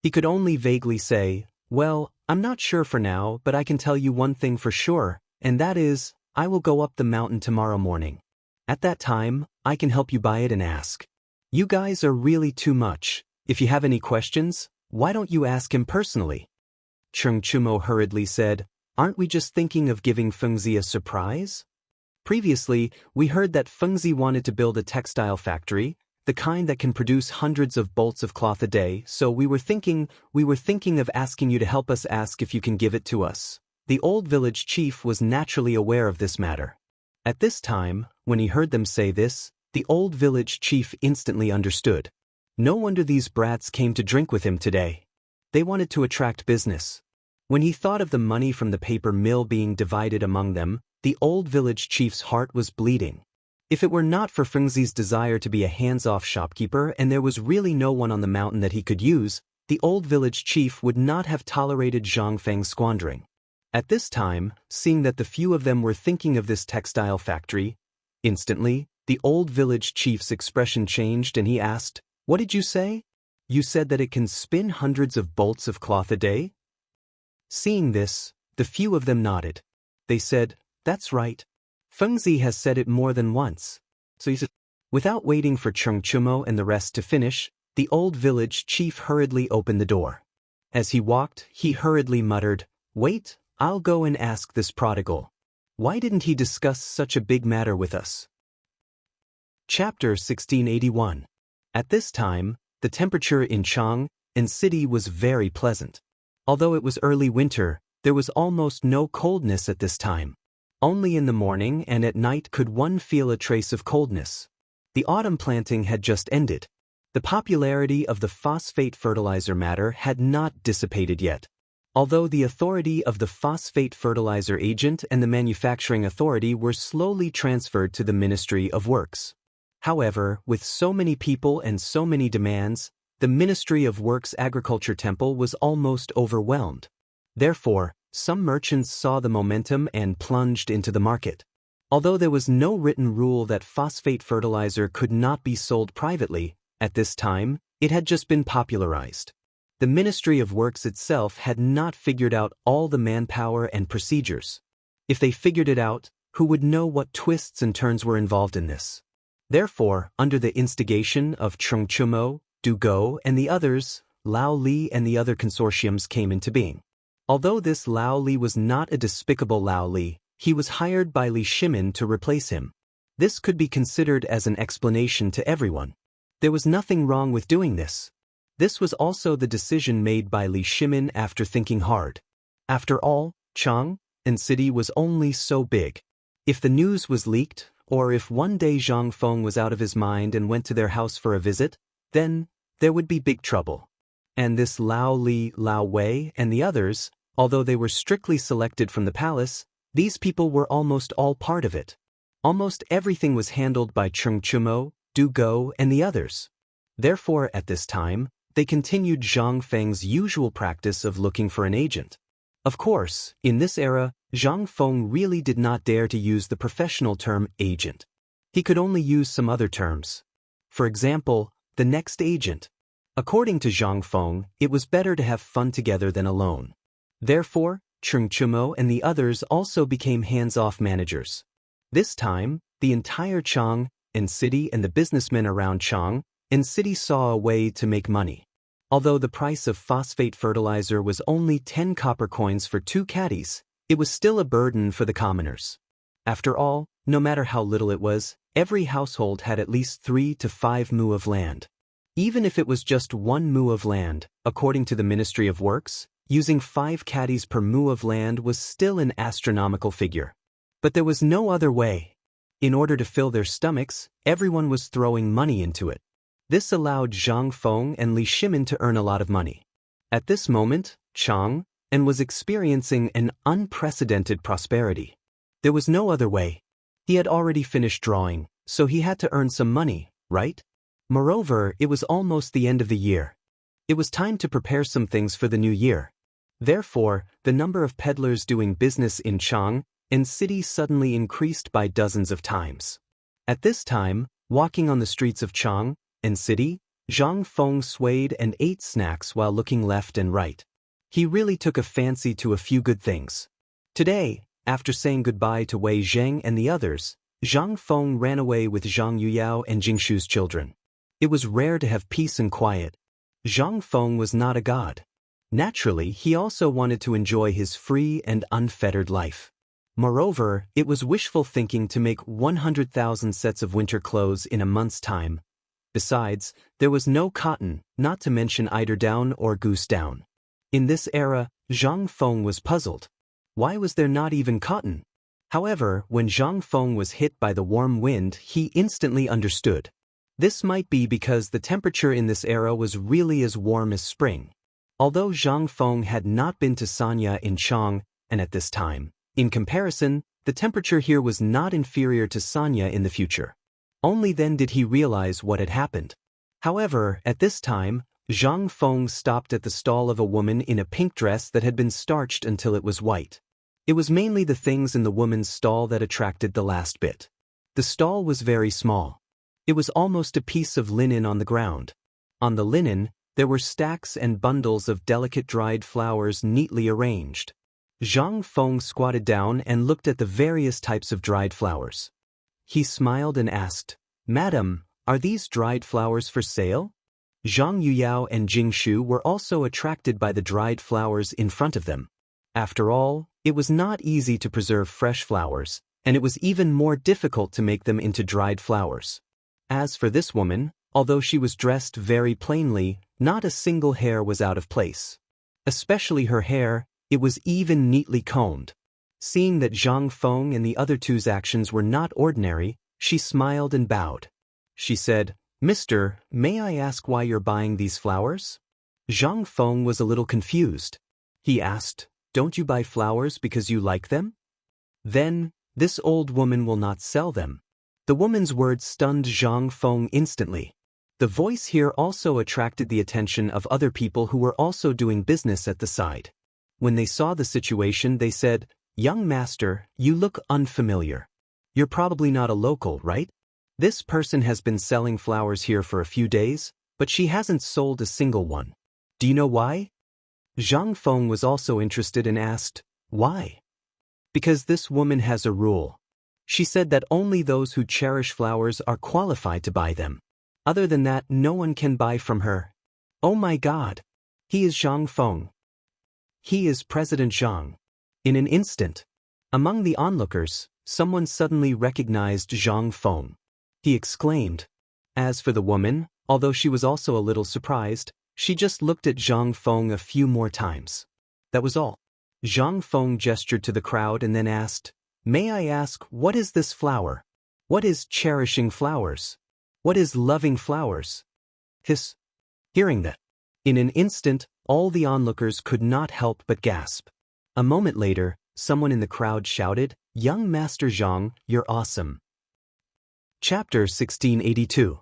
He could only vaguely say, well, I'm not sure for now, but I can tell you one thing for sure, and that is, I will go up the mountain tomorrow morning. At that time, I can help you buy it and ask. You guys are really too much. If you have any questions, why don't you ask him personally? Chang'an hurriedly said, aren't we just thinking of giving Feng Zi a surprise? Previously, we heard that Feng Zi wanted to build a textile factory, the kind that can produce hundreds of bolts of cloth a day, so we were thinking of asking you to help us ask if you can give it to us. The old village chief was naturally aware of this matter. At this time, when he heard them say this, the old village chief instantly understood. No wonder these brats came to drink with him today. They wanted to attract business. When he thought of the money from the paper mill being divided among them, the old village chief's heart was bleeding. If it were not for Feng Zi's desire to be a hands-off shopkeeper and there was really no one on the mountain that he could use, the old village chief would not have tolerated Zhang Feng's squandering. At this time, seeing that the few of them were thinking of this textile factory, instantly, the old village chief's expression changed and he asked, what did you say? You said that it can spin hundreds of bolts of cloth a day? Seeing this, the few of them nodded. They said, that's right. Feng Zi has said it more than once. So he said, without waiting for Chang'an and the rest to finish, the old village chief hurriedly opened the door. As he walked, he hurriedly muttered, wait, I'll go and ask this prodigal. Why didn't he discuss such a big matter with us? Chapter 1681. At this time, the temperature in Chang'an city was very pleasant. Although it was early winter, there was almost no coldness at this time. Only in the morning and at night could one feel a trace of coldness. The autumn planting had just ended. The popularity of the phosphate fertilizer matter had not dissipated yet. Although the authority of the phosphate fertilizer agent and the manufacturing authority were slowly transferred to the Ministry of Works. However, with so many people and so many demands, the Ministry of Works Agriculture Temple was almost overwhelmed. Therefore, some merchants saw the momentum and plunged into the market. Although there was no written rule that phosphate fertilizer could not be sold privately, at this time, it had just been popularized. The Ministry of Works itself had not figured out all the manpower and procedures. If they figured it out, who would know what twists and turns were involved in this? Therefore, under the instigation of Chang'an, Dugo, and the others, Lao Li and the other consortiums came into being. Although this Lao Li was not a despicable Lao Li, he was hired by Li Shimin to replace him. This could be considered as an explanation to everyone. There was nothing wrong with doing this. This was also the decision made by Li Shimin after thinking hard. After all, Chang'an city was only so big. If the news was leaked, or if one day Zhang Feng was out of his mind and went to their house for a visit, then there would be big trouble. And this Lao Li, Lao Wei, and the others, although they were strictly selected from the palace, these people were almost all part of it. Almost everything was handled by Cheng Chumo, Du Go, and the others. Therefore, at this time, they continued Zhang Feng's usual practice of looking for an agent. Of course, in this era, Zhang Feng really did not dare to use the professional term agent. He could only use some other terms. For example, the next agent. According to Zhang Feng, it was better to have fun together than alone. Therefore, Cheng Chumo and the others also became hands-off managers. This time, the entire Chang'an city and the businessmen around Chang'an city saw a way to make money. Although the price of phosphate fertilizer was only 10 copper coins for 2 caddies, it was still a burden for the commoners. After all, no matter how little it was, every household had at least 3 to 5 mu of land. Even if it was just 1 mu of land, according to the Ministry of Works, using 5 caddies per mu of land was still an astronomical figure. But there was no other way. In order to fill their stomachs, everyone was throwing money into it. This allowed Zhang Feng and Li Shimin to earn a lot of money. At this moment, Chang'an was experiencing an unprecedented prosperity. There was no other way. He had already finished drawing, so he had to earn some money, right? Moreover, it was almost the end of the year. It was time to prepare some things for the new year. Therefore, the number of peddlers doing business in Chang'an city suddenly increased by dozens of times. At this time, walking on the streets of Chang'an city, Zhang Feng swayed and ate snacks while looking left and right. He really took a fancy to a few good things. Today, after saying goodbye to Wei Zheng and the others, Zhang Feng ran away with Zhang Yuyao and Jingshu's children. It was rare to have peace and quiet. Zhang Feng was not a god. Naturally, he also wanted to enjoy his free and unfettered life. Moreover, it was wishful thinking to make 100,000 sets of winter clothes in a month's time. Besides, there was no cotton, not to mention eider down or goose down. In this era, Zhang Feng was puzzled. Why was there not even cotton? However, when Zhang Feng was hit by the warm wind, he instantly understood. This might be because the temperature in this era was really as warm as spring. Although Zhang Feng had not been to Xianxia in Chang'an at this time, in comparison, the temperature here was not inferior to Xianxia in the future. Only then did he realize what had happened. However, at this time, Zhang Feng stopped at the stall of a woman in a pink dress that had been starched until it was white. It was mainly the things in the woman's stall that attracted the last bit. The stall was very small. It was almost a piece of linen on the ground. On the linen, there were stacks and bundles of delicate dried flowers neatly arranged. Zhang Feng squatted down and looked at the various types of dried flowers. He smiled and asked, "Madam, are these dried flowers for sale?" Zhang Yuyao and Jingshu were also attracted by the dried flowers in front of them. After all, it was not easy to preserve fresh flowers, and it was even more difficult to make them into dried flowers. As for this woman, although she was dressed very plainly, not a single hair was out of place. Especially her hair, it was even neatly combed. Seeing that Zhang Feng and the other two's actions were not ordinary, she smiled and bowed. She said, "Mister, may I ask why you're buying these flowers?" Zhang Feng was a little confused. He asked, "Don't you buy flowers because you like them?" "Then, this old woman will not sell them." The woman's words stunned Zhang Feng instantly. The voice here also attracted the attention of other people who were also doing business at the side. When they saw the situation, they said, "Young master, you look unfamiliar. You're probably not a local, right? This person has been selling flowers here for a few days, but she hasn't sold a single one. Do you know why?" Zhang Feng was also interested and asked, "Why?" "Because this woman has a rule. She said that only those who cherish flowers are qualified to buy them. Other than that, no one can buy from her." "Oh my God! He is Zhang Feng. He is President Zhang." In an instant, among the onlookers, someone suddenly recognized Zhang Feng. He exclaimed. As for the woman, although she was also a little surprised, She just looked at Zhang Feng a few more times. That was all. Zhang Feng gestured to the crowd and then asked, "May I ask, what is this flower? What is cherishing flowers? What is loving flowers?" Hiss. Hearing that, in an instant, all the onlookers could not help but gasp. A moment later, someone in the crowd shouted, "Young Master Zhang, you're awesome." Chapter 1682.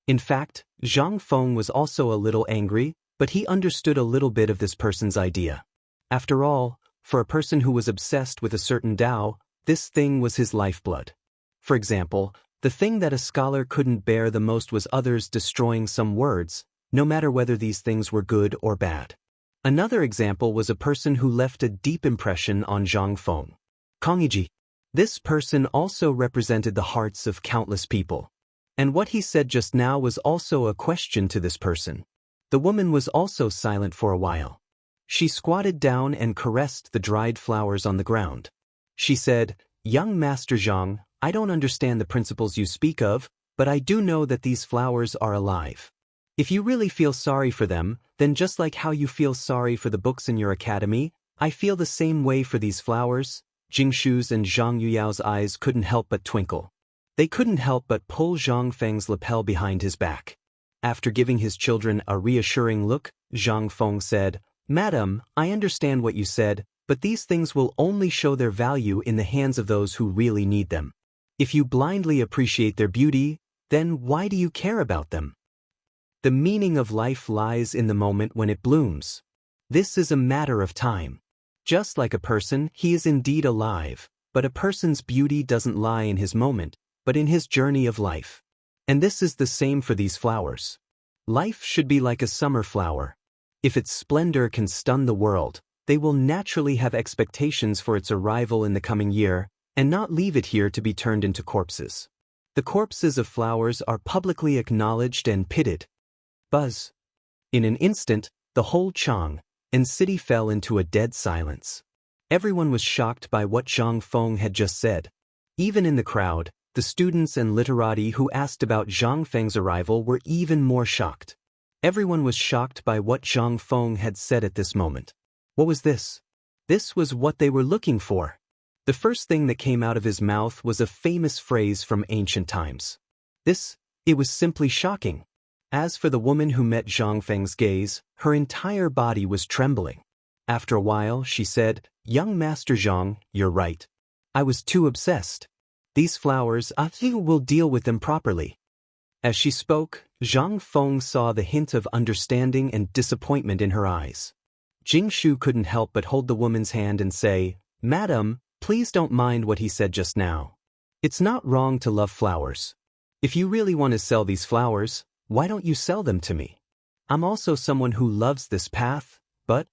In fact, Zhang Feng was also a little angry, but he understood a little bit of this person's idea. After all, for a person who was obsessed with a certain Tao, this thing was his lifeblood. For example, the thing that a scholar couldn't bear the most was others destroying some words, no matter whether these things were good or bad. Another example was a person who left a deep impression on Zhang Feng. Kongiji. This person also represented the hearts of countless people. And what he said just now was also a question to this person. The woman was also silent for a while. She squatted down and caressed the dried flowers on the ground. She said, "Young Master Zhang, I don't understand the principles you speak of, but I do know that these flowers are alive. If you really feel sorry for them, then just like how you feel sorry for the books in your academy, I feel the same way for these flowers." Jingshu's and Zhang Yuyao's eyes couldn't help but twinkle. They couldn't help but pull Zhang Feng's lapel behind his back. After giving his children a reassuring look, Zhang Feng said, "Madam, I understand what you said, but these things will only show their value in the hands of those who really need them. If you blindly appreciate their beauty, then why do you care about them? The meaning of life lies in the moment when it blooms. This is a matter of time. Just like a person, he is indeed alive, but a person's beauty doesn't lie in his moment, but in his journey of life. And this is the same for these flowers. Life should be like a summer flower. If its splendor can stun the world, they will naturally have expectations for its arrival in the coming year, and not leave it here to be turned into corpses. The corpses of flowers are publicly acknowledged and pitted." Buzz. In an instant, the whole Chang'an city fell into a dead silence. Everyone was shocked by what Zhang Feng had just said. Even in the crowd, the students and literati who asked about Zhang Feng's arrival were even more shocked. Everyone was shocked by what Zhang Feng had said at this moment. What was this? This was what they were looking for. The first thing that came out of his mouth was a famous phrase from ancient times. It was simply shocking. As for the woman who met Zhang Feng's gaze, her entire body was trembling. After a while, she said, "Young Master Zhang, you're right. I was too obsessed. These flowers, I think we'll deal with them properly." As she spoke, Zhang Feng saw the hint of understanding and disappointment in her eyes. Jingshu couldn't help but hold the woman's hand and say, "Madam, please don't mind what he said just now. It's not wrong to love flowers. If you really want to sell these flowers, why don't you sell them to me? I'm also someone who loves this path, but..."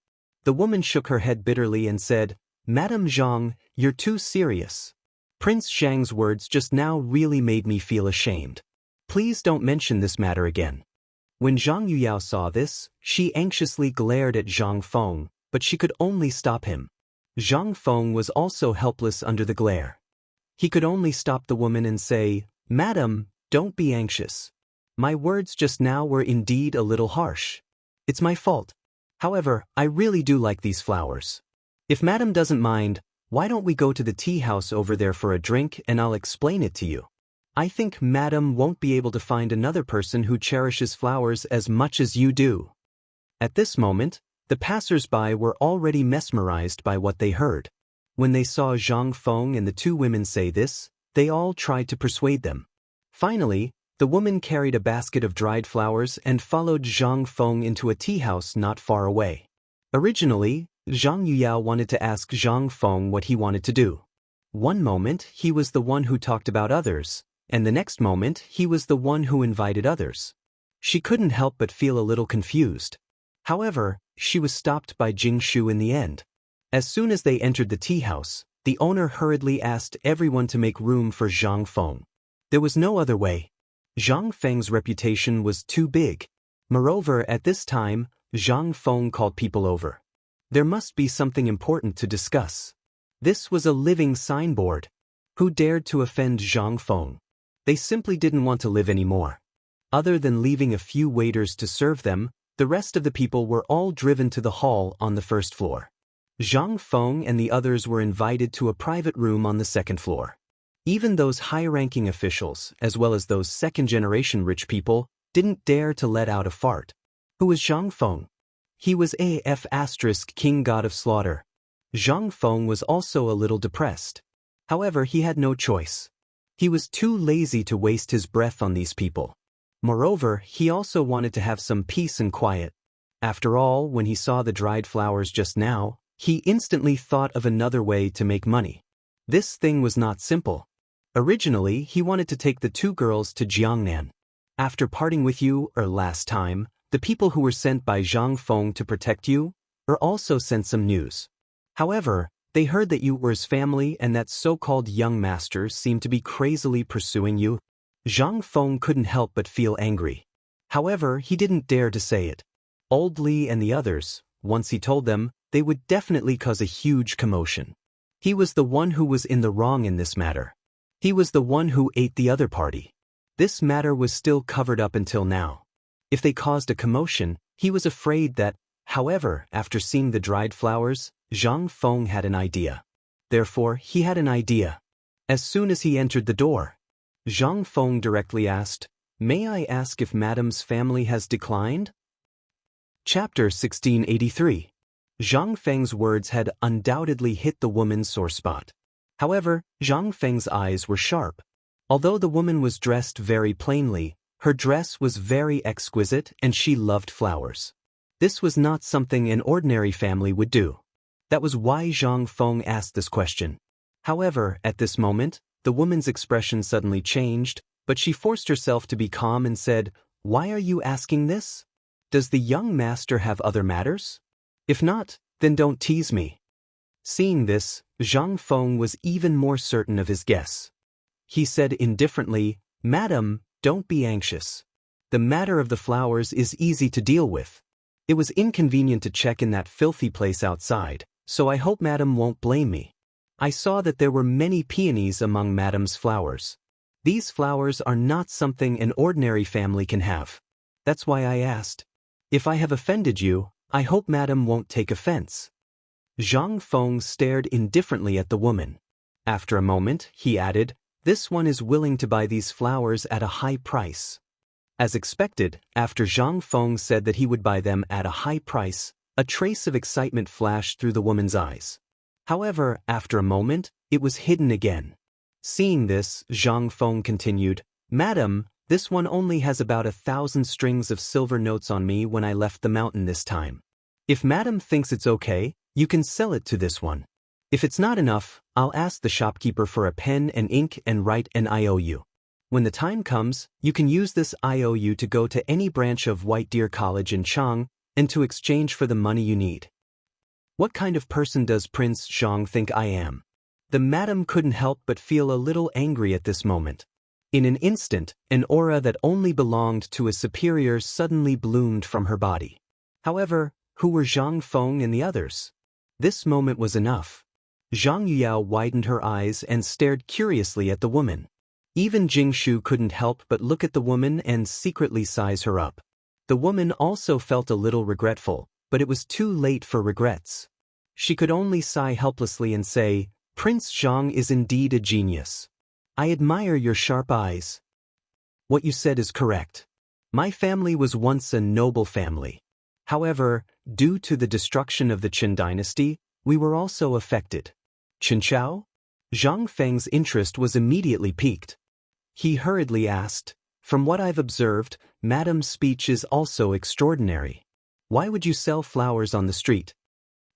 The woman shook her head bitterly and said, "Madam Zhang, you're too serious. Prince Zhang's words just now really made me feel ashamed. Please don't mention this matter again." When Zhang Yuyao saw this, she anxiously glared at Zhang Feng, but she could only stop him. Zhang Feng was also helpless under the glare. He could only stop the woman and say, "Madam, don't be anxious. My words just now were indeed a little harsh. It's my fault. However, I really do like these flowers. If Madam doesn't mind, why don't we go to the tea house over there for a drink and I'll explain it to you. I think Madam won't be able to find another person who cherishes flowers as much as you do." At this moment, the passers-by were already mesmerized by what they heard. When they saw Zhang Feng and the two women say this, they all tried to persuade them. Finally, the woman carried a basket of dried flowers and followed Zhang Feng into a tea house not far away. Originally, Zhang Yuyao wanted to ask Zhang Feng what he wanted to do. One moment, he was the one who talked about others, and the next moment, he was the one who invited others. She couldn't help but feel a little confused. However, she was stopped by Jingshu in the end. As soon as they entered the tea house, the owner hurriedly asked everyone to make room for Zhang Feng. There was no other way. Zhang Feng's reputation was too big. Moreover, at this time, Zhang Feng called people over. There must be something important to discuss. This was a living signboard. Who dared to offend Zhang Feng? They simply didn't want to live anymore. Other than leaving a few waiters to serve them, The rest of the people were all driven to the hall on the first floor. Zhang Feng and the others were invited to a private room on the second floor. Even those high-ranking officials, as well as those second-generation rich people, didn't dare to let out a fart. Who was Zhang Feng? He was AF** king god of slaughter. Zhang Feng was also a little depressed. However, he had no choice. He was too lazy to waste his breath on these people. Moreover, he also wanted to have some peace and quiet. After all, when he saw the dried flowers just now, he instantly thought of another way to make money. This thing was not simple. Originally, he wanted to take the two girls to Jiangnan. After parting with you, last time, the people who were sent by Zhang Feng to protect you, also sent some news. However, they heard that you were his family and that so-called young masters seemed to be crazily pursuing you. Zhang Feng couldn't help but feel angry. However, he didn't dare to say it. Old Li and the others, once he told them, they would definitely cause a huge commotion. He was the one who was in the wrong in this matter. He was the one who ate the other party. This matter was still covered up until now. If they caused a commotion, he was afraid that, however, after seeing the dried flowers, Zhang Feng had an idea. Therefore, he had an idea. As soon as he entered the door, Zhang Feng directly asked, "May I ask if Madam's family has declined?" Chapter 1683. Zhang Feng's words had undoubtedly hit the woman's sore spot. However, Zhang Feng's eyes were sharp. Although the woman was dressed very plainly, her dress was very exquisite and she loved flowers. This was not something an ordinary family would do. That was why Zhang Feng asked this question. However, at this moment, the woman's expression suddenly changed, but she forced herself to be calm and said, "Why are you asking this? Does the young master have other matters? If not, then don't tease me." Seeing this, Zhang Feng was even more certain of his guess. He said indifferently, "Madam, don't be anxious. The matter of the flowers is easy to deal with. It was inconvenient to check in that filthy place outside, so I hope Madam won't blame me. I saw that there were many peonies among Madam's flowers. These flowers are not something an ordinary family can have. That's why I asked. If I have offended you, I hope Madam won't take offense." Zhang Feng stared indifferently at the woman. After a moment, he added, "This one is willing to buy these flowers at a high price." As expected, after Zhang Feng said that he would buy them at a high price, a trace of excitement flashed through the woman's eyes. However, after a moment, it was hidden again. Seeing this, Zhang Feng continued, "Madam, this one only has about 1,000 strings of silver notes on me when I left the mountain this time. If Madam thinks it's okay, you can sell it to this one. If it's not enough, I'll ask the shopkeeper for a pen and ink and write an IOU. When the time comes, you can use this IOU to go to any branch of White Deer College in Chang'an and to exchange for the money you need." What kind of person does Prince Zhang think I am? The madam couldn't help but feel a little angry at this moment. In an instant, an aura that only belonged to a superior suddenly bloomed from her body. However, who were Zhang Feng and the others? This moment was enough. Zhang Yuyao widened her eyes and stared curiously at the woman. Even Jingshu couldn't help but look at the woman and secretly size her up. The woman also felt a little regretful, but it was too late for regrets. She could only sigh helplessly and say, "Prince Zhang is indeed a genius. I admire your sharp eyes. What you said is correct. My family was once a noble family. However, due to the destruction of the Qin dynasty, we were also affected." "Qin Chao?" Zhang Feng's interest was immediately piqued. He hurriedly asked, "From what I've observed, Madam's speech is also extraordinary. Why would you sell flowers on the street?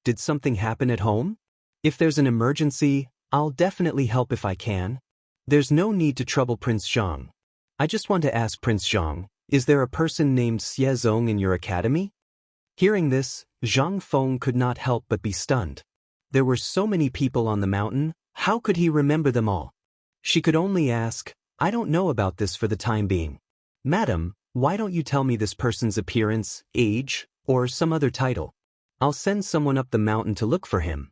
Did something happen at home? If there's an emergency, I'll definitely help if I can. There's no need to trouble Prince Zhang. I just want to ask Prince Zhang, is there a person named Xie Zong in your academy?" Hearing this, Zhang Feng could not help but be stunned. There were so many people on the mountain, how could he remember them all? She could only ask, "I don't know about this for the time being. Madam, why don't you tell me this person's appearance, age, or some other title? I'll send someone up the mountain to look for him."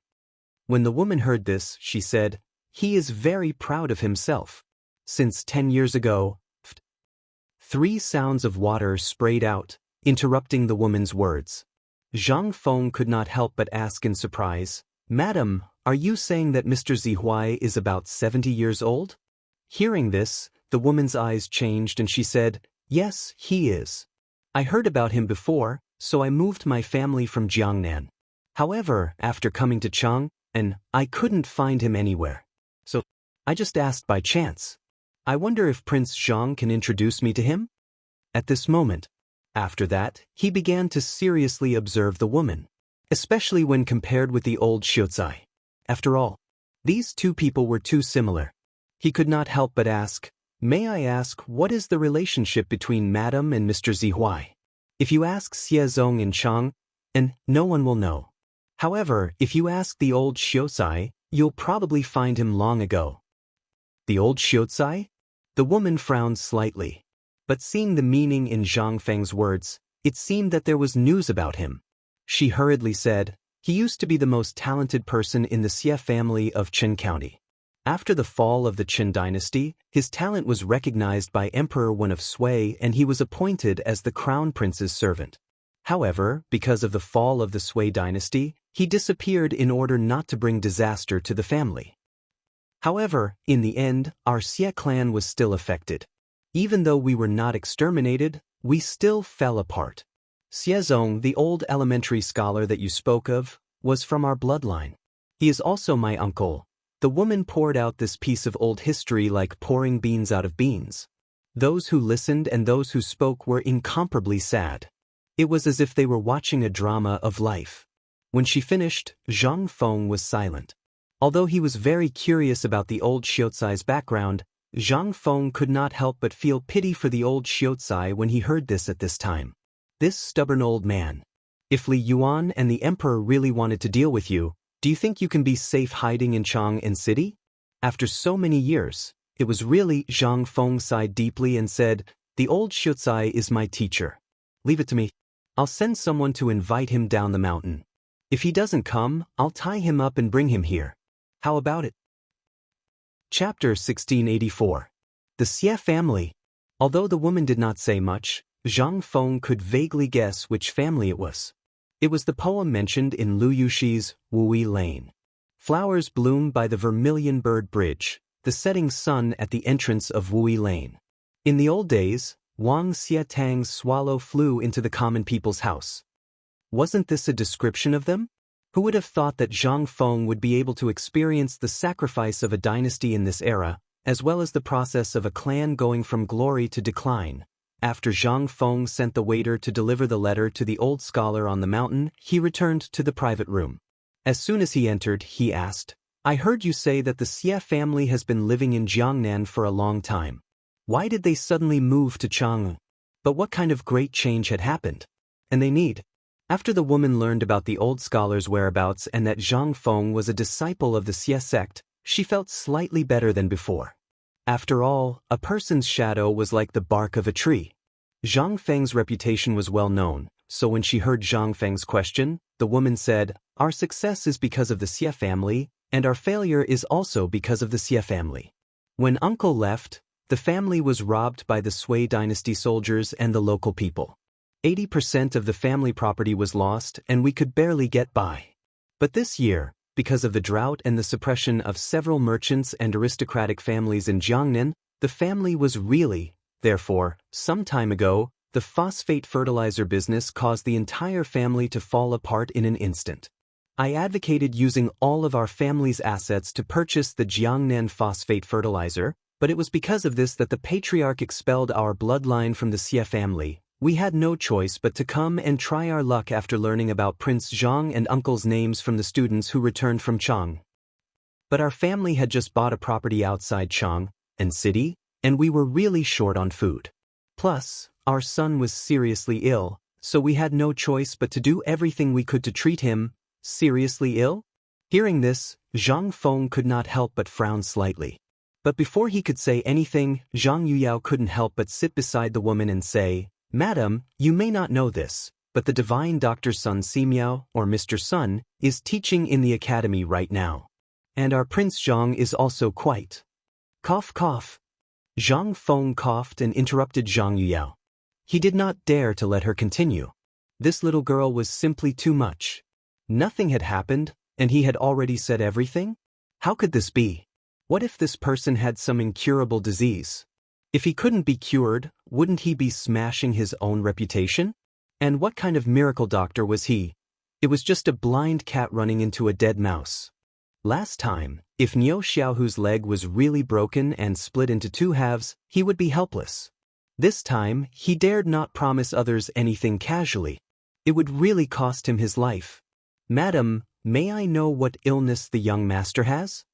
When the woman heard this, she said, "He is very proud of himself. Since 10 years ago, 3 sounds of water sprayed out, interrupting the woman's words. Zhang Feng could not help but ask in surprise, "Madam, are you saying that Mr. Zihuai is about 70 years old?" Hearing this, the woman's eyes changed and she said, "Yes, he is. I heard about him before, so I moved my family from Jiangnan. However, after coming to Chang'an, I couldn't find him anywhere. So, I just asked by chance. I wonder if Prince Zhang can introduce me to him?" At this moment. After that, he began to seriously observe the woman, especially when compared with the old Xiuzai. After all, these two people were too similar. He could not help but ask, "May I ask what is the relationship between Madam and Mr. Zihuai? If you ask Xiezong in Chang'an, no one will know. However, if you ask the old Xiuzai, you'll probably find him long ago." The old Xiuzai? The woman frowned slightly. But seeing the meaning in Zhang Feng's words, it seemed that there was news about him. She hurriedly said, "He used to be the most talented person in the Xie family of Qin County. After the fall of the Qin dynasty, his talent was recognized by Emperor Wen of Sui and he was appointed as the crown prince's servant. However, because of the fall of the Sui dynasty, he disappeared in order not to bring disaster to the family. However, in the end, our Xie clan was still affected. Even though we were not exterminated, we still fell apart. Xiezong, the old elementary scholar that you spoke of, was from our bloodline. He is also my uncle." The woman poured out this piece of old history like pouring beans out of beans. Those who listened and those who spoke were incomparably sad. It was as if they were watching a drama of life. When she finished, Zhang Feng was silent. Although he was very curious about the old Xiuzai's background, Zhang Feng could not help but feel pity for the old Xiuzai when he heard this at this time. This stubborn old man. If Li Yuan and the emperor really wanted to deal with you, do you think you can be safe hiding in Chang'an City? After so many years, it was really. Zhang Feng sighed deeply and said, "The old Xiuzai is my teacher. Leave it to me. I'll send someone to invite him down the mountain. If he doesn't come, I'll tie him up and bring him here. How about it?" Chapter 1684. The Xie family. Although the woman did not say much, Zhang Feng could vaguely guess which family it was. It was the poem mentioned in Lu Yushi's Wuyi Lane. Flowers bloom by the Vermilion Bird Bridge, the setting sun at the entrance of Wuyi Lane. In the old days, Wang Xietang's swallow flew into the common people's house. Wasn't this a description of them? Who would have thought that Zhang Feng would be able to experience the sacrifice of a dynasty in this era, as well as the process of a clan going from glory to decline? After Zhang Feng sent the waiter to deliver the letter to the old scholar on the mountain, he returned to the private room. As soon as he entered, he asked, "I heard you say that the Xie family has been living in Jiangnan for a long time. Why did they suddenly move to Chang'an? But what kind of great change had happened? And they need." After the woman learned about the old scholar's whereabouts and that Zhang Feng was a disciple of the Xie sect, she felt slightly better than before. After all, a person's shadow was like the bark of a tree. Zhang Feng's reputation was well known, so when she heard Zhang Feng's question, the woman said, "Our success is because of the Xie family, and our failure is also because of the Xie family. When uncle left, the family was robbed by the Sui dynasty soldiers and the local people. 80% of the family property was lost and we could barely get by. But this year, because of the drought and the suppression of several merchants and aristocratic families in Jiangnan, the family was really, therefore, some time ago, the phosphate fertilizer business caused the entire family to fall apart in an instant. I advocated using all of our family's assets to purchase the Jiangnan phosphate fertilizer, but it was because of this that the patriarch expelled our bloodline from the Xie family. We had no choice but to come and try our luck after learning about Prince Zhang and uncle's names from the students who returned from Chang'an. But our family had just bought a property outside Chang'an City, and we were really short on food. Plus, our son was seriously ill, so we had no choice but to do everything we could to treat him. Seriously ill? Hearing this, Zhang Feng could not help but frown slightly. But before he could say anything, Zhang Yuyao couldn't help but sit beside the woman and say, "Madam, you may not know this, but the divine Dr. Sun Simiao, or Mr. Sun, is teaching in the academy right now. And our Prince Zhang is also quite..." Cough cough. Zhang Feng coughed and interrupted Zhang Yuyao. He did not dare to let her continue. This little girl was simply too much. Nothing had happened, and he had already said everything? How could this be? What if this person had some incurable disease? If he couldn't be cured, wouldn't he be smashing his own reputation? And what kind of miracle doctor was he? It was just a blind cat running into a dead mouse. Last time, if Niu Xiaohu's leg was really broken and split into two halves, he would be helpless. This time, he dared not promise others anything casually. It would really cost him his life. "Madam, may I know what illness the young master has?"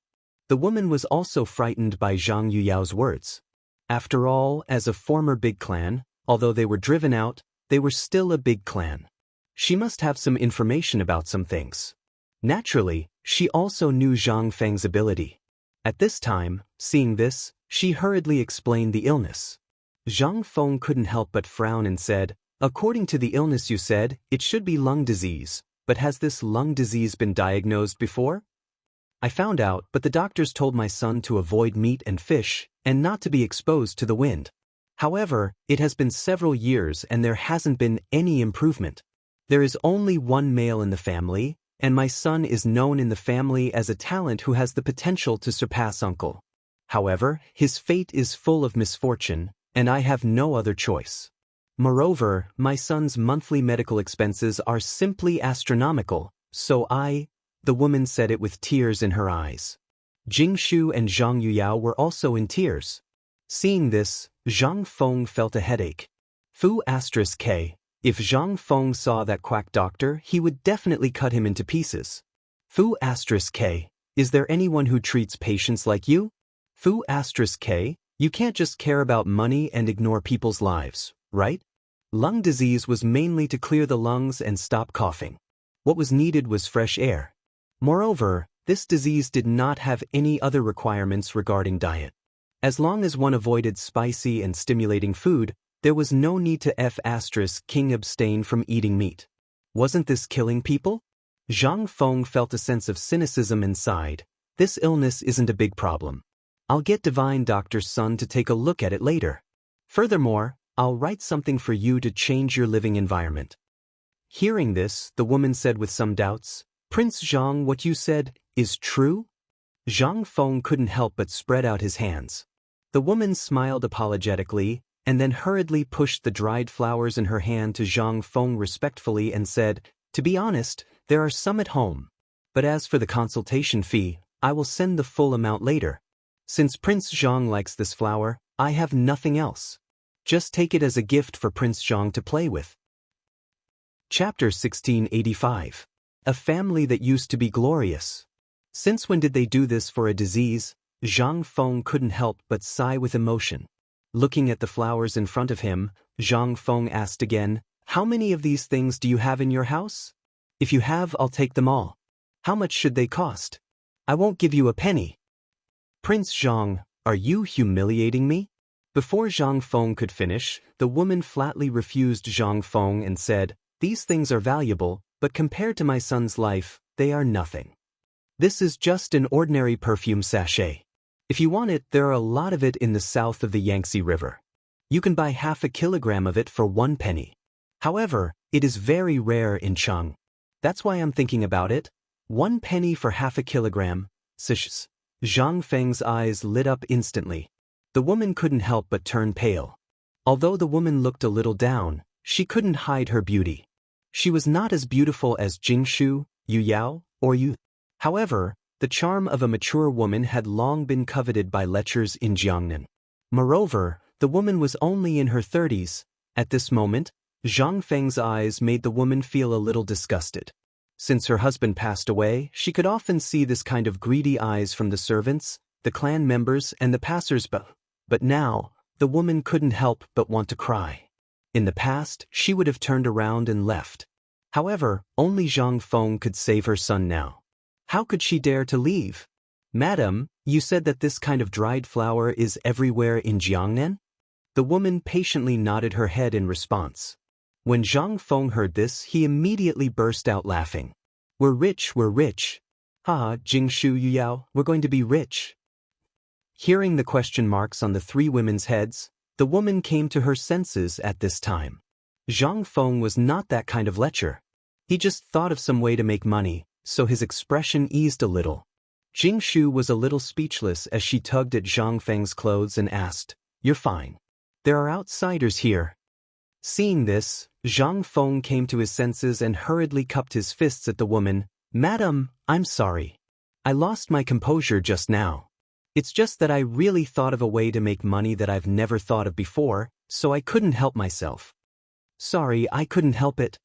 The woman was also frightened by Zhang Yuyao's words. After all, as a former big clan, although they were driven out, they were still a big clan. She must have some information about some things. Naturally, she also knew Zhang Feng's ability. At this time, seeing this, she hurriedly explained the illness. Zhang Feng couldn't help but frown and said, "According to the illness you said, it should be lung disease, but has this lung disease been diagnosed before?" "I found out, but the doctors told my son to avoid meat and fish, and not to be exposed to the wind. However, it has been several years and there hasn't been any improvement. There is only one male in the family, and my son is known in the family as a talent who has the potential to surpass uncle. However, his fate is full of misfortune, and I have no other choice. Moreover, my son's monthly medical expenses are simply astronomical, so the woman said it with tears in her eyes. Jingshu and Zhang Yuyao were also in tears. Seeing this, Zhang Feng felt a headache. Fu*K. If Zhang Feng saw that quack doctor, he would definitely cut him into pieces. Fu*K. Is there anyone who treats patients like you? Fu*K. You can't just care about money and ignore people's lives, right? Lung disease was mainly to clear the lungs and stop coughing. What was needed was fresh air. Moreover, this disease did not have any other requirements regarding diet. As long as one avoided spicy and stimulating food, there was no need to F*King abstain from eating meat. Wasn't this killing people? Zhang Feng felt a sense of cynicism and sighed. This illness isn't a big problem. I'll get Divine Doctor's son to take a look at it later. Furthermore, I'll write something for you to change your living environment. Hearing this, the woman said with some doubts, "Prince Zhang, what you said is true?" Zhang Feng couldn't help but spread out his hands. The woman smiled apologetically, and then hurriedly pushed the dried flowers in her hand to Zhang Feng respectfully and said, "To be honest, there are some at home. But as for the consultation fee, I will send the full amount later. Since Prince Zhang likes this flower, I have nothing else. Just take it as a gift for Prince Zhang to play with." Chapter 1685. A family that used to be glorious. Since when did they do this for a disease? Zhang Feng couldn't help but sigh with emotion. Looking at the flowers in front of him, Zhang Feng asked again, "How many of these things do you have in your house? If you have, I'll take them all. How much should they cost? I won't give you a penny." "Prince Zhang, are you humiliating me?" Before Zhang Feng could finish, the woman flatly refused Zhang Feng and said, "These things are valuable, but compared to my son's life, they are nothing. This is just an ordinary perfume sachet. If you want it, there are a lot of it in the south of the Yangtze River. You can buy 1/2 kilogram of it for 1 penny. However, it is very rare in Chang'an. That's why I'm thinking about it. 1 penny for 1/2 kilogram. Sish." Zhang Feng's eyes lit up instantly. The woman couldn't help but turn pale. Although the woman looked a little down, she couldn't hide her beauty. She was not as beautiful as Jingshu, Yu Yao, or Yu. However, the charm of a mature woman had long been coveted by lechers in Jiangnan. Moreover, the woman was only in her 30s. At this moment, Zhang Feng's eyes made the woman feel a little disgusted. Since her husband passed away, she could often see this kind of greedy eyes from the servants, the clan members, and the passers-by. But now, the woman couldn't help but want to cry. In the past, she would have turned around and left. However, only Zhang Feng could save her son now. How could she dare to leave? "Madam, you said that this kind of dried flower is everywhere in Jiangnan?" The woman patiently nodded her head in response. When Zhang Feng heard this, he immediately burst out laughing. We're rich. Haha, Jingshu Yuyao, we're going to be rich." Hearing the question marks on the three women's heads, The woman came to her senses at this time. Zhang Feng was not that kind of lecher. He just thought of some way to make money, so his expression eased a little. Jing Shu was a little speechless as she tugged at Zhang Feng's clothes and asked, "You're fine. There are outsiders here." Seeing this, Zhang Feng came to his senses and hurriedly cupped his fists at the woman. "Madam, I'm sorry. I lost my composure just now. It's just that I really thought of a way to make money that I've never thought of before, so I couldn't help myself." "Sorry, I couldn't help it."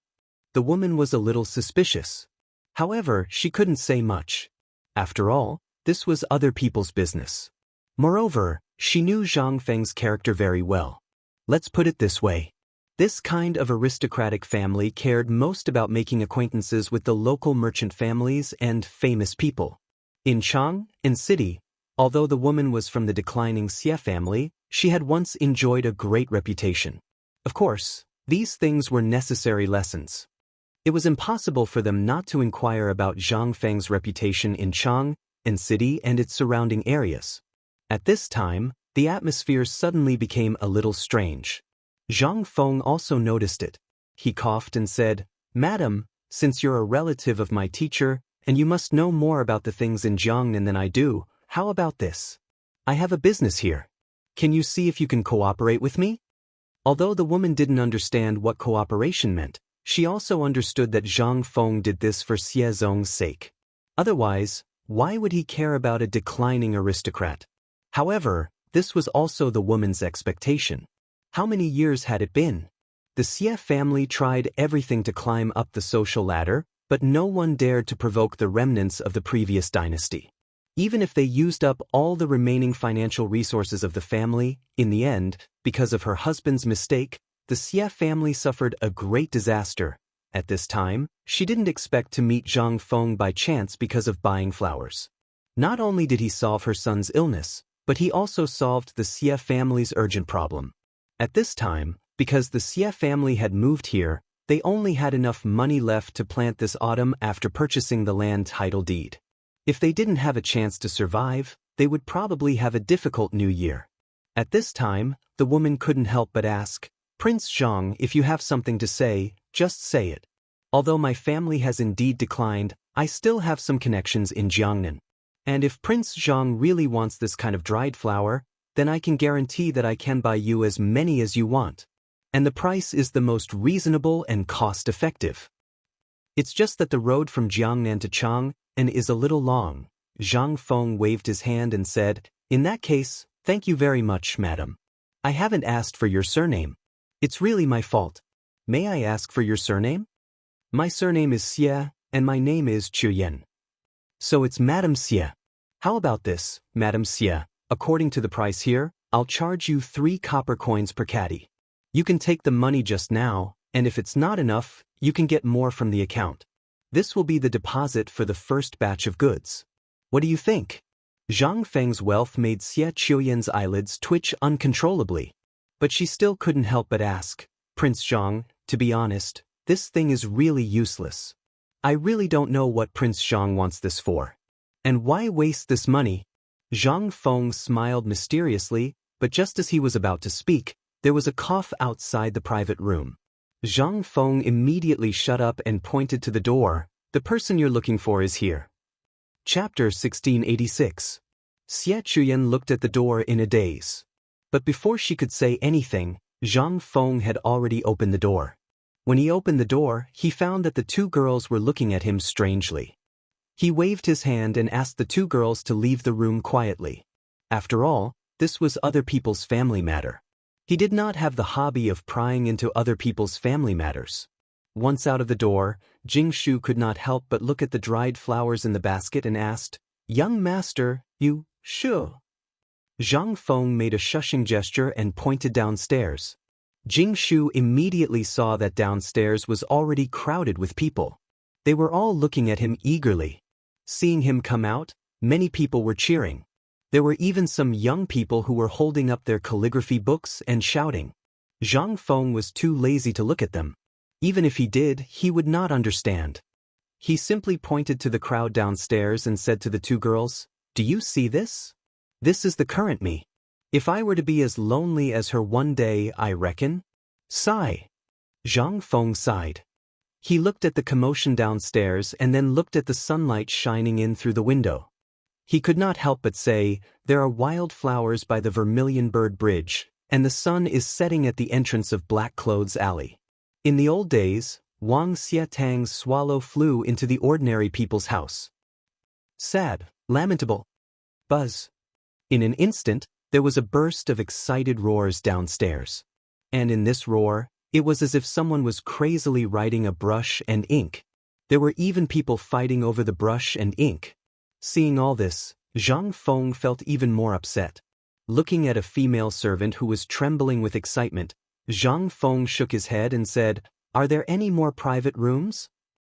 The woman was a little suspicious. However, she couldn't say much. After all, this was other people's business. Moreover, she knew Zhang Feng's character very well. Let's put it this way. This kind of aristocratic family cared most about making acquaintances with the local merchant families and famous people. In Chang'an city, although the woman was from the declining Xie family, she had once enjoyed a great reputation. Of course, these things were necessary lessons. It was impossible for them not to inquire about Zhang Feng's reputation in Chang'an city and its surrounding areas. At this time, the atmosphere suddenly became a little strange. Zhang Feng also noticed it. He coughed and said, "Madam, since you're a relative of my teacher, and you must know more about the things in Jiangnan than I do, how about this? I have a business here. Can you see if you can cooperate with me?" Although the woman didn't understand what cooperation meant, she also understood that Zhang Feng did this for Xie Zong's sake. Otherwise, why would he care about a declining aristocrat? However, this was also the woman's expectation. How many years had it been? The Xie family tried everything to climb up the social ladder, but no one dared to provoke the remnants of the previous dynasty. Even if they used up all the remaining financial resources of the family, in the end, because of her husband's mistake, the Xie family suffered a great disaster. At this time, she didn't expect to meet Zhang Feng by chance because of buying flowers. Not only did he solve her son's illness, but he also solved the Xie family's urgent problem. At this time, because the Xie family had moved here, they only had enough money left to plant this autumn after purchasing the land title deed. If they didn't have a chance to survive, they would probably have a difficult new year. At this time, the woman couldn't help but ask, "Prince Zhang, if you have something to say, just say it. Although my family has indeed declined, I still have some connections in Jiangnan. And if Prince Zhang really wants this kind of dried flower, then I can guarantee that I can buy you as many as you want. And the price is the most reasonable and cost-effective. It's just that the road from Jiangnan to Chang'an is a little long." Zhang Feng waved his hand and said, "In that case, thank you very much, madam. I haven't asked for your surname. It's really my fault. May I ask for your surname?" "My surname is Xie, and my name is Chuyen." "So it's Madam Xie. How about this, Madam Xie? According to the price here, I'll charge you 3 copper coins per caddy. You can take the money just now, and if it's not enough, you can get more from the account. This will be the deposit for the first batch of goods. What do you think?" Zhang Feng's wealth made Xie Chuyen's eyelids twitch uncontrollably. But she still couldn't help but ask, "Prince Zhang, to be honest, this thing is really useless. I really don't know what Prince Zhang wants this for. And why waste this money?" Zhang Feng smiled mysteriously, but just as he was about to speak, there was a cough outside the private room. Zhang Feng immediately shut up and pointed to the door. "The person you're looking for is here." Chapter 1686. Xie Chuyen looked at the door in a daze. But before she could say anything, Zhang Feng had already opened the door. When he opened the door, he found that the 2 girls were looking at him strangely. He waved his hand and asked the 2 girls to leave the room quietly. After all, this was other people's family matter. He did not have the hobby of prying into other people's family matters. Once out of the door, Jing Shu could not help but look at the dried flowers in the basket and asked, "Young master, you, Shu?" Zhang Feng made a shushing gesture and pointed downstairs. Jing Shu immediately saw that downstairs was already crowded with people. They were all looking at him eagerly. Seeing him come out, many people were cheering. There were even some young people who were holding up their calligraphy books and shouting. Zhang Feng was too lazy to look at them. Even if he did, he would not understand. He simply pointed to the crowd downstairs and said to the 2 girls, "Do you see this? This is the current me. If I were to be as lonely as her one day, I reckon. Sigh. Zhang Feng sighed. He looked at the commotion downstairs and then looked at the sunlight shining in through the window. He could not help but say, there are wild flowers by the Vermilion Bird Bridge, and the sun is setting at the entrance of Black Clothes Alley. In the old days, Wang Xiatang's swallow flew into the ordinary people's house. Sad, lamentable. Buzz. In an instant, there was a burst of excited roars downstairs. And in this roar, it was as if someone was crazily writing a brush and ink. There were even people fighting over the brush and ink. Seeing all this, Zhang Feng felt even more upset. Looking at a female servant who was trembling with excitement, Zhang Feng shook his head and said, "Are there any more private rooms?"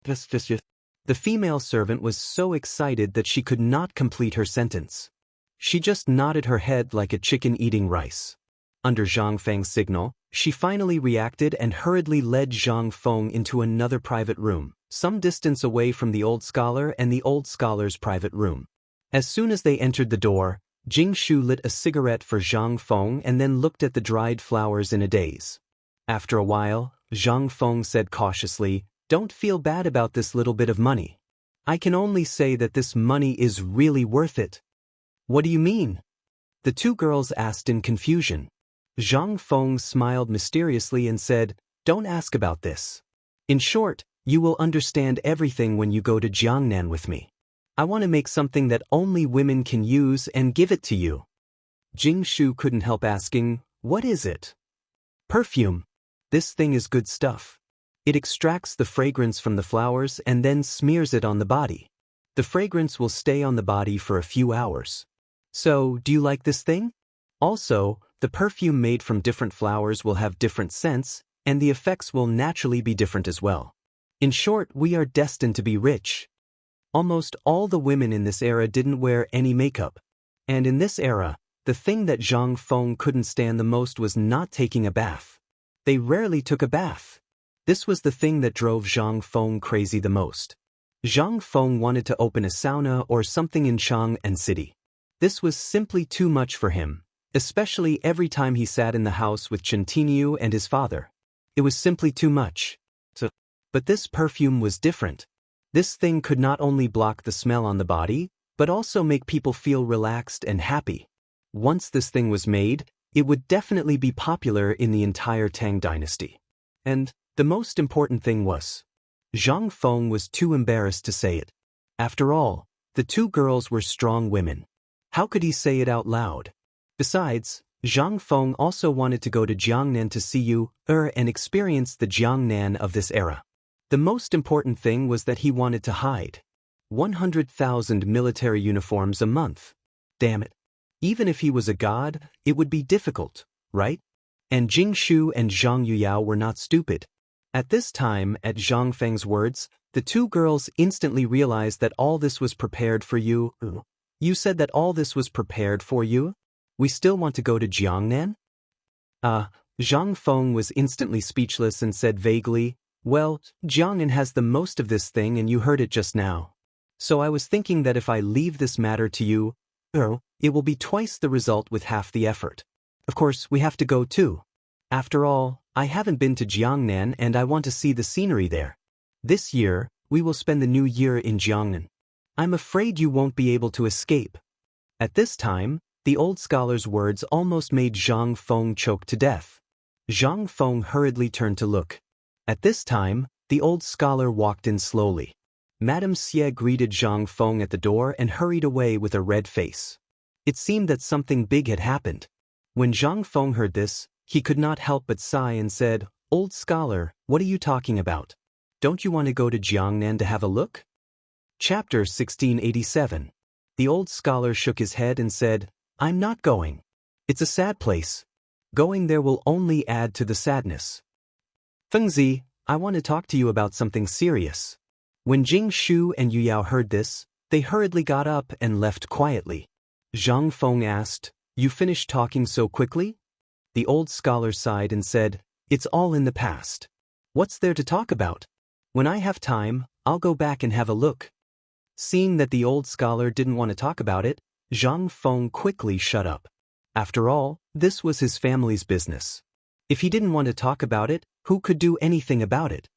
The female servant was so excited that she could not complete her sentence. She just nodded her head like a chicken eating rice. Under Zhang Feng's signal, she finally reacted and hurriedly led Zhang Feng into another private room, some distance away from the old scholar and the old scholar's private room. As soon as they entered the door, Jing Shu lit a cigarette for Zhang Feng and then looked at the dried flowers in a daze. After a while, Zhang Feng said cautiously, "Don't feel bad about this little bit of money. I can only say that this money is really worth it." "What do you mean?" the two girls asked in confusion. Zhang Feng smiled mysteriously and said, "Don't ask about this. In short, you will understand everything when you go to Jiangnan with me. I want to make something that only women can use and give it to you." Jing Shu couldn't help asking, "What is it?" "Perfume. This thing is good stuff. It extracts the fragrance from the flowers and then smears it on the body. The fragrance will stay on the body for a few hours. So, do you like this thing? Also, the perfume made from different flowers will have different scents, and the effects will naturally be different as well. In short, we are destined to be rich." Almost all the women in this era didn't wear any makeup. And in this era, the thing that Zhang Feng couldn't stand the most was not taking a bath. They rarely took a bath. This was the thing that drove Zhang Feng crazy the most. Zhang Feng wanted to open a sauna or something in Chang'an city. This was simply too much for him, especially every time he sat in the house with Chen Tinyu and his father. It was simply too much. But this perfume was different. This thing could not only block the smell on the body, but also make people feel relaxed and happy. Once this thing was made, it would definitely be popular in the entire Tang dynasty. And the most important thing was, Zhang Feng was too embarrassed to say it. After all, the two girls were strong women. How could he say it out loud? Besides, Zhang Feng also wanted to go to Jiangnan to see you, and experience the Jiangnan of this era. The most important thing was that he wanted to hide 100,000 military uniforms a month. Damn it. Even if he was a god, it would be difficult, right? And Jing Shu and Zhang Yuyao were not stupid. At this time, at Zhang Feng's words, the two girls instantly realized that all this was prepared for you. You said that all this was prepared for you? We still want to go to Jiangnan? Zhang Feng was instantly speechless and said vaguely, "Well, Jiangnan has the most of this thing and you heard it just now. So I was thinking that if I leave this matter to you, it will be twice the result with half the effort. Of course, we have to go too. After all, I haven't been to Jiangnan and I want to see the scenery there. This year, we will spend the new year in Jiangnan. I'm afraid you won't be able to escape." At this time, the old scholar's words almost made Zhang Feng choke to death. Zhang Feng hurriedly turned to look. At this time, the old scholar walked in slowly. Madame Xie greeted Zhang Feng at the door and hurried away with a red face. It seemed that something big had happened. When Zhang Feng heard this, he could not help but sigh and said, "Old scholar, what are you talking about? Don't you want to go to Jiangnan to have a look?" Chapter 1687. The old scholar shook his head and said, "I'm not going. It's a sad place. Going there will only add to the sadness. Fengzi, I want to talk to you about something serious." When Jing Shu and Yu Yao heard this, they hurriedly got up and left quietly. Zhang Feng asked, "You finished talking so quickly?" The old scholar sighed and said, "It's all in the past. What's there to talk about? When I have time, I'll go back and have a look." Seeing that the old scholar didn't want to talk about it, Zhang Feng quickly shut up. After all, this was his family's business. If he didn't want to talk about it, who could do anything about it?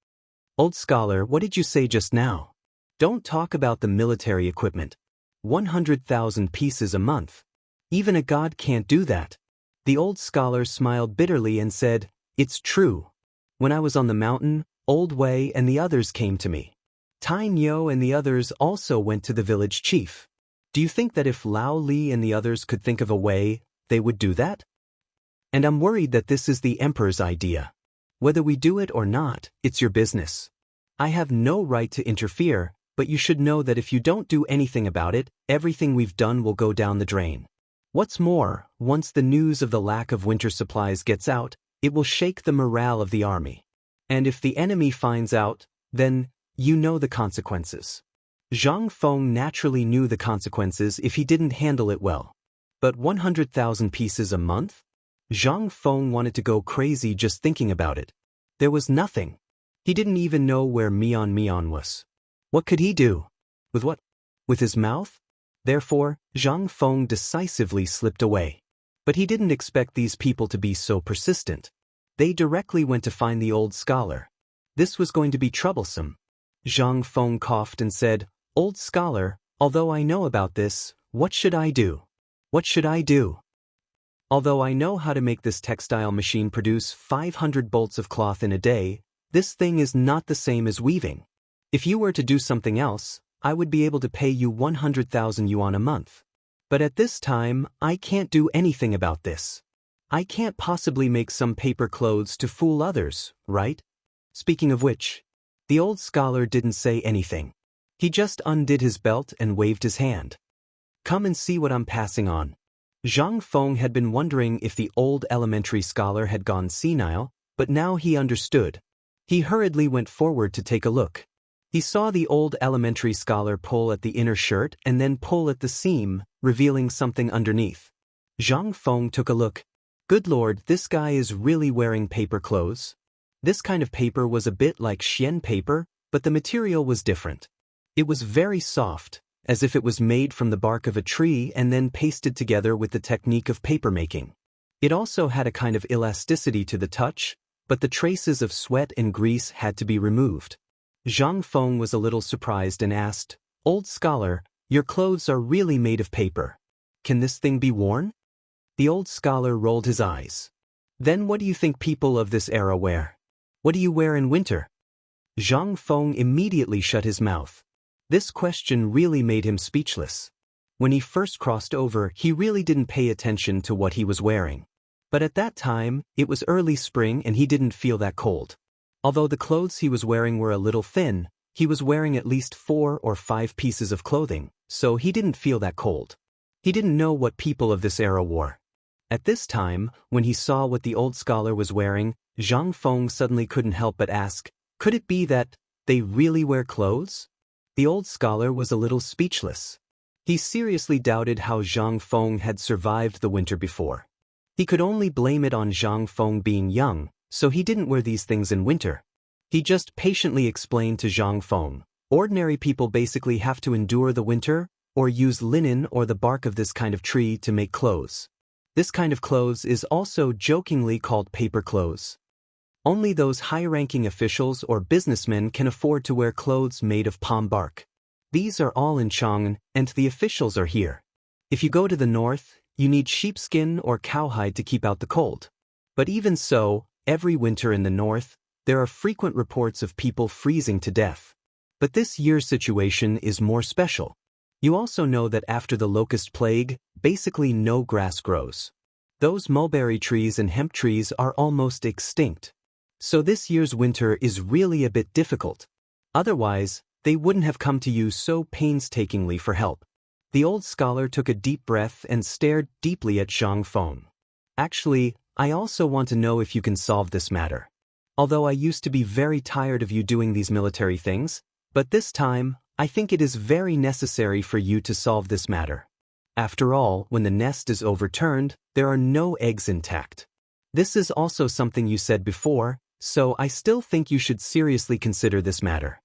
Old scholar, what did you say just now? Don't talk about the military equipment. 100,000 pieces a month. Even a god can't do that. The old scholar smiled bitterly and said, "It's true. When I was on the mountain, Old Wei and the others came to me. Tai Nyo and the others also went to the village chief. Do you think that if Lao Li and the others could think of a way, they would do that? And I'm worried that this is the emperor's idea. Whether we do it or not, it's your business. I have no right to interfere, but you should know that if you don't do anything about it, everything we've done will go down the drain. What's more, once the news of the lack of winter supplies gets out, it will shake the morale of the army. And if the enemy finds out, then, you know the consequences." Zhang Feng naturally knew the consequences if he didn't handle it well. But 100,000 pieces a month? Zhang Feng wanted to go crazy just thinking about it. There was nothing. He didn't even know where Mian was. What could he do? With what? With his mouth? Therefore, Zhang Feng decisively slipped away. But he didn't expect these people to be so persistent. They directly went to find the old scholar. This was going to be troublesome. Zhang Feng coughed and said, "Old scholar, although I know about this, what should I do? What should I do? Although I know how to make this textile machine produce 500 bolts of cloth in a day, this thing is not the same as weaving. If you were to do something else, I would be able to pay you 100,000 yuan a month. But at this time, I can't do anything about this. I can't possibly make some paper clothes to fool others, right?" Speaking of which, the old scholar didn't say anything. He just undid his belt and waved his hand. "Come and see what I'm passing on." Zhang Feng had been wondering if the old elementary scholar had gone senile, but now he understood. He hurriedly went forward to take a look. He saw the old elementary scholar pull at the inner shirt and then pull at the seam, revealing something underneath. Zhang Feng took a look. Good lord, this guy is really wearing paper clothes. This kind of paper was a bit like Xian paper, but the material was different. It was very soft, as if it was made from the bark of a tree and then pasted together with the technique of papermaking. It also had a kind of elasticity to the touch, but the traces of sweat and grease had to be removed. Zhang Feng was a little surprised and asked, "Old scholar, your clothes are really made of paper. Can this thing be worn?" The old scholar rolled his eyes. "Then what do you think people of this era wear? What do you wear in winter?" Zhang Feng immediately shut his mouth. This question really made him speechless. When he first crossed over, he really didn't pay attention to what he was wearing. But at that time, it was early spring and he didn't feel that cold. Although the clothes he was wearing were a little thin, he was wearing at least 4 or 5 pieces of clothing, so he didn't feel that cold. He didn't know what people of this era wore. At this time, when he saw what the old scholar was wearing, Zhang Feng suddenly couldn't help but ask, could it be that they really wear clothes? The old scholar was a little speechless. He seriously doubted how Zhang Feng had survived the winter before. He could only blame it on Zhang Feng being young, so he didn't wear these things in winter. He just patiently explained to Zhang Feng, ordinary people basically have to endure the winter, or use linen or the bark of this kind of tree to make clothes. This kind of clothes is also jokingly called paper clothes. Only those high-ranking officials or businessmen can afford to wear clothes made of palm bark. These are all in Chang'an, and the officials are here. If you go to the north, you need sheepskin or cowhide to keep out the cold. But even so, every winter in the north, there are frequent reports of people freezing to death. But this year's situation is more special. You also know that after the locust plague, basically no grass grows. Those mulberry trees and hemp trees are almost extinct. So this year's winter is really a bit difficult. Otherwise, they wouldn't have come to you so painstakingly for help. The old scholar took a deep breath and stared deeply at Zhang Feng. Actually, I also want to know if you can solve this matter. Although I used to be very tired of you doing these military things, but this time, I think it is very necessary for you to solve this matter. After all, when the nest is overturned, there are no eggs intact. This is also something you said before, so I still think you should seriously consider this matter.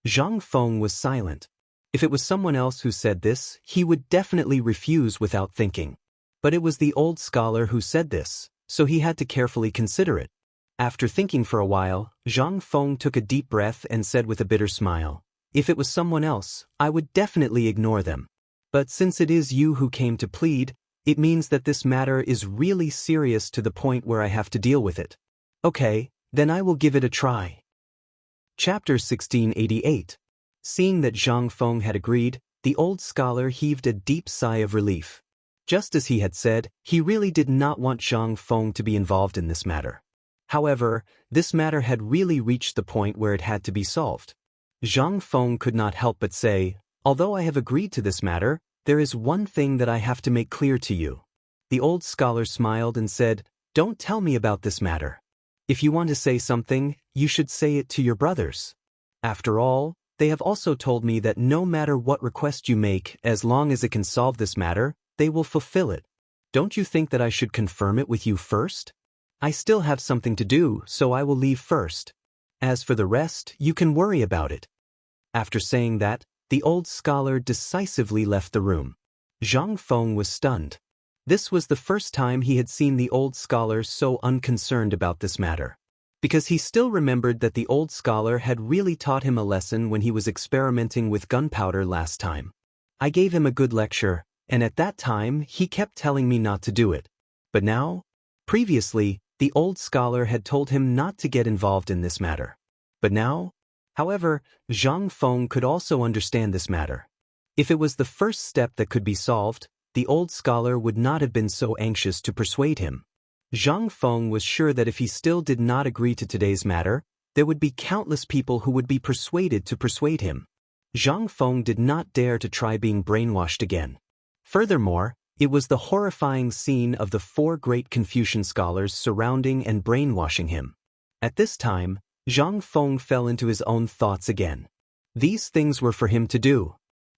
Zhang Feng was silent. If it was someone else who said this, he would definitely refuse without thinking. But it was the old scholar who said this, so he had to carefully consider it. After thinking for a while, Zhang Feng took a deep breath and said with a bitter smile, "If it was someone else, I would definitely ignore them. But since it is you who came to plead, it means that this matter is really serious to the point where I have to deal with it. Okay, then I will give it a try." Chapter 1688. Seeing that Zhang Feng had agreed, the old scholar heaved a deep sigh of relief. Just as he had said, he really did not want Zhang Feng to be involved in this matter. However, this matter had really reached the point where it had to be solved. Zhang Feng could not help but say, "Although I have agreed to this matter, there is one thing that I have to make clear to you." The old scholar smiled and said, "Don't tell me about this matter. If you want to say something, you should say it to your brothers. After all, they have also told me that no matter what request you make, as long as it can solve this matter, they will fulfill it. Don't you think that I should confirm it with you first? I still have something to do, so I will leave first. As for the rest, you can worry about it." After saying that, the old scholar decisively left the room. Zhang Feng was stunned. This was the first time he had seen the old scholar so unconcerned about this matter. Because he still remembered that the old scholar had really taught him a lesson when he was experimenting with gunpowder last time. "I gave him a good lecture, and at that time he kept telling me not to do it. But now?" Previously, the old scholar had told him not to get involved in this matter. But now? However, Zhang Feng could also understand this matter. If it was the first step that could be solved, the old scholar would not have been so anxious to persuade him. Zhang Feng was sure that if he still did not agree to today's matter, there would be countless people who would be persuaded to persuade him. Zhang Feng did not dare to try being brainwashed again. Furthermore, it was the horrifying scene of the 4 great Confucian scholars surrounding and brainwashing him. At this time, Zhang Feng fell into his own thoughts again. These things were for him to do.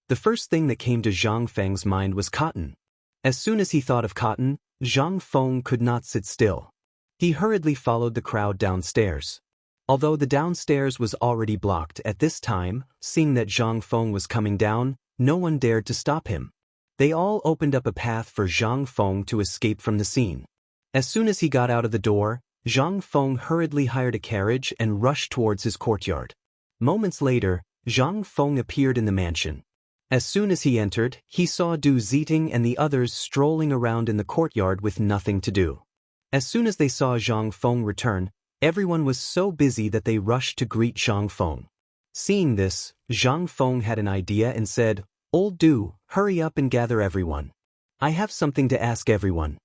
The first thing that came to Zhang Feng's mind was cotton. As soon as he thought of cotton, Zhang Feng could not sit still. He hurriedly followed the crowd downstairs. Although the downstairs was already blocked at this time, seeing that Zhang Feng was coming down, no one dared to stop him. They all opened up a path for Zhang Feng to escape from the scene. As soon as he got out of the door, Zhang Feng hurriedly hired a carriage and rushed towards his courtyard. Moments later, Zhang Feng appeared in the mansion. As soon as he entered, he saw Du Ziting and the others strolling around in the courtyard with nothing to do. As soon as they saw Zhang Feng return, everyone was so busy that they rushed to greet Zhang Feng. Seeing this, Zhang Feng had an idea and said, "Old Du, hurry up and gather everyone. I have something to ask everyone."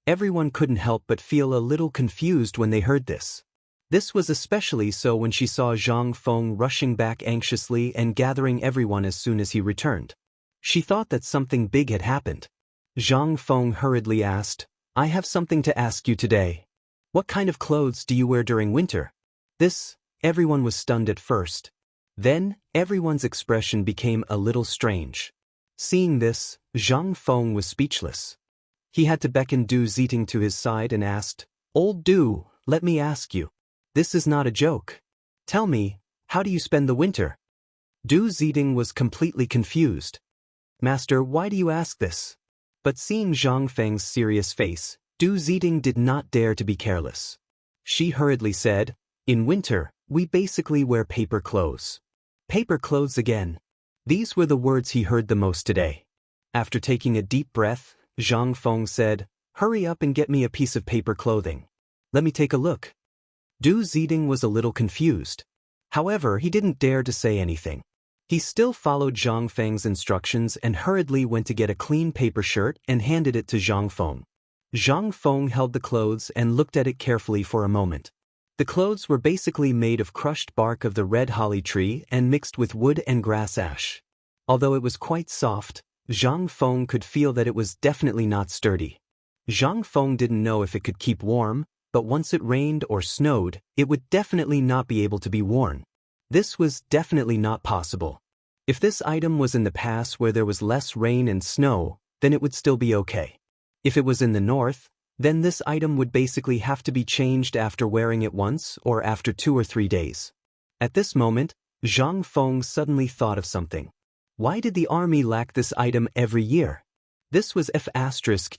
Everyone couldn't help but feel a little confused when they heard this. This was especially so when she saw Zhang Feng rushing back anxiously and gathering everyone as soon as he returned. She thought that something big had happened. Zhang Feng hurriedly asked, "I have something to ask you today. What kind of clothes do you wear during winter?" Everyone was stunned at first. Then, everyone's expression became a little strange. Seeing this, Zhang Feng was speechless. He had to beckon Du Ziting to his side and asked, "Old Du, let me ask you. This is not a joke. Tell me, how do you spend the winter?" Du Ziting was completely confused. "Master, why do you ask this?" But seeing Zhang Feng's serious face, Du Ziting did not dare to be careless. She hurriedly said, "In winter, we basically wear paper clothes." Paper clothes again. These were the words he heard the most today. After taking a deep breath, Zhang Feng said, "Hurry up and get me a piece of paper clothing. Let me take a look." Du Ziting was a little confused. However, he didn't dare to say anything. He still followed Zhang Feng's instructions and hurriedly went to get a clean paper shirt and handed it to Zhang Feng. Zhang Feng held the clothes and looked at it carefully for a moment. The clothes were basically made of crushed bark of the red holly tree and mixed with wood and grass ash. Although it was quite soft, Zhang Feng could feel that it was definitely not sturdy. Zhang Feng didn't know if it could keep warm, but once it rained or snowed, it would definitely not be able to be worn. This was definitely not possible. If this item was in the past where there was less rain and snow, then it would still be okay. If it was in the north, then this item would basically have to be changed after wearing it once or after 2 or 3 days. At this moment, Zhang Feng suddenly thought of something. Why did the army lack this item every year? This was F**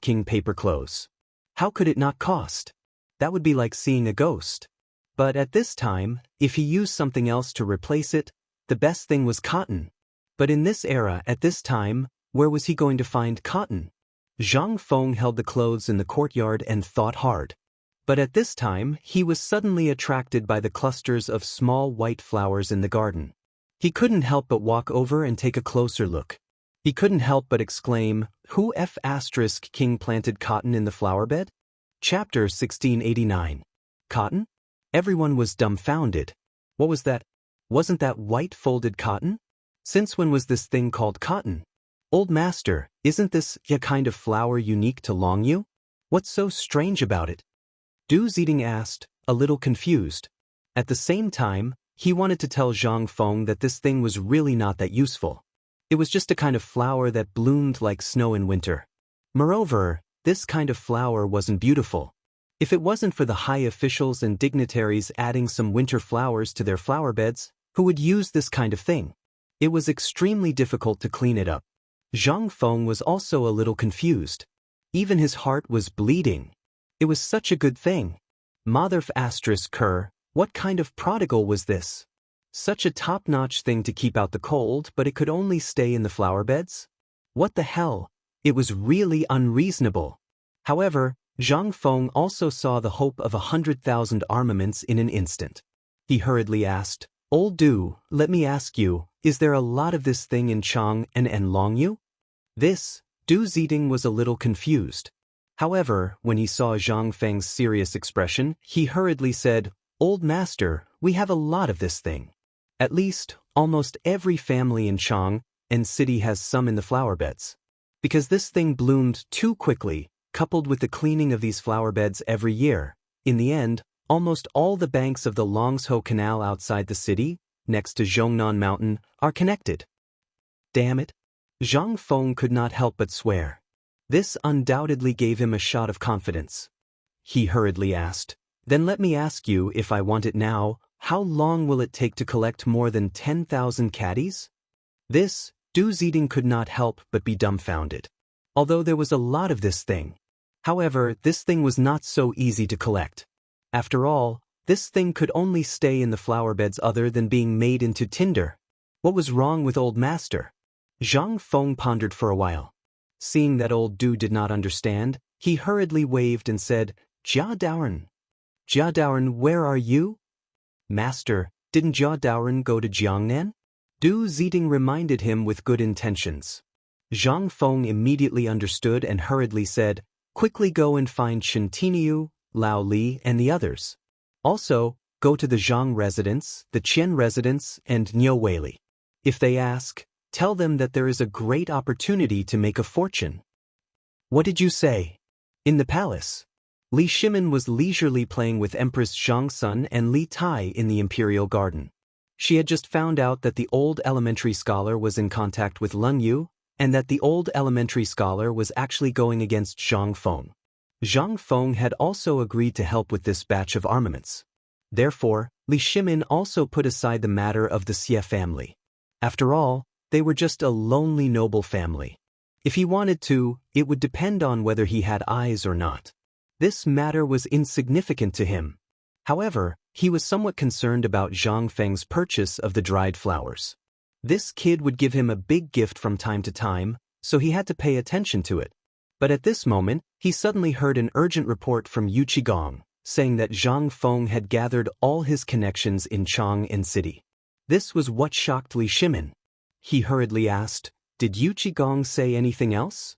King paper clothes. How could it not cost? That would be like seeing a ghost. But at this time, if he used something else to replace it, the best thing was cotton. But in this era, at this time, where was he going to find cotton? Zhang Feng held the clothes in the courtyard and thought hard. But at this time, he was suddenly attracted by the clusters of small white flowers in the garden. He couldn't help but walk over and take a closer look. He couldn't help but exclaim, "Who F** King planted cotton in the flower bed?" Chapter 1689. Cotton? Everyone was dumbfounded. What was that? Wasn't that white folded cotton? Since when was this thing called cotton? Old master, isn't this a kind of flower unique to Longyu? What's so strange about it? Du Ziding asked, a little confused. At the same time, he wanted to tell Zhang Feng that this thing was really not that useful. It was just a kind of flower that bloomed like snow in winter. Moreover, this kind of flower wasn't beautiful. If it wasn't for the high officials and dignitaries adding some winter flowers to their flower beds, who would use this kind of thing? It was extremely difficult to clean it up. Zhang Feng was also a little confused. Even his heart was bleeding. It was such a good thing. Mother ***, what kind of prodigal was this? Such a top-notch thing to keep out the cold, but it could only stay in the flower beds? What the hell? It was really unreasonable. However, Zhang Feng also saw the hope of 100,000 armaments in an instant. He hurriedly asked, "Old Du, let me ask you, is there a lot of this thing in Chang'an and Longyu?" Du Ziding was a little confused. However, when he saw Zhang Feng's serious expression, he hurriedly said, "Old master, we have a lot of this thing. At least, almost every family in Chang'an and city has some in the flower beds. Because this thing bloomed too quickly, coupled with the cleaning of these flower beds every year, in the end, almost all the banks of the Longsho Canal outside the city, next to Zhongnan Mountain, are connected." Damn it. Zhang Feng could not help but swear. This undoubtedly gave him a shot of confidence. He hurriedly asked, "Then let me ask you, if I want it now, how long will it take to collect more than 10,000 caddies?" Du Ziding could not help but be dumbfounded. Although there was a lot of this thing. However, this thing was not so easy to collect. After all, this thing could only stay in the flower beds other than being made into tinder. What was wrong with old master? Zhang Feng pondered for a while. Seeing that old Du did not understand, he hurriedly waved and said, "Jia Daoren. Jia Daoren, where are you?" "Master, didn't Jia Daoren go to Jiangnan?" Du Ziding reminded him with good intentions. Zhang Feng immediately understood and hurriedly said, "Quickly go and find Chen Tiniu, Lao Li, and the others. Also, go to the Zhang residence, the Qian residence, and Niu Weili. If they ask, tell them that there is a great opportunity to make a fortune." "What did you say?" In the palace. Li Shimin was leisurely playing with Empress Zhangsun and Li Tai in the imperial garden. She had just found out that the old elementary scholar was in contact with Lun Yu, and that the old elementary scholar was actually going against Zhang Feng. Zhang Feng had also agreed to help with this batch of armaments. Therefore, Li Shimin also put aside the matter of the Xie family. After all, they were just a lonely noble family. If he wanted to, it would depend on whether he had eyes or not. This matter was insignificant to him. However, he was somewhat concerned about Zhang Feng's purchase of the dried flowers. This kid would give him a big gift from time to time, so he had to pay attention to it. But at this moment, he suddenly heard an urgent report from Yu Qigong, saying that Zhang Feng had gathered all his connections in Chang'an city. This was what shocked Li Shimin. He hurriedly asked, "Did Yu Qigong say anything else?"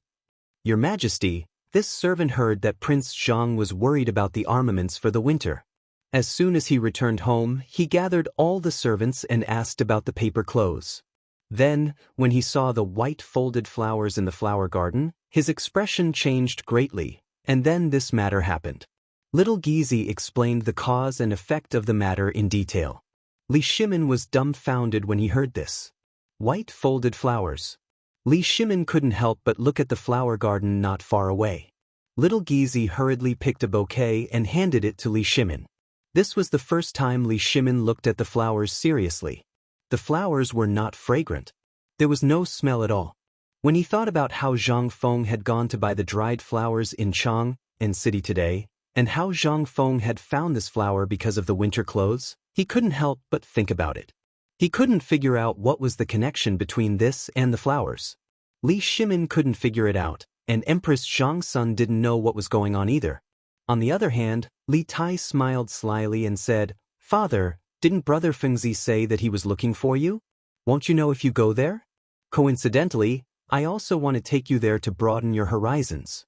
"Your Majesty, this servant heard that Prince Zhang was worried about the armaments for the winter. As soon as he returned home, he gathered all the servants and asked about the paper clothes. Then, when he saw the white folded flowers in the flower garden, his expression changed greatly, and then this matter happened." Little Gizi explained the cause and effect of the matter in detail. Li Shimin was dumbfounded when he heard this. White folded flowers. Li Shimin couldn't help but look at the flower garden not far away. Little Gizi hurriedly picked a bouquet and handed it to Li Shimin. This was the first time Li Shimin looked at the flowers seriously. The flowers were not fragrant. There was no smell at all. When he thought about how Zhang Feng had gone to buy the dried flowers in Chang'an city today, and how Zhang Feng had found this flower because of the winter clothes, he couldn't help but think about it. He couldn't figure out what was the connection between this and the flowers. Li Shimin couldn't figure it out, and Empress Zhang's son didn't know what was going on either. On the other hand, Li Tai smiled slyly and said, "Father, didn't Brother Fengzi say that he was looking for you? Won't you know if you go there? Coincidentally, I also want to take you there to broaden your horizons."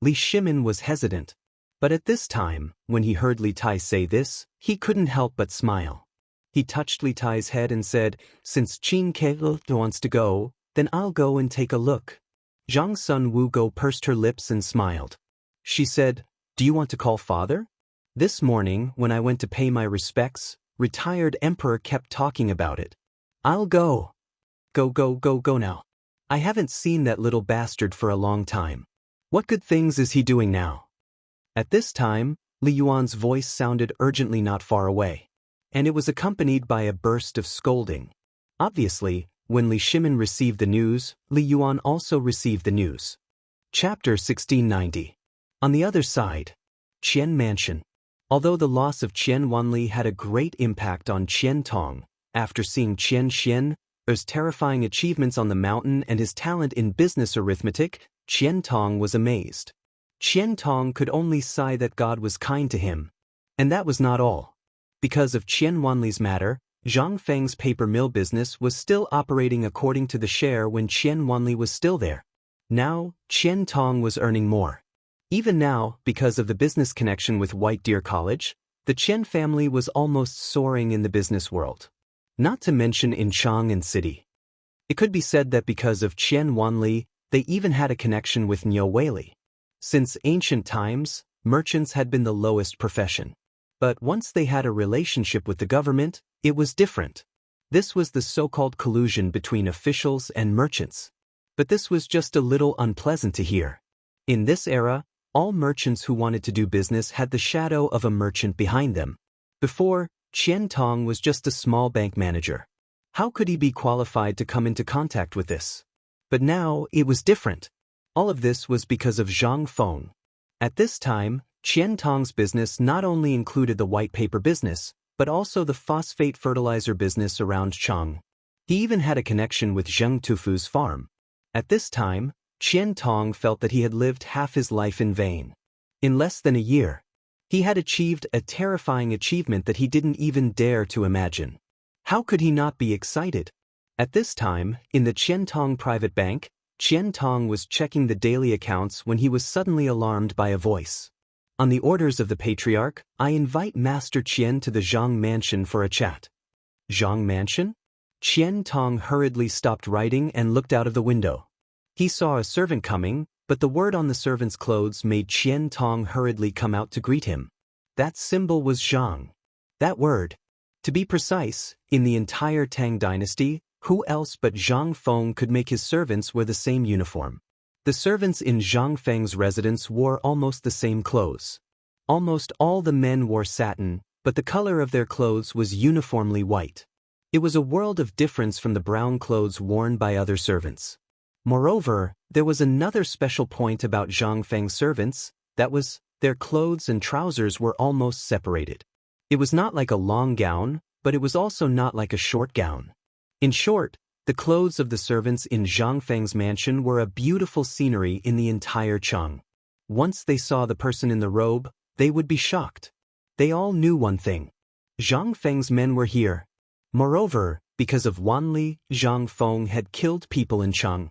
Li Shimin was hesitant. But at this time, when he heard Li Tai say this, he couldn't help but smile. He touched Li Tai's head and said, "Since Qin Ke wants to go, then I'll go and take a look." Zhang Sun Wu Go pursed her lips and smiled. She said, "Do you want to call father?" This morning, when I went to pay my respects, retired emperor kept talking about it. I'll go. Go now. I haven't seen that little bastard for a long time. What good things is he doing now? At this time, Li Yuan's voice sounded urgently not far away, and it was accompanied by a burst of scolding. Obviously, when Li Shimin received the news, Li Yuan also received the news. Chapter 1690. On the other side, Qian Mansion. Although the loss of Qian Wanli had a great impact on Qian Tong, after seeing Qian Xian's terrifying achievements on the mountain and his talent in business arithmetic, Qian Tong was amazed. Qian Tong could only sigh that God was kind to him. And that was not all. Because of Qian Wanli's matter, Zhang Feng's paper mill business was still operating according to the share when Qian Wanli was still there. Now, Qian Tong was earning more. Even now, because of the business connection with White Deer College, the Qian family was almost soaring in the business world. Not to mention in Chang'an city. It could be said that because of Qian Wanli, they even had a connection with Niu Weili. Since ancient times, merchants had been the lowest profession. But once they had a relationship with the government, it was different. This was the so-called collusion between officials and merchants. But this was just a little unpleasant to hear. In this era, all merchants who wanted to do business had the shadow of a merchant behind them. Before, Qian Tong was just a small bank manager. How could he be qualified to come into contact with this? But now, it was different. All of this was because of Zhang Feng. At this time, Qian Tong's business not only included the white paper business, but also the phosphate fertilizer business around Chang'an. He even had a connection with Zheng Tufu's farm. At this time, Qian Tong felt that he had lived half his life in vain. In less than a year, he had achieved a terrifying achievement that he didn't even dare to imagine. How could he not be excited? At this time, in the Qian Tong private bank, Qian Tong was checking the daily accounts when he was suddenly alarmed by a voice. "On the orders of the patriarch, I invite Master Qian to the Zhang Mansion for a chat." Zhang Mansion? Qian Tong hurriedly stopped writing and looked out of the window. He saw a servant coming, but the word on the servant's clothes made Qian Tong hurriedly come out to greet him. That symbol was Zhang. That word. To be precise, in the entire Tang dynasty, who else but Zhang Feng could make his servants wear the same uniform? The servants in Zhang Feng's residence wore almost the same clothes. Almost all the men wore satin, but the color of their clothes was uniformly white. It was a world of difference from the brown clothes worn by other servants. Moreover, there was another special point about Zhang Feng's servants, that was, their clothes and trousers were almost separated. It was not like a long gown, but it was also not like a short gown. In short, the clothes of the servants in Zhang Feng's mansion were a beautiful scenery in the entire Chang'an. Once they saw the person in the robe, they would be shocked. They all knew one thing. Zhang Feng's men were here. Moreover, because of Wanli, Zhang Feng had killed people in Chang'an.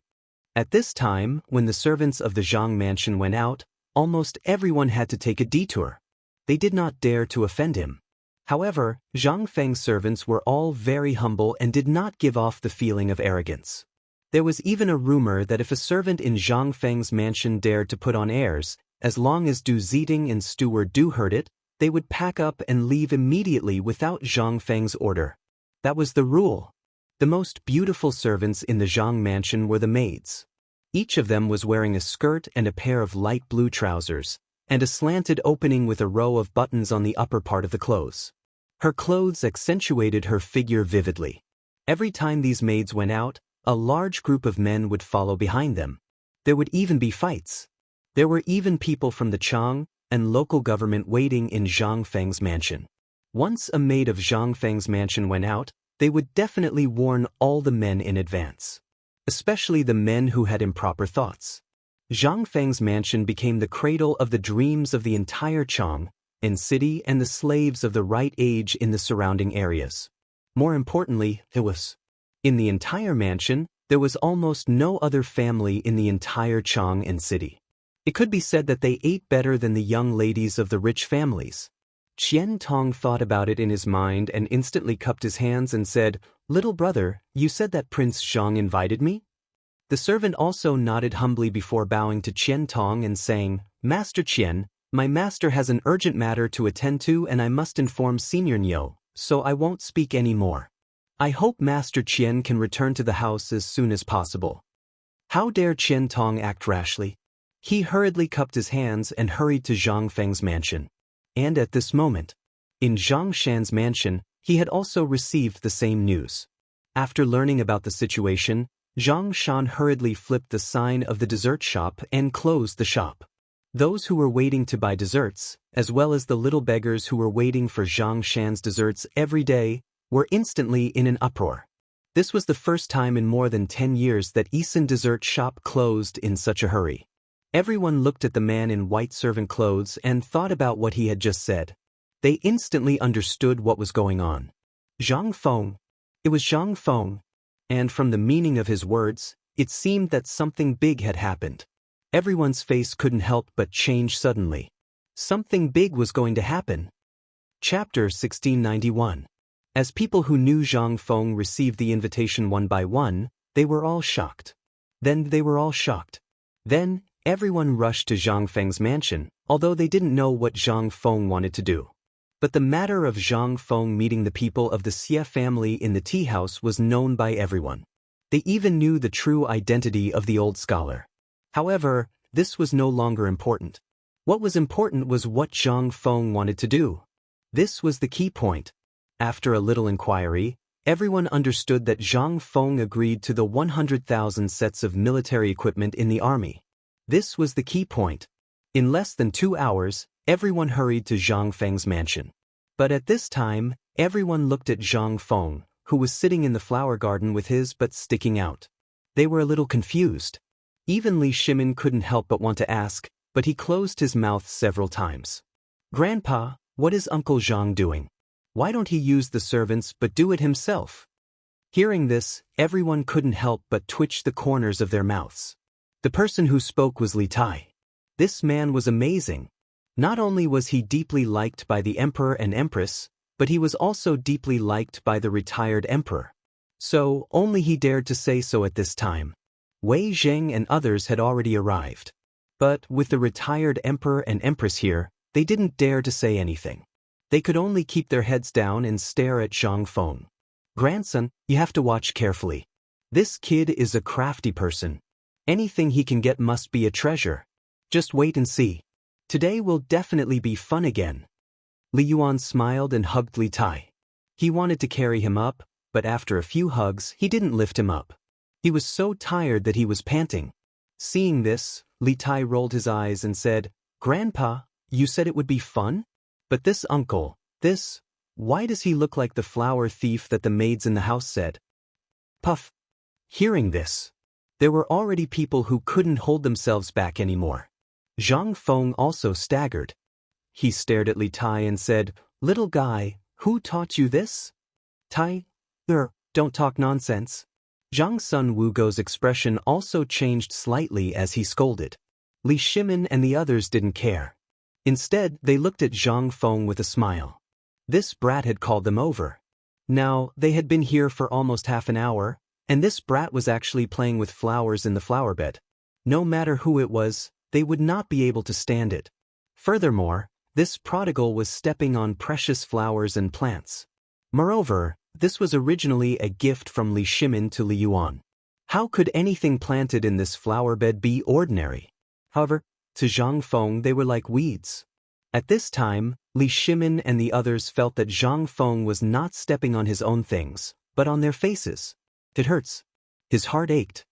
At this time, when the servants of the Zhang mansion went out, almost everyone had to take a detour. They did not dare to offend him. However, Zhang Feng's servants were all very humble and did not give off the feeling of arrogance. There was even a rumor that if a servant in Zhang Feng's mansion dared to put on airs, as long as Du Ziding and Steward Du heard it, they would pack up and leave immediately without Zhang Feng's order. That was the rule. The most beautiful servants in the Zhang mansion were the maids. Each of them was wearing a skirt and a pair of light blue trousers, and a slanted opening with a row of buttons on the upper part of the clothes. Her clothes accentuated her figure vividly. Every time these maids went out, A large group of men would follow behind them. There would even be fights. There were even people from the Chang and local government waiting in Zhang Feng's mansion. Once a maid of Zhang Feng's mansion went out, they would definitely warn all the men in advance. Especially the men who had improper thoughts. Zhang Feng's mansion became the cradle of the dreams of the entire Chang'an city and the slaves of the right age in the surrounding areas. More importantly, in the entire mansion, there was almost no other family in the entire Chang'an city. It could be said that they ate better than the young ladies of the rich families. Qian Tong thought about it in his mind and instantly cupped his hands and said, "Little brother, you said that Prince Zhang invited me?" The servant also nodded humbly before bowing to Qian Tong and saying, "Master Qian, my master has an urgent matter to attend to and I must inform Senior Niu, so I won't speak any more. I hope Master Qian can return to the house as soon as possible." How dare Qian Tong act rashly? He hurriedly cupped his hands and hurried to Zhang Feng's mansion. And at this moment, in Zhang Shan's mansion, he had also received the same news. After learning about the situation, Zhang Shan hurriedly flipped the sign of the dessert shop and closed the shop. Those who were waiting to buy desserts, as well as the little beggars who were waiting for Zhang Shan's desserts every day, were instantly in an uproar. This was the first time in more than 10 years that Isan dessert shop closed in such a hurry. Everyone looked at the man in white servant clothes and thought about what he had just said. They instantly understood what was going on. Zhang Feng. It was Zhang Feng. And from the meaning of his words, it seemed that something big had happened. Everyone's face couldn't help but change suddenly. Something big was going to happen. Chapter 1691. As people who knew Zhang Feng received the invitation one by one, they were all shocked. Then everyone rushed to Zhang Feng's mansion, although they didn't know what Zhang Feng wanted to do. But the matter of Zhang Feng meeting the people of the Xie family in the tea house was known by everyone. They even knew the true identity of the old scholar. However, this was no longer important. What was important was what Zhang Feng wanted to do. This was the key point. After a little inquiry, everyone understood that Zhang Feng agreed to the 100,000 sets of military equipment in the army. This was the key point. In less than 2 hours, everyone hurried to Zhang Feng's mansion. But at this time, everyone looked at Zhang Feng, who was sitting in the flower garden with his butt sticking out. They were a little confused. Even Li Shimin couldn't help but want to ask, but he closed his mouth several times. "Grandpa, what is Uncle Zhang doing? Why don't he use the servants but do it himself?" Hearing this, everyone couldn't help but twitch the corners of their mouths. The person who spoke was Li Tai. This man was amazing. Not only was he deeply liked by the emperor and empress, but he was also deeply liked by the retired emperor. So, only he dared to say so at this time. Wei Zheng and others had already arrived. But with the retired emperor and empress here, they didn't dare to say anything. They could only keep their heads down and stare at Zhang Feng. "Grandson, you have to watch carefully. This kid is a crafty person. Anything he can get must be a treasure. Just wait and see. Today will definitely be fun again." Li Yuan smiled and hugged Li Tai. He wanted to carry him up, but after a few hugs, he didn't lift him up. He was so tired that he was panting. Seeing this, Li Tai rolled his eyes and said, "Grandpa, you said it would be fun? But this uncle, why does he look like the flower thief that the maids in the house said?" Puff. Hearing this, there were already people who couldn't hold themselves back anymore. Zhang Feng also staggered. He stared at Li Tai and said, "Little guy, who taught you this?" "Tai, don't talk nonsense." Zhang Sun Wugo's expression also changed slightly as he scolded. Li Shimin and the others didn't care. Instead, they looked at Zhang Feng with a smile. This brat had called them over. Now, they had been here for almost half an hour, and this brat was actually playing with flowers in the flower bed. No matter who it was, they would not be able to stand it. Furthermore, this prodigal was stepping on precious flowers and plants. Moreover, this was originally a gift from Li Shimin to Li Yuan. How could anything planted in this flower bed be ordinary? However, to Zhang Feng they were like weeds. At this time, Li Shimin and the others felt that Zhang Feng was not stepping on his own things, but on their faces. "It hurts. His heart ached.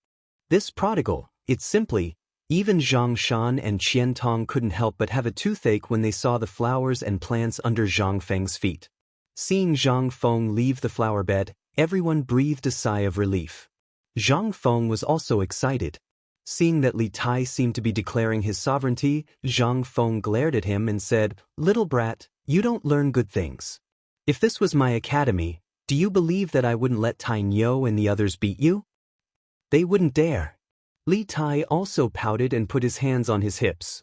This prodigal, it's simply, even Zhang Shan and Qian Tong couldn't help but have a toothache when they saw the flowers and plants under Zhang Feng's feet. Seeing Zhang Feng leave the flower bed, everyone breathed a sigh of relief. Zhang Feng was also excited. Seeing that Li Tai seemed to be declaring his sovereignty, Zhang Feng glared at him and said, "Little brat, you don't learn good things. If this was my academy, do you believe that I wouldn't let Tai Niu and the others beat you? They wouldn't dare." Li Tai also pouted and put his hands on his hips.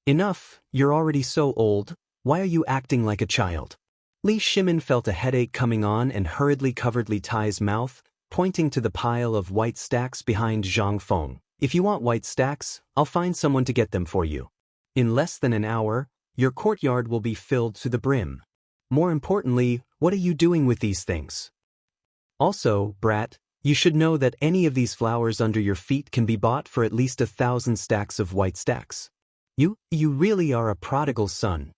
"Enough, you're already so old, why are you acting like a child?" Li Shimin felt a headache coming on and hurriedly covered Li Tai's mouth, pointing to the pile of white stacks behind Zhang Feng. "If you want white stacks, I'll find someone to get them for you. In less than an hour, your courtyard will be filled to the brim. More importantly, what are you doing with these things? Also, brat, you should know that any of these flowers under your feet can be bought for at least 1,000 stacks of white stacks. You really are a prodigal son."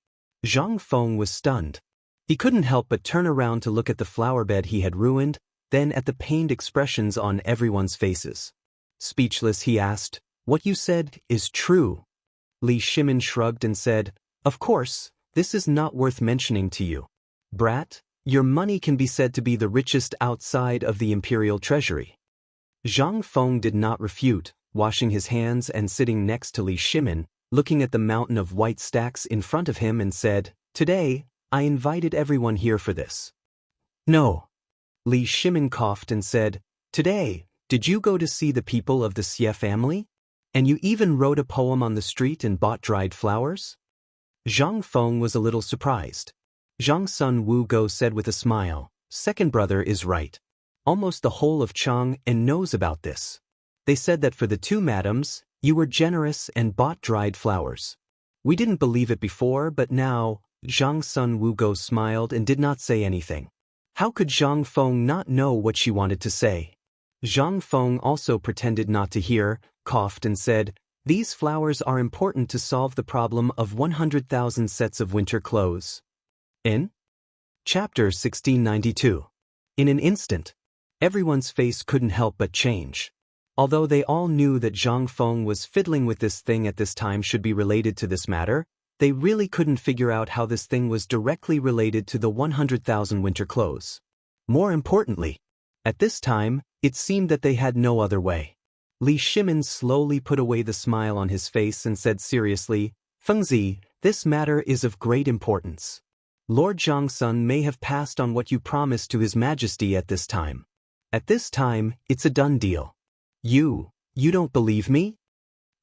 Zhang Feng was stunned. He couldn't help but turn around to look at the flower bed he had ruined, then at the pained expressions on everyone's faces. Speechless, he asked, "What you said is true?" Li Shimin shrugged and said, "Of course, this is not worth mentioning to you. Brat, your money can be said to be the richest outside of the imperial treasury." Zhang Feng did not refute, washing his hands and sitting next to Li Shimin, looking at the mountain of white stacks in front of him and said, "Today, I invited everyone here for this." "No." Li Shimin coughed and said, "Today, did you go to see the people of the Xie family? And you even wrote a poem on the street and bought dried flowers?" Zhang Feng was a little surprised. Zhang Sun Wu Go said with a smile, "Second brother is right. Almost the whole of Chang'an knows about this. They said that for the two madams, you were generous and bought dried flowers. We didn't believe it before, but now." Zhang Sun Wu Go smiled and did not say anything. How could Zhang Feng not know what she wanted to say? Zhang Feng also pretended not to hear, coughed and said, "These flowers are important to solve the problem of 100,000 sets of winter clothes." In Chapter 1692. In an instant, everyone's face couldn't help but change. Although they all knew that Zhang Feng was fiddling with this thing at this time should be related to this matter, they really couldn't figure out how this thing was directly related to the 100,000 winter clothes. More importantly, at this time, it seemed that they had no other way. Li Shimin slowly put away the smile on his face and said seriously, "Fengzi, this matter is of great importance. Lord Zhangsun may have passed on what you promised to His Majesty at this time. At this time, it's a done deal." You don't believe me?"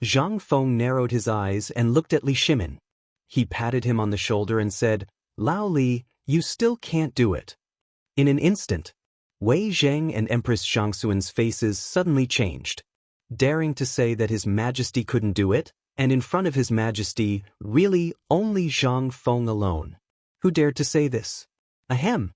Zhang Feng narrowed his eyes and looked at Li Shimin. He patted him on the shoulder and said, "Lao Li, you still can't do it." In an instant, Wei Zheng and Empress Zhangxuan's faces suddenly changed. Daring to say that His Majesty couldn't do it, and in front of His Majesty, really only Zhang Feng alone. Who dared to say this? Ahem.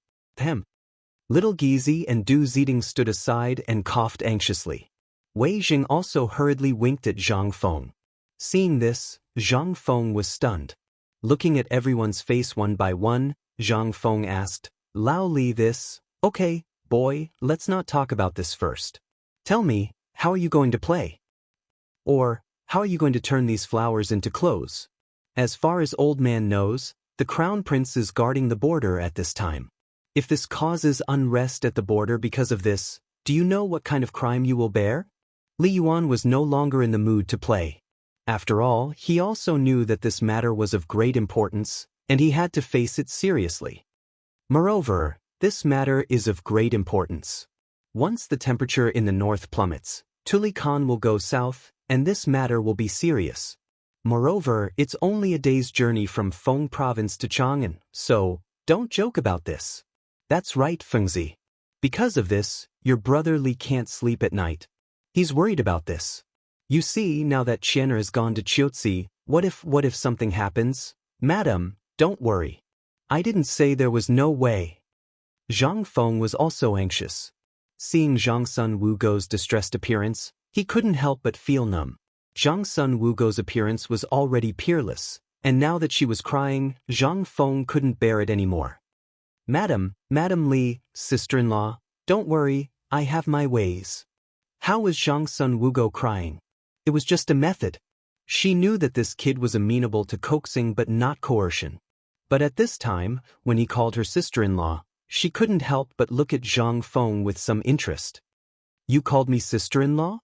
Little Gizi and Du Ziding stood aside and coughed anxiously. Wei Jing also hurriedly winked at Zhang Feng. Seeing this, Zhang Feng was stunned. Looking at everyone's face one by one, Zhang Feng asked, "Lao Li this, okay, boy, let's not talk about this first. Tell me, how are you going to play? Or, how are you going to turn these flowers into clothes? As far as old man knows, the Crown Prince is guarding the border at this time. If this causes unrest at the border because of this, do you know what kind of crime you will bear?" Li Yuan was no longer in the mood to play. After all, he also knew that this matter was of great importance, and he had to face it seriously. Moreover, this matter is of great importance. Once the temperature in the north plummets, Tuli Khan will go south, and this matter will be serious. Moreover, it's only a day's journey from Feng Province to Chang'an, so don't joke about this. That's right, Fengzi. Because of this, your brother Li can't sleep at night. He's worried about this. You see, now that Qian has gone to Chiuzi, what if something happens? Madam, don't worry. I didn't say there was no way. Zhang Feng was also anxious. Seeing Zhang Sun Wugo's distressed appearance, he couldn't help but feel numb. Zhang Sun Wugo's appearance was already peerless, and now that she was crying, Zhang Feng couldn't bear it anymore. Madam Li, sister-in-law, don't worry, I have my ways. How was Zhang Sun Wugo crying? It was just a method. She knew that this kid was amenable to coaxing but not coercion. But at this time, when he called her sister-in-law, she couldn't help but look at Zhang Feng with some interest. You called me sister-in-law?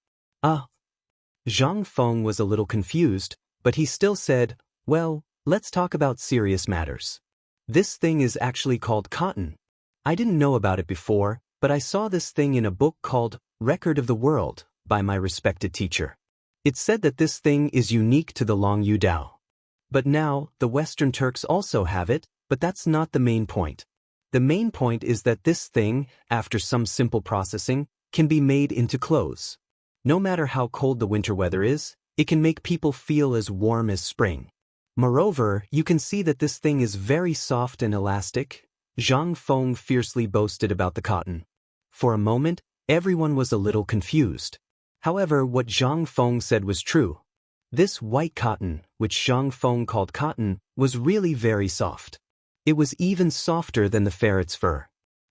Zhang Feng was a little confused, but he still said, well, let's talk about serious matters. This thing is actually called cotton. I didn't know about it before, but I saw this thing in a book called Record of the World by my respected teacher. It said that this thing is unique to the Long Dao. But now, the Western Turks also have it, but that's not the main point. The main point is that this thing, after some simple processing, can be made into clothes. No matter how cold the winter weather is, it can make people feel as warm as spring. Moreover, you can see that this thing is very soft and elastic. Zhang Feng fiercely boasted about the cotton. For a moment, everyone was a little confused. However, what Zhang Feng said was true. This white cotton, which Zhang Feng called cotton, was really very soft. It was even softer than the ferret's fur.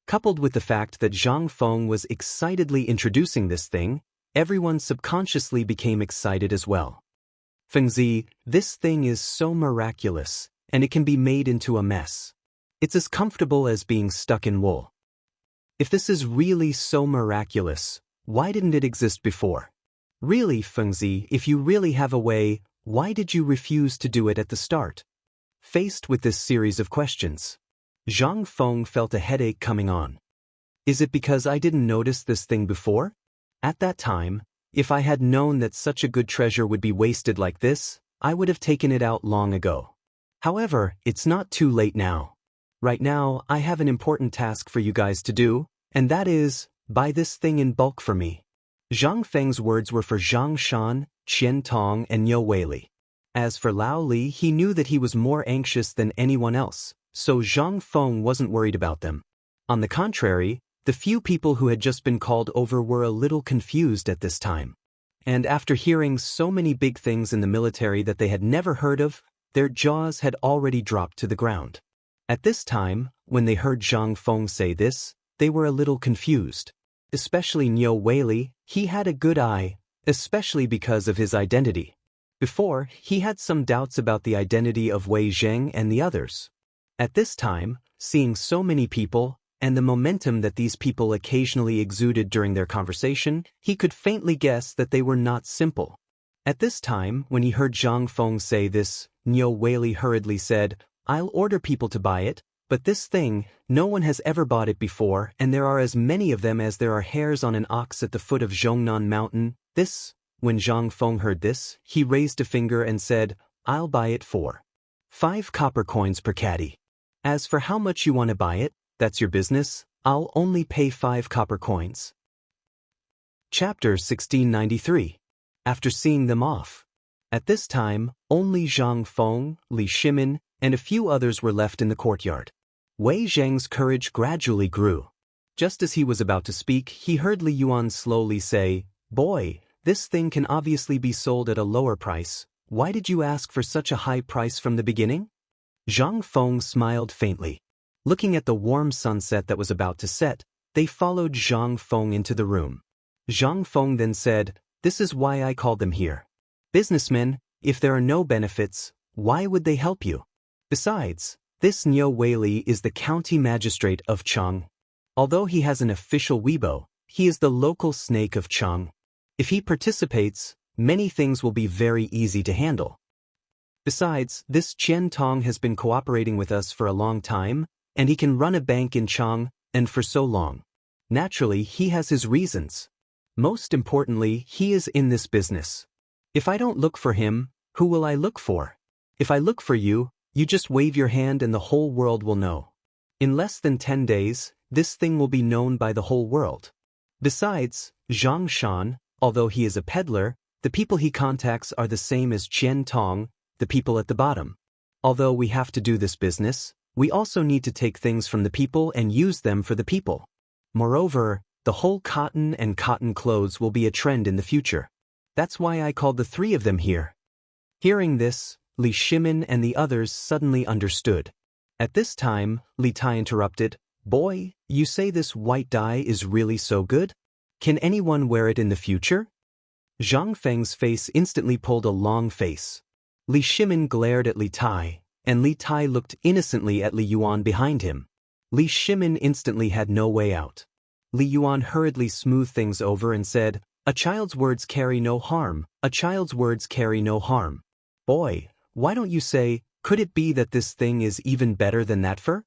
Coupled with the fact that Zhang Feng was excitedly introducing this thing, everyone subconsciously became excited as well. Fengzi, this thing is so miraculous, and it can be made into a mess. It's as comfortable as being stuck in wool. If this is really so miraculous, why didn't it exist before? Really, Fengzi, if you really have a way, why did you refuse to do it at the start? Faced with this series of questions, Zhang Feng felt a headache coming on. Is it because I didn't notice this thing before? At that time, if I had known that such a good treasure would be wasted like this, I would have taken it out long ago. However, it's not too late now. Right now, I have an important task for you guys to do, and that is, buy this thing in bulk for me. Zhang Feng's words were for Zhang Shan, Qian Tong, and Niu Weili. As for Lao Li, he knew that he was more anxious than anyone else, so Zhang Feng wasn't worried about them. On the contrary, the few people who had just been called over were a little confused at this time. And after hearing so many big things in the military that they had never heard of, their jaws had already dropped to the ground. At this time, when they heard Zhang Feng say this, they were a little confused. Especially Niu Weili, he had a good eye, especially because of his identity. Before, he had some doubts about the identity of Wei Zheng and the others. At this time, seeing so many people, and the momentum that these people occasionally exuded during their conversation, he could faintly guess that they were not simple. At this time, when he heard Zhang Feng say this, Niu Weili hurriedly said, I'll order people to buy it, but this thing, no one has ever bought it before, and there are as many of them as there are hairs on an ox at the foot of Zhongnan Mountain. When Zhang Feng heard this, he raised a finger and said, I'll buy it for 5 copper coins per caddy. As for how much you want to buy it, that's your business, I'll only pay 5 copper coins. Chapter 1693. After seeing them off. At this time, only Zhang Feng, Li Shimin, and a few others were left in the courtyard. Wei Zheng's courage gradually grew. Just as he was about to speak, he heard Li Yuan slowly say, Boy, this thing can obviously be sold at a lower price. Why did you ask for such a high price from the beginning? Zhang Feng smiled faintly. Looking at the warm sunset that was about to set, they followed Zhang Feng into the room. Zhang Feng then said, This is why I called them here. Businessmen, if there are no benefits, why would they help you? Besides, this Niu Weili is the county magistrate of Chang. Although he has an official Weibo, he is the local snake of Chang. If he participates, many things will be very easy to handle. Besides, this Qian Tong has been cooperating with us for a long time, and he can run a bank in Chang, and for so long. Naturally, he has his reasons. Most importantly, he is in this business. If I don't look for him, who will I look for? If I look for you, you just wave your hand and the whole world will know. In less than 10 days, this thing will be known by the whole world. Besides, Zhang Shan, although he is a peddler, the people he contacts are the same as Qian Tong, the people at the bottom. Although we have to do this business, we also need to take things from the people and use them for the people. Moreover, the whole cotton and cotton clothes will be a trend in the future. That's why I called the 3 of them here. Hearing this, Li Shimin and the others suddenly understood. At this time, Li Tai interrupted, Boy, you say this white dye is really so good? Can anyone wear it in the future? Zhang Feng's face instantly pulled a long face. Li Shimin glared at Li Tai, and Li Tai looked innocently at Li Yuan behind him. Li Shimin instantly had no way out. Li Yuan hurriedly smoothed things over and said, "A child's words carry no harm, a child's words carry no harm. Boy, why don't you say, could it be that this thing is even better than that fur?"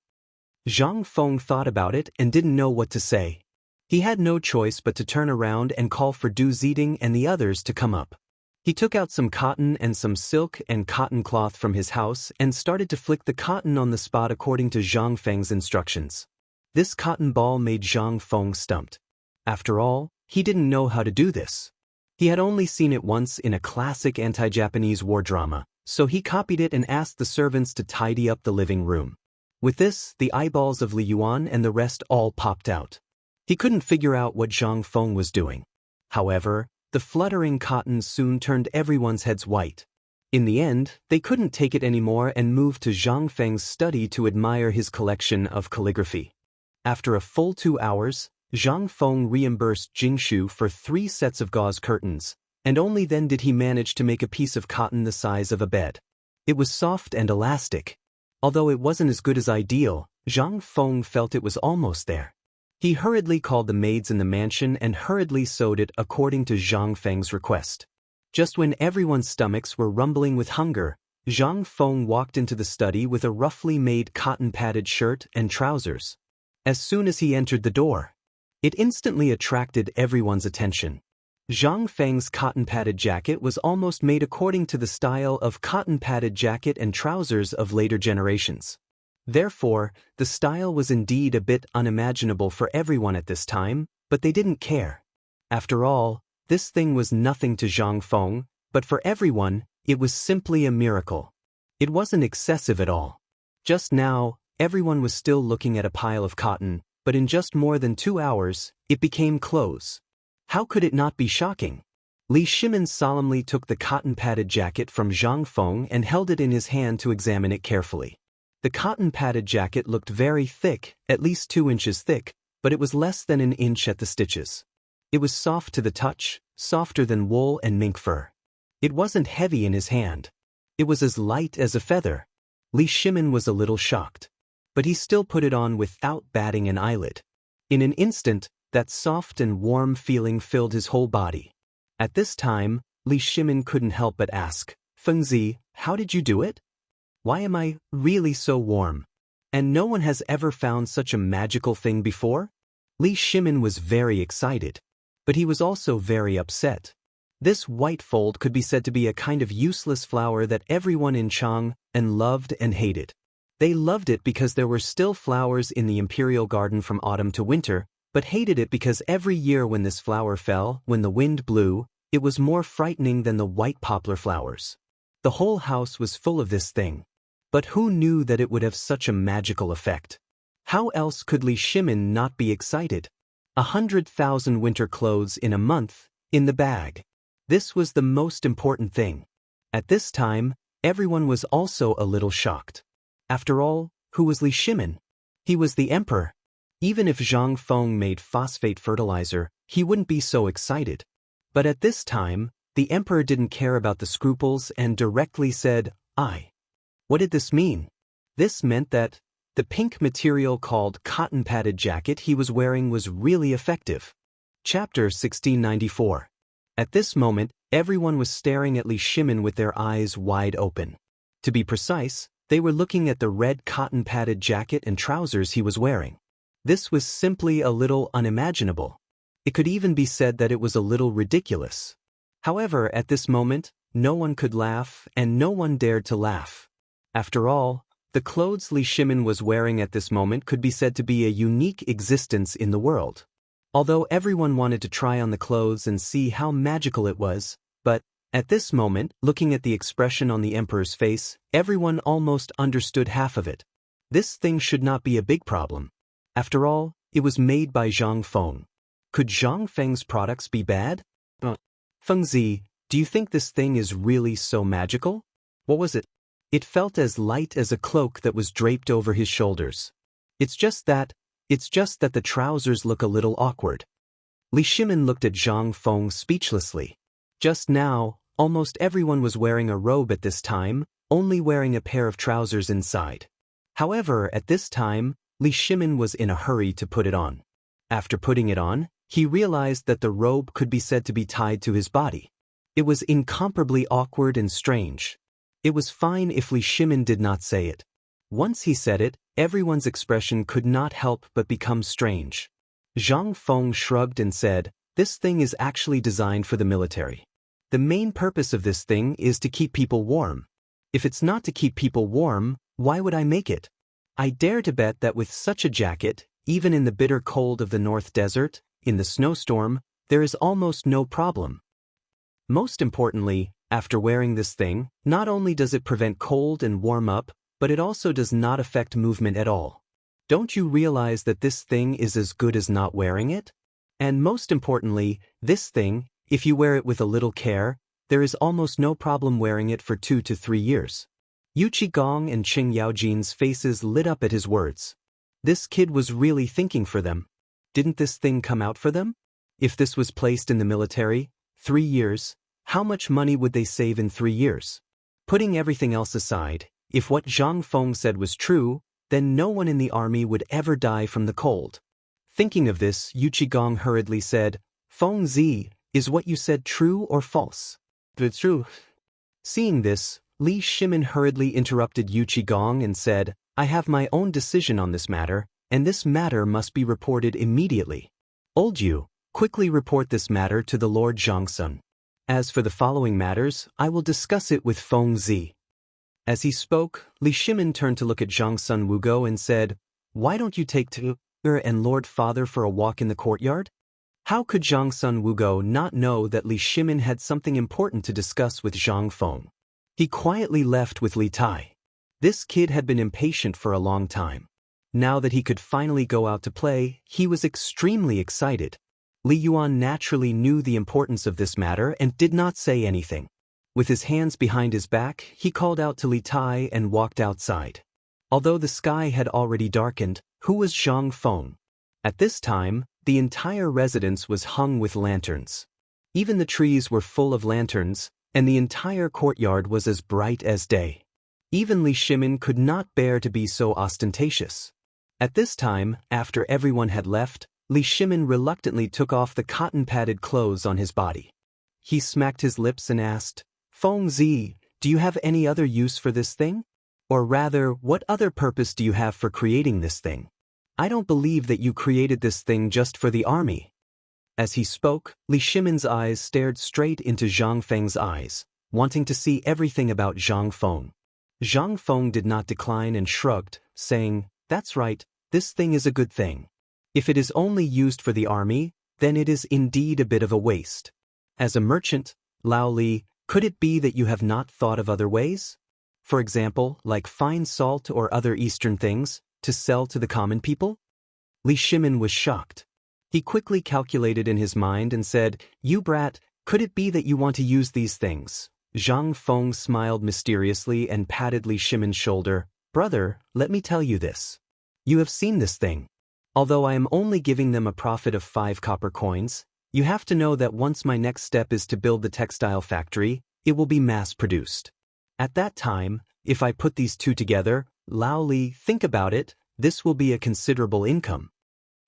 Zhang Feng thought about it and didn't know what to say. He had no choice but to turn around and call for Du Ziding and the others to come up. He took out some cotton and some silk and cotton cloth from his house and started to flick the cotton on the spot according to Zhang Feng's instructions. This cotton ball made Zhang Feng stumped. After all, he didn't know how to do this. He had only seen it once in a classic anti-Japanese war drama, so he copied it and asked the servants to tidy up the living room. With this, the eyeballs of Li Yuan and the rest all popped out. He couldn't figure out what Zhang Feng was doing. However, the fluttering cotton soon turned everyone's heads white. In the end, they couldn't take it anymore and moved to Zhang Feng's study to admire his collection of calligraphy. After a full 2 hours, Zhang Feng reimbursed Jingshu for 3 sets of gauze curtains, and only then did he manage to make a piece of cotton the size of a bed. It was soft and elastic. Although it wasn't as good as ideal, Zhang Feng felt it was almost there. He hurriedly called the maids in the mansion and hurriedly sewed it according to Zhang Feng's request. Just when everyone's stomachs were rumbling with hunger, Zhang Feng walked into the study with a roughly made cotton-padded shirt and trousers. As soon as he entered the door, it instantly attracted everyone's attention. Zhang Feng's cotton-padded jacket was almost made according to the style of cotton-padded jacket and trousers of later generations. Therefore, the style was indeed a bit unimaginable for everyone at this time, but they didn't care. After all, this thing was nothing to Zhang Feng, but for everyone, it was simply a miracle. It wasn't excessive at all. Just now, everyone was still looking at a pile of cotton, but in just more than 2 hours, it became clothes. How could it not be shocking? Li Shimin solemnly took the cotton-padded jacket from Zhang Feng and held it in his hand to examine it carefully. The cotton-padded jacket looked very thick, at least 2 inches thick, but it was less than an inch at the stitches. It was soft to the touch, softer than wool and mink fur. It wasn't heavy in his hand. It was as light as a feather. Li Shimin was a little shocked. But he still put it on without batting an eyelid. In an instant, that soft and warm feeling filled his whole body. At this time, Li Shimin couldn't help but ask, "Fengzi, how did you do it? Why am I really so warm? And no one has ever found such a magical thing before?" Li Shimin was very excited. But he was also very upset. This white fold could be said to be a kind of useless flower that everyone in Chang'an loved and hated. They loved it because there were still flowers in the imperial garden from autumn to winter, but hated it because every year when this flower fell, when the wind blew, it was more frightening than the white poplar flowers. The whole house was full of this thing. But who knew that it would have such a magical effect? How else could Li Shimin not be excited? 100,000 winter clothes in a month, in the bag. This was the most important thing. At this time, everyone was also a little shocked. After all, who was Li Shimin? He was the emperor. Even if Zhang Feng made phosphate fertilizer, he wouldn't be so excited. But at this time, the emperor didn't care about the scruples and directly said, "I." What did this mean? This meant that the pink material called cotton-padded jacket he was wearing was really effective. Chapter 1694. At this moment, everyone was staring at Li Shimin with their eyes wide open. To be precise, they were looking at the red cotton-padded jacket and trousers he was wearing. This was simply a little unimaginable. It could even be said that it was a little ridiculous. However, at this moment, no one could laugh and no one dared to laugh. After all, the clothes Li Shimin was wearing at this moment could be said to be a unique existence in the world. Although everyone wanted to try on the clothes and see how magical it was, but, at this moment, looking at the expression on the emperor's face, everyone almost understood half of it. This thing should not be a big problem. After all, it was made by Zhang Feng. Could Zhang Feng's products be bad? Fengzi, do you think this thing is really so magical? What was it? It felt as light as a cloak that was draped over his shoulders. It's just that the trousers look a little awkward. Li Shimin looked at Zhang Feng speechlessly. Just now, almost everyone was wearing a robe at this time, only wearing a pair of trousers inside. However, at this time, Li Shimin was in a hurry to put it on. After putting it on, he realized that the robe could be said to be tied to his body. It was incomparably awkward and strange. It was fine if Li Shimin did not say it. Once he said it, everyone's expression could not help but become strange. Zhang Feng shrugged and said, "This thing is actually designed for the military. The main purpose of this thing is to keep people warm. If it's not to keep people warm, why would I make it? I dare to bet that with such a jacket, even in the bitter cold of the North Desert, in the snowstorm, there is almost no problem. Most importantly, after wearing this thing, not only does it prevent cold and warm up, but it also does not affect movement at all. Don't you realize that this thing is as good as not wearing it? And most importantly, this thing, if you wear it with a little care, there is almost no problem wearing it for 2 to 3 years." Yu Qigong and Qing Yaojin's faces lit up at his words. This kid was really thinking for them. Didn't this thing come out for them? If this was placed in the military, 3 years, how much money would they save in 3 years? Putting everything else aside, if what Zhang Feng said was true, then no one in the army would ever die from the cold. Thinking of this, Yu Qigong hurriedly said, "Feng Zi, is what you said true or false?" "It's true." Seeing this, Li Shimin hurriedly interrupted Yu Qigong and said, "I have my own decision on this matter, and this matter must be reported immediately. Old Yu, quickly report this matter to the Lord Zhangsun. As for the following matters, I will discuss it with Feng Zi." As he spoke, Li Shimin turned to look at Zhangsun Wugo and said, "Why don't you take Tu and Lord Father for a walk in the courtyard?" How could Zhangsun Wugo not know that Li Shimin had something important to discuss with Zhang Feng? He quietly left with Li Tai. This kid had been impatient for a long time. Now that he could finally go out to play, he was extremely excited. Li Yuan naturally knew the importance of this matter and did not say anything. With his hands behind his back, he called out to Li Tai and walked outside. Although the sky had already darkened, who was Zhang Feng? At this time, the entire residence was hung with lanterns. Even the trees were full of lanterns, and the entire courtyard was as bright as day. Even Li Shimin could not bear to be so ostentatious. At this time, after everyone had left, Li Shimin reluctantly took off the cotton-padded clothes on his body. He smacked his lips and asked, "Feng Zi, do you have any other use for this thing? Or rather, what other purpose do you have for creating this thing? I don't believe that you created this thing just for the army." As he spoke, Li Shimin's eyes stared straight into Zhang Feng's eyes, wanting to see everything about Zhang Feng. Zhang Feng did not decline and shrugged, saying, "That's right, this thing is a good thing. If it is only used for the army, then it is indeed a bit of a waste. As a merchant, Lao Li, could it be that you have not thought of other ways? For example, like fine salt or other Eastern things, to sell to the common people?" Li Shimin was shocked. He quickly calculated in his mind and said, "You brat, could it be that you want to use these things?" Zhang Feng smiled mysteriously and patted Li Shimin's shoulder. "Brother, let me tell you this. You have seen this thing. Although I am only giving them a profit of 5 copper coins, you have to know that once my next step is to build the textile factory, it will be mass-produced. At that time, if I put these two together, Lao Li, think about it, this will be a considerable income."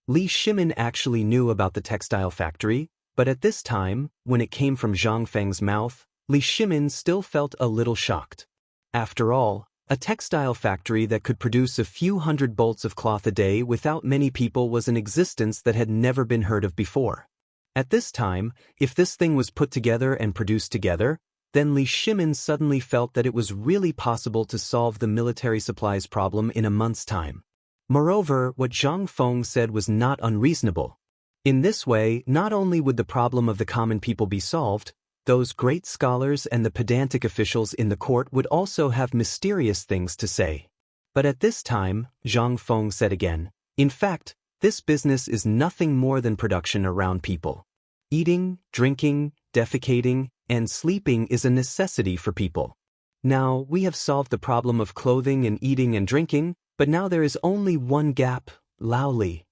Li Shimin actually knew about the textile factory, but at this time, when it came from Zhang Feng's mouth, Li Shimin still felt a little shocked. After all, a textile factory that could produce a few hundred bolts of cloth a day without many people was an existence that had never been heard of before. At this time, if this thing was put together and produced together, then Li Shimin suddenly felt that it was really possible to solve the military supplies problem in a month's time. Moreover, what Zhang Feng said was not unreasonable. In this way, not only would the problem of the common people be solved, those great scholars and the pedantic officials in the court would also have mysterious things to say. But at this time, Zhang Feng said again, "In fact, this business is nothing more than production around people. Eating, drinking, defecating, and sleeping is a necessity for people. Now, we have solved the problem of clothing and eating and drinking, but now there is only one gap, Lao Li.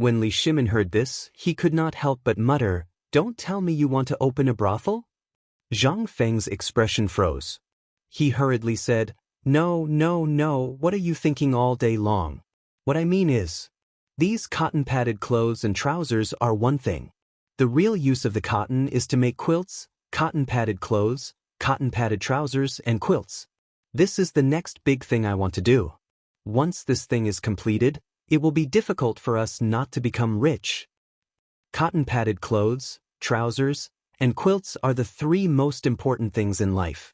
When Li Shimin heard this, he could not help but mutter, "Don't tell me you want to open a brothel?" Zhang Feng's expression froze. He hurriedly said, "No, no, no, what are you thinking all day long? What I mean is, these cotton-padded clothes and trousers are one thing. The real use of the cotton is to make quilts, cotton-padded clothes, cotton-padded trousers, and quilts. This is the next big thing I want to do. Once this thing is completed, it will be difficult for us not to become rich. Cotton-padded clothes, trousers, and quilts are the three most important things in life.